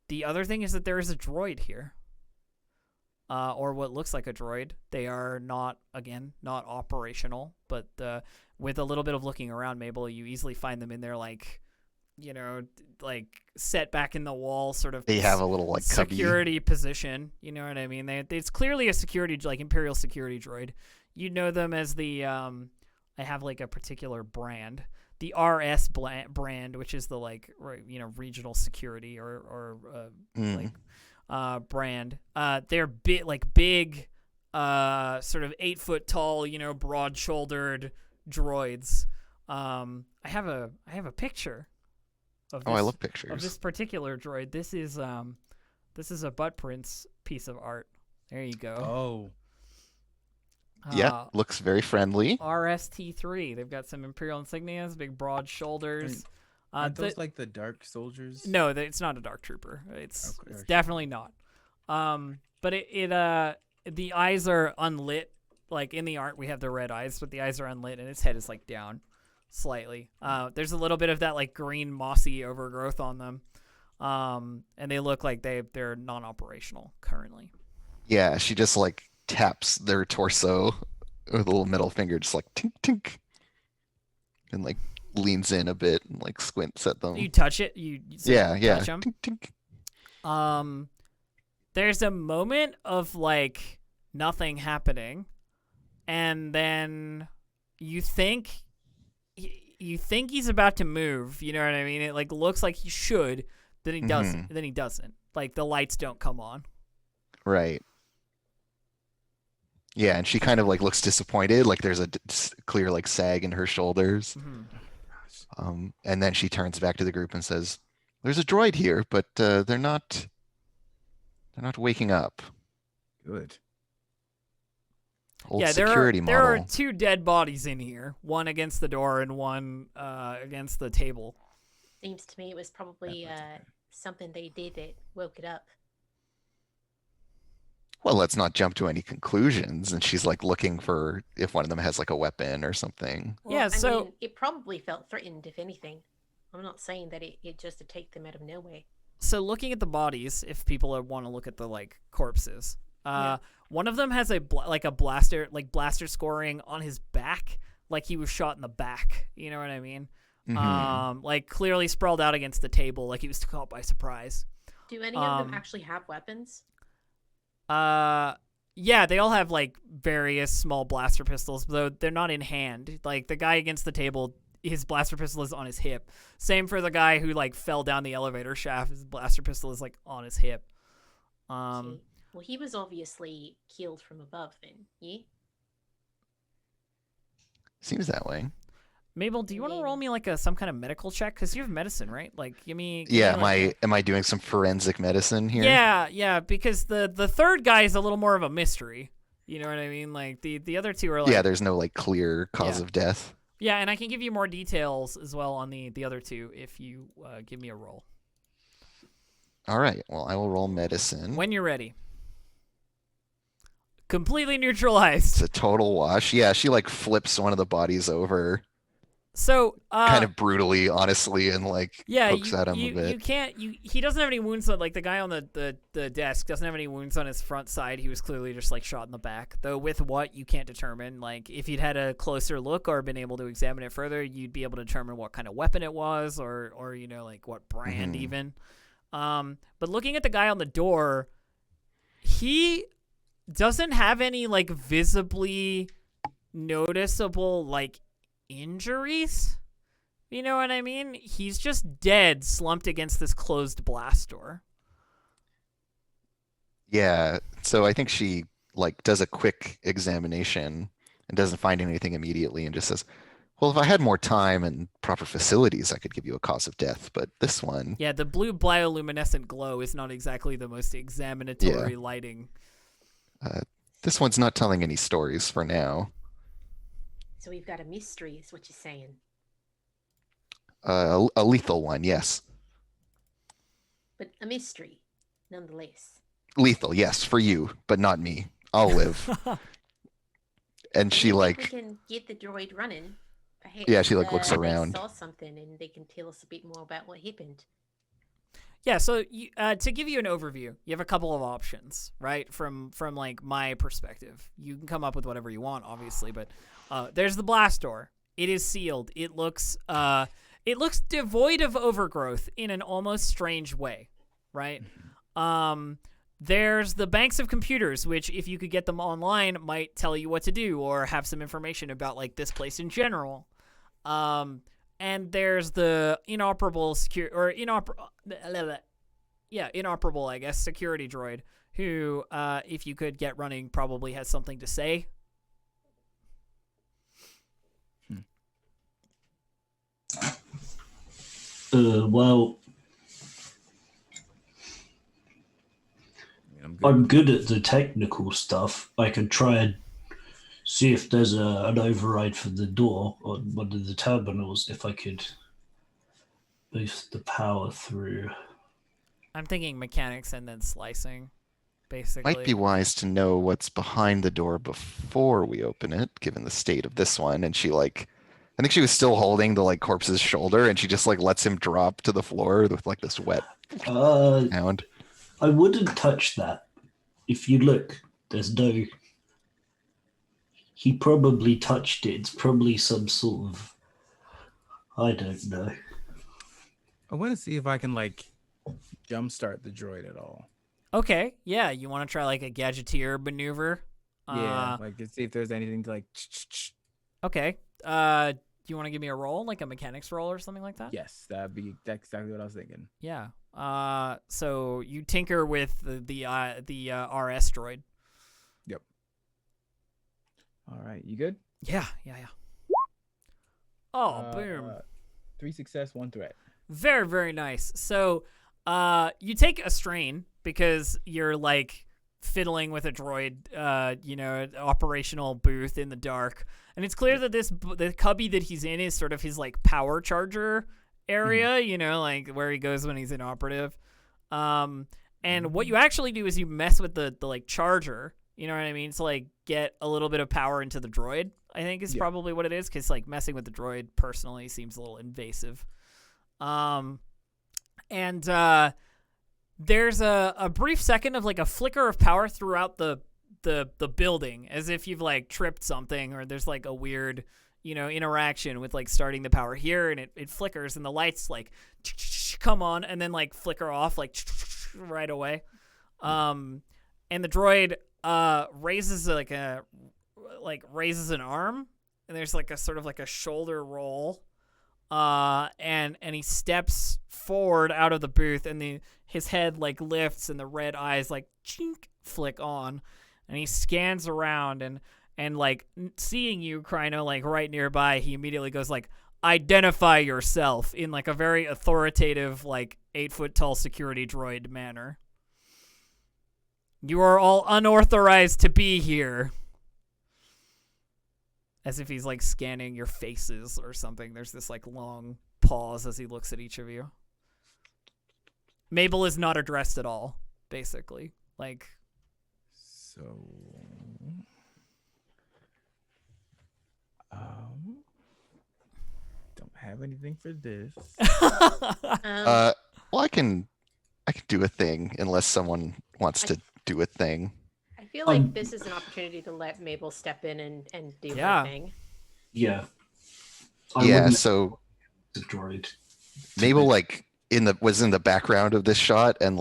The other thing is that there is a droid here. Or what looks like a droid. They are not operational, but with a little bit of looking around, Mabel, you easily find them in their, like, you know, like set back in the wall sort of.
They have a little, like,
security position. You know what I mean? It's clearly a security, like, Imperial security droid. You know them as the, I have, like, a particular brand. The RS brand, which is the, like, you know, regional security or like brand. They're big, sort of 8 foot tall, you know, broad shouldered droids. I have a picture of this,
I love pictures
of this particular droid. This is a butt prints piece of art. There you go.
Oh.
Yeah, looks very friendly.
RST3. They've got some Imperial insignias, big broad shoulders.
Aren't those like the Dark Soldiers?
No, it's not a Dark Trooper. It's definitely not. But the eyes are unlit. Like in the art, we have the red eyes, but the eyes are unlit, and its head is like down slightly. There's a little bit of that like green mossy overgrowth on them, and they look like they're non-operational currently.
Yeah, she just like taps their torso with a little middle finger, just like tink tink, and like leans in a bit and like squints at them.
You touch it. You touch them.
Tink, tink.
There's a moment of like nothing happening, and then you think he's about to move. You know what I mean? It like looks like he should, then he doesn't. Then he doesn't. Like the lights don't come on.
Right. Yeah, and she kind of like looks disappointed, like there's a clear like sag in her shoulders. And then she turns back to the group and says, "There's a droid here, but they're not waking up."
Good.
Old
Yeah,
security
there are
model.
2 dead bodies in here, one against the door and one against the table.
Seems to me it was probably something they did that woke it up.
Well, let's not jump to any conclusions. And she's like looking for if one of them has like a weapon or something.
Well,
Yeah,
I
so-
mean, it probably felt threatened, if anything. I'm not saying that it just attacked them out of nowhere.
So looking at the bodies, if people want to look at the like corpses, one of them has a blaster scoring on his back, like he was shot in the back. You know what I mean? Like clearly sprawled out against the table, like he was caught by surprise.
Do any of them actually have weapons?
Yeah, they all have like various small blaster pistols, though they're not in hand. Like the guy against the table, his blaster pistol is on his hip. Same for the guy who like fell down the elevator shaft. His blaster pistol is like on his hip.
Well, he was obviously killed from above, then. Yeah.
Seems that way.
Mabel, do you want to roll me like some kind of medical check? Because you have medicine, right? Like, give me.
Yeah,
like,
am I doing some forensic medicine here?
Yeah, because the third guy is a little more of a mystery. You know what I mean? Like the other 2 are like.
Yeah, there's no like clear cause of death.
Yeah, and I can give you more details as well on the other 2 if you give me a roll.
All right. Well, I will roll medicine.
When you're ready. completely neutralized.
It's a total wash. Yeah, she like flips one of the bodies over
So,
kind of brutally, honestly, and like
yeah,
pokes at him a bit.
you can't he doesn't have any wounds on, like, the guy on the desk doesn't have any wounds on his front side. He was clearly just like shot in the back. Though with what, you can't determine. Like, if you'd had a closer look or been able to examine it further, you'd be able to determine what kind of weapon it was, or you know, like what brand even. But looking at the guy on the door, he doesn't have any like visibly noticeable like injuries. You know what I mean? He's just dead, slumped against this closed blast door.
Yeah, so I think she like does a quick examination and doesn't find anything immediately and just says, well, if I had more time and proper facilities, I could give you a cause of death, but this one...
Yeah, the blue bioluminescent glow is not exactly the most examinatory lighting.
This one's not telling any stories for now.
So we've got a mystery, is what you're saying.
A lethal one, yes.
But a mystery, nonetheless.
Lethal, yes, for you, but not me. I'll live. And she like...
We can get the droid running. Perhaps,
yeah, she like looks around.
They saw something and they can tell us a bit more about what happened.
Yeah, so you, to give you an overview, you have a couple of options, right? From like my perspective, you can come up with whatever you want, obviously. But there's the blast door. It is sealed. It looks devoid of overgrowth in an almost strange way, right? There's the banks of computers, which if you could get them online, might tell you what to do or have some information about like this place in general. And there's the inoperable inoperable, I guess, security droid who, if you could get running, probably has something to say.
Well, I'm good at the technical stuff. I could try and see if there's an override for the door or one of the terminals, if I could boost the power through.
I'm thinking mechanics and then slicing, basically.
Might be wise to know what's behind the door before we open it, given the state of this one. And she like, I think she was still holding the like corpse's shoulder, and she just like lets him drop to the floor with like this wet sound.
I wouldn't touch that. If you look, there's no... He probably touched it. It's probably some sort of... I don't know.
I want to see if I can, like, jumpstart the droid at all.
Okay, yeah. You want to try, like, a gadgeteer maneuver?
Yeah, like, to see if there's anything to, like...
Okay. Do you want to give me a roll, like a mechanics roll or something like that?
Yes, that's exactly what I was thinking.
Yeah. So you tinker with the RS droid.
Yep. All right, you good?
Yeah. Oh, boom.
3 success, 1 threat.
Very, very nice. So, you take a strain because you're like fiddling with a droid, operational booth in the dark, and it's clear that the cubby that he's in is sort of his like power charger area, like where he goes when he's inoperative. And what you actually do is you mess with the like charger, you know what I mean? To like get a little bit of power into the droid, I think is probably what it is, because like messing with the droid personally seems a little invasive. There's a brief second of like a flicker of power throughout the building, as if you've like tripped something, or there's like a weird interaction with like starting the power here, and it flickers and the lights like come on and then like flicker off like right away. And the droid raises an arm, and there's like a sort of like a shoulder roll, and he steps forward out of the booth, and his head like lifts and the red eyes like chink flick on, and he scans around and like seeing you, Kryno, like right nearby, he immediately goes like, "Identify yourself," in like a very authoritative, like 8-foot-tall security droid manner. "You are all unauthorized to be here." As if he's like scanning your faces or something. There's this like long pause as he looks at each of you. Mabel is not addressed at all, basically. Like,
so have anything for this.
Well, I can do a thing unless someone wants to do a thing.
I feel like this is an opportunity to let Mabel step in and do her thing.
Yeah.
So
the droid.
Mabel was in the background of this shot and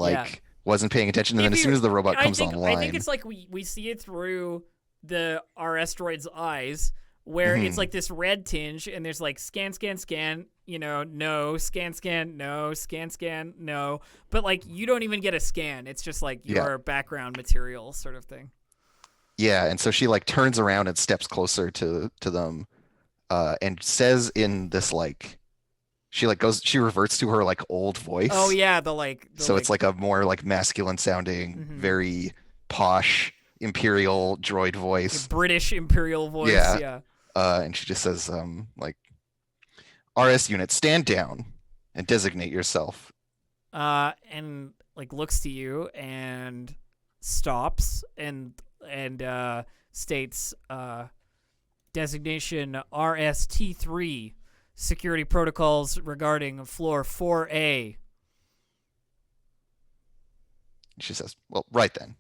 wasn't paying attention, and then as soon as the robot comes online,
I think it's like we see it through the RS droid's eyes, where it's like this red tinge, and there's like scan, no, scan, no, scan, no. But like you don't even get a scan. It's just like your background material sort of thing.
Yeah, and so she like turns around and steps closer to them, and says in this she reverts to her like old voice.
Oh yeah,
so it's like a more like masculine sounding, very posh imperial droid voice.
British imperial voice. Yeah.
And she just says, RS unit, stand down and designate yourself.
And like looks to you and stops and states, designation RST3, security protocols regarding floor 4A.
She says, well, right then.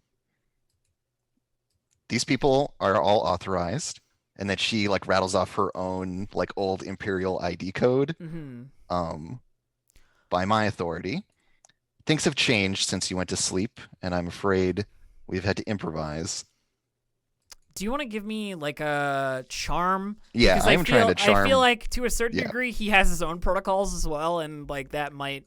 These people are all authorized. And then she like rattles off her own like old imperial ID code. By my authority. Things have changed since you went to sleep, and I'm afraid we've had to improvise.
Do you want to give me like a charm?
Yeah, I'm trying to charm.
I feel like to a certain degree he has his own protocols as well, and like that might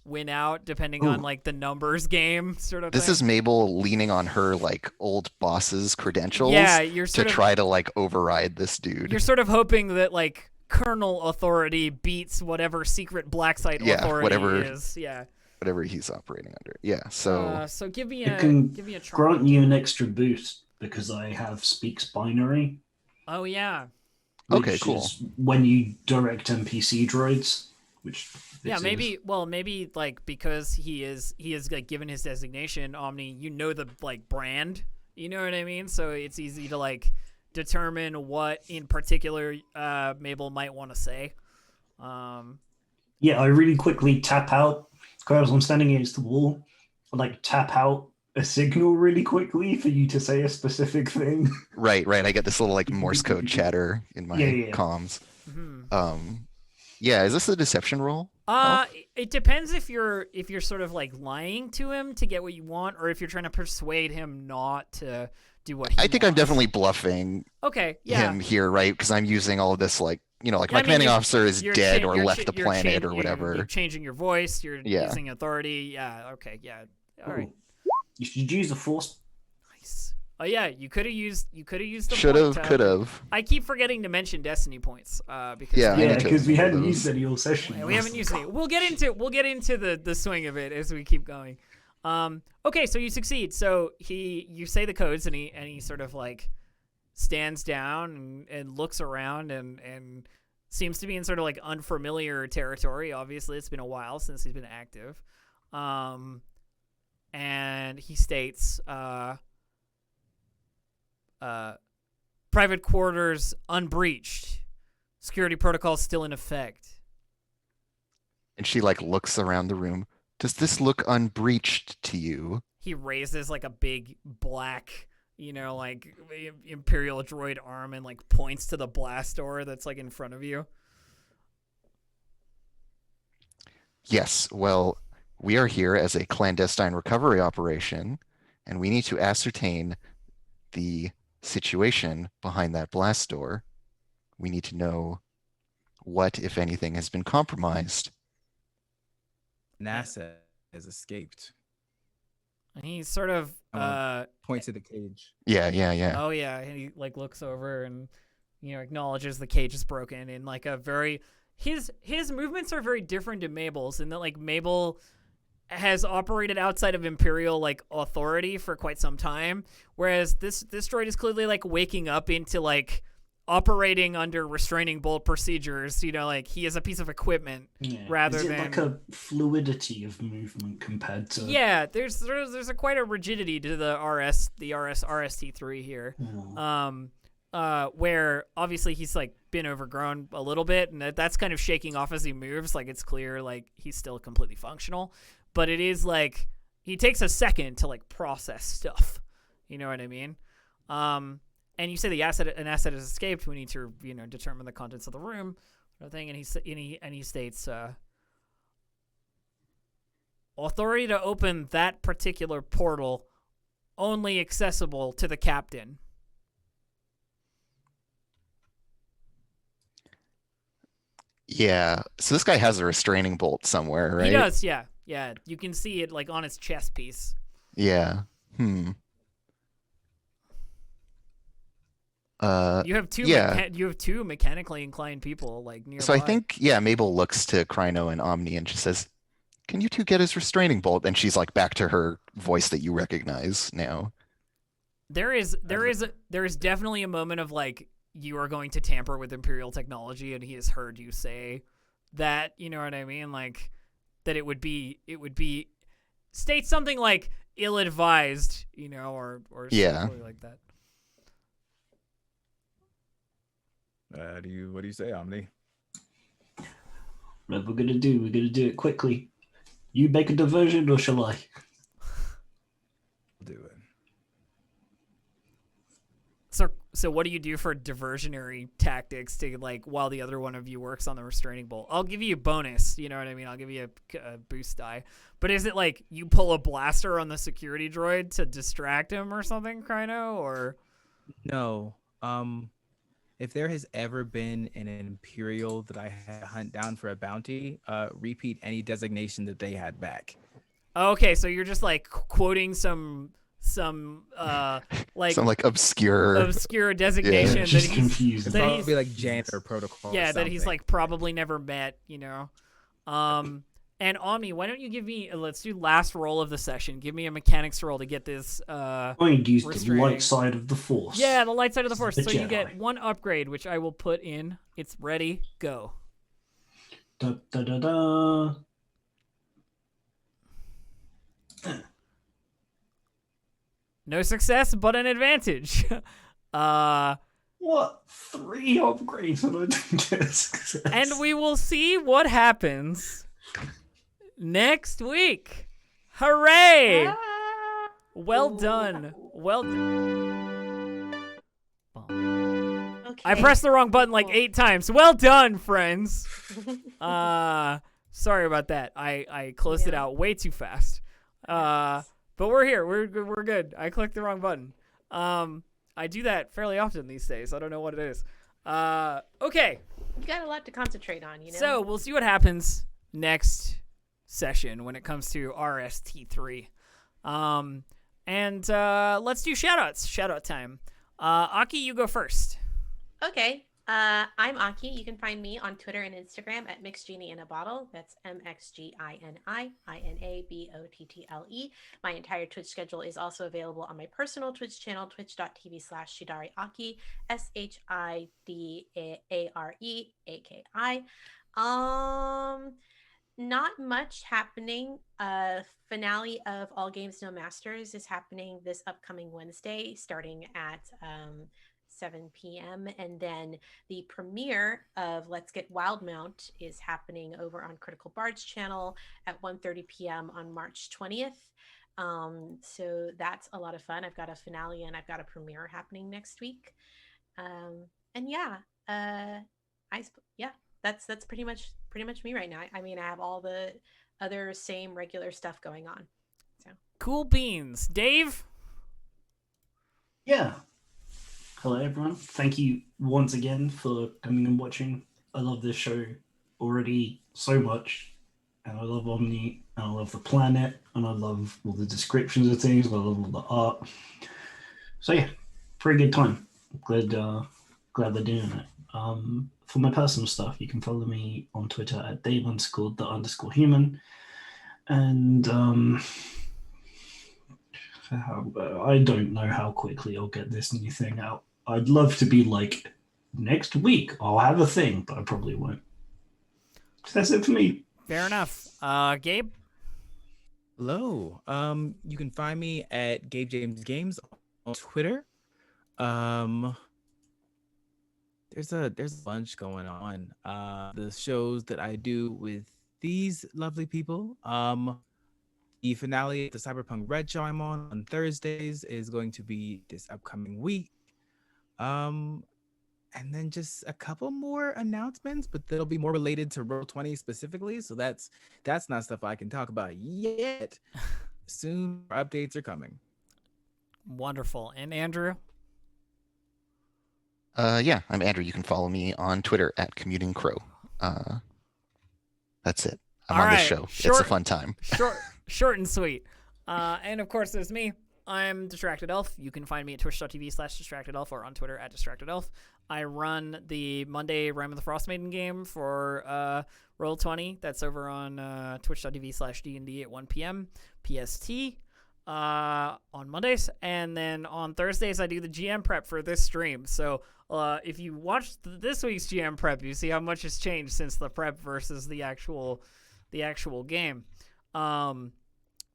win out depending on like the numbers game sort of
this
thing.
Is Mabel leaning on her like old boss's credentials
to
try to like override this dude.
You're sort of hoping that like Colonel authority beats whatever secret black site authority is. Yeah.
Whatever he's operating under. Yeah. So
give me a charm.
Grant you an extra boost because I have speaks binary.
Oh yeah.
Okay, cool.
Is when you direct NPC droids, which
maybe like because he is like given his designation Omni, the like brand, you know what I mean, so it's easy to like determine what in particular Mabel might want to say.
I really quickly tap out because I'm standing against the wall. I like tap out a signal really quickly for you to say a specific thing.
Right. I get this little like Morse code chatter in my comms. Is this a deception roll?
It depends if you're sort of like lying to him to get what you want, or if you're trying to persuade him not to do what he wants.
I think I'm definitely bluffing.
Okay, yeah.
Him here, right? Because I'm using all of this like my commanding officer is dead or left the planet or whatever.
You're changing your voice. You're using authority. Yeah. Okay. Yeah. All right.
You should use the force.
Nice. Oh yeah, you could have used the
should have, could have.
I keep forgetting to mention destiny points because
we hadn't used any all session.
We haven't used any. We'll get into the swing of it as we keep going. Okay, so you succeed. So you say the codes and he sort of like stands down and looks around and seems to be in sort of like unfamiliar territory. Obviously, it's been a while since he's been active. And he states, private quarters unbreached. Security protocols still in effect.
And she like looks around the room. Does this look unbreached to you?
He raises like a big black, like Imperial droid arm and like points to the blast door that's like in front of you.
Yes, well, we are here as a clandestine recovery operation, and we need to ascertain the situation behind that blast door. We need to know what, if anything, has been compromised.
NASA has escaped.
And he sort of
points to the cage.
Yeah.
Oh yeah, and he like looks over and acknowledges the cage is broken in like a very his movements are very different to Mabel's in that like Mabel has operated outside of Imperial like authority for quite some time, whereas this droid is clearly like waking up into like operating under restraining bolt procedures. Like he is a piece of equipment rather than
like a fluidity of movement compared to
there's quite a rigidity to the RST3 here. where obviously he's like been overgrown a little bit, and that's kind of shaking off as he moves. Like it's clear like he's still completely functional, but it is like he takes a second to like process stuff. You know what I mean? And you say an asset has escaped. We need to determine the contents of the room, thing. And he states, authority to open that particular portal only accessible to the captain.
Yeah. So this guy has a restraining bolt somewhere, right?
He does, yeah. Yeah, you can see it like on his chest piece.
Yeah.
You have two. You have two mechanically inclined people like nearby.
So I think Mabel looks to Kryno and Omni and she says, "Can you two get his restraining bolt?" And she's like back to her voice that you recognize now.
There is definitely a moment of like you are going to tamper with Imperial technology, and he has heard you say that. You know what I mean? Like that it would be state something like ill-advised, or something like that.
What do you say, Omni?
What we're gonna do it quickly. You make a diversion, or shall I?
I'll do it.
So what do you do for diversionary tactics to like while the other one of you works on the restraining bolt? I'll give you a bonus. You know what I mean? I'll give you a boost die. But is it like you pull a blaster on the security droid to distract him or something, Kryno? Or
no. If there has ever been an Imperial that I had to hunt down for a bounty, repeat any designation that they had back.
Okay, so you're just like quoting some obscure designation that he's
confused.
It's probably like janitor protocol.
Yeah, that he's like probably never met, And Omni, why don't you give me? Let's do last roll of the session. Give me a mechanics roll to get this.
I'm going to use the light side of the Force.
Yeah, the light side of the Force. So
Jedi.
You get one upgrade, which I will put in. It's ready. Go.
Da da da da.
No success, but an advantage.
What? 3 upgrades and I didn't get a success.
And we will see what happens next week. Hooray! Well done. Well done.
Okay.
I pressed the wrong button like 8 times. Well done, friends. Sorry about that. I closed it out way too fast. But we're here. We're good. I clicked the wrong button. I do that fairly often these days. I don't know what it is. Okay.
You got a lot to concentrate on,
So we'll see what happens next session when it comes to RST3. And let's do shoutouts. Shoutout time. Aki, you go first.
Okay. I'm Aki. You can find me on Twitter and Instagram at MixGenie-in-a-Bottle. That's MXGINI-INABOTTLE. My entire Twitch schedule is also available on my personal Twitch channel, twitch.tv/ShidariAki, SHIDAREAKI. Not much happening. Finale of All Games No Masters is happening this upcoming Wednesday, starting at 7 p.m. And then the premiere of Let's Get Wildmount is happening over on Critical Bard's channel at 1:30 p.m. on March 20th. So that's a lot of fun. I've got a finale and I've got a premiere happening next week. That's pretty much me right now. I mean, I have all the other same regular stuff going on. So
cool beans. Dave?
Yeah. Hello, everyone. Thank you once again for coming and watching. I love this show already so much. And I love Omni, and I love the planet, and I love all the descriptions of things, and I love all the art. So yeah, pretty good time. Glad they're doing it. For my personal stuff, you can follow me on Twitter at Dave_the_human. And I don't know how quickly I'll get this new thing out. I'd love to be like, next week I'll have a thing, but I probably won't. So that's it for me.
Fair enough. Gabe?
Hello. You can find me at Gabe James Games on Twitter. There's a bunch going on. The shows that I do with these lovely people. The finale of the Cyberpunk Red show I'm on Thursdays is going to be this upcoming week. And then just a couple more announcements, but they'll be more related to Roll20 specifically. So that's not stuff I can talk about yet. Soon updates are coming.
Wonderful. And Andrew?
Yeah, I'm Andrew. You can follow me on Twitter at CommutingCrow. That's it. I'm on this show. It's a fun time.
Short and sweet. And of course, there's me. I'm DistractedElf. You can find me at twitch.tv/DistractedElf or on Twitter at DistractedElf. I run the Monday Rime of the Frostmaiden game for Roll20. That's over on twitch.tv/DND at 1 p.m. PST on Mondays. And then on Thursdays, I do the GM prep for this stream. So if you watch this week's GM prep, you see how much has changed since the prep versus the actual game.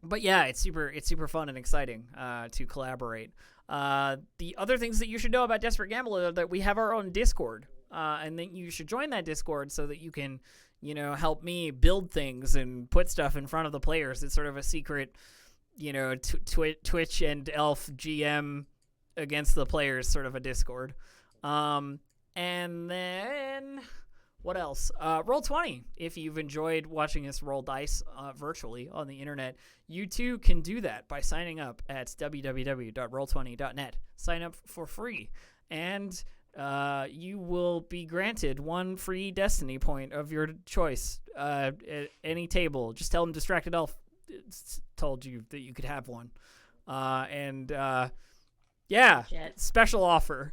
But yeah, it's super fun and exciting to collaborate. The other things that you should know about Desperate Gambler are that we have our own Discord, and then you should join that Discord so that you can, help me build things and put stuff in front of the players. It's sort of a secret, Twitch and Elf GM against the players sort of a Discord. And then what else? Roll20. If you've enjoyed watching us roll dice virtually on the internet, you too can do that by signing up at www.roll20.net. Sign up for free, and you will be granted one free Destiny point of your choice at any table. Just tell them DistractedElf told you that you could have one. Special offer.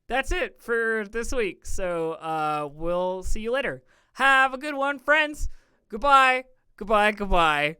That's it for this week. So we'll see you later. Have a good one, friends. Goodbye. Goodbye. Goodbye.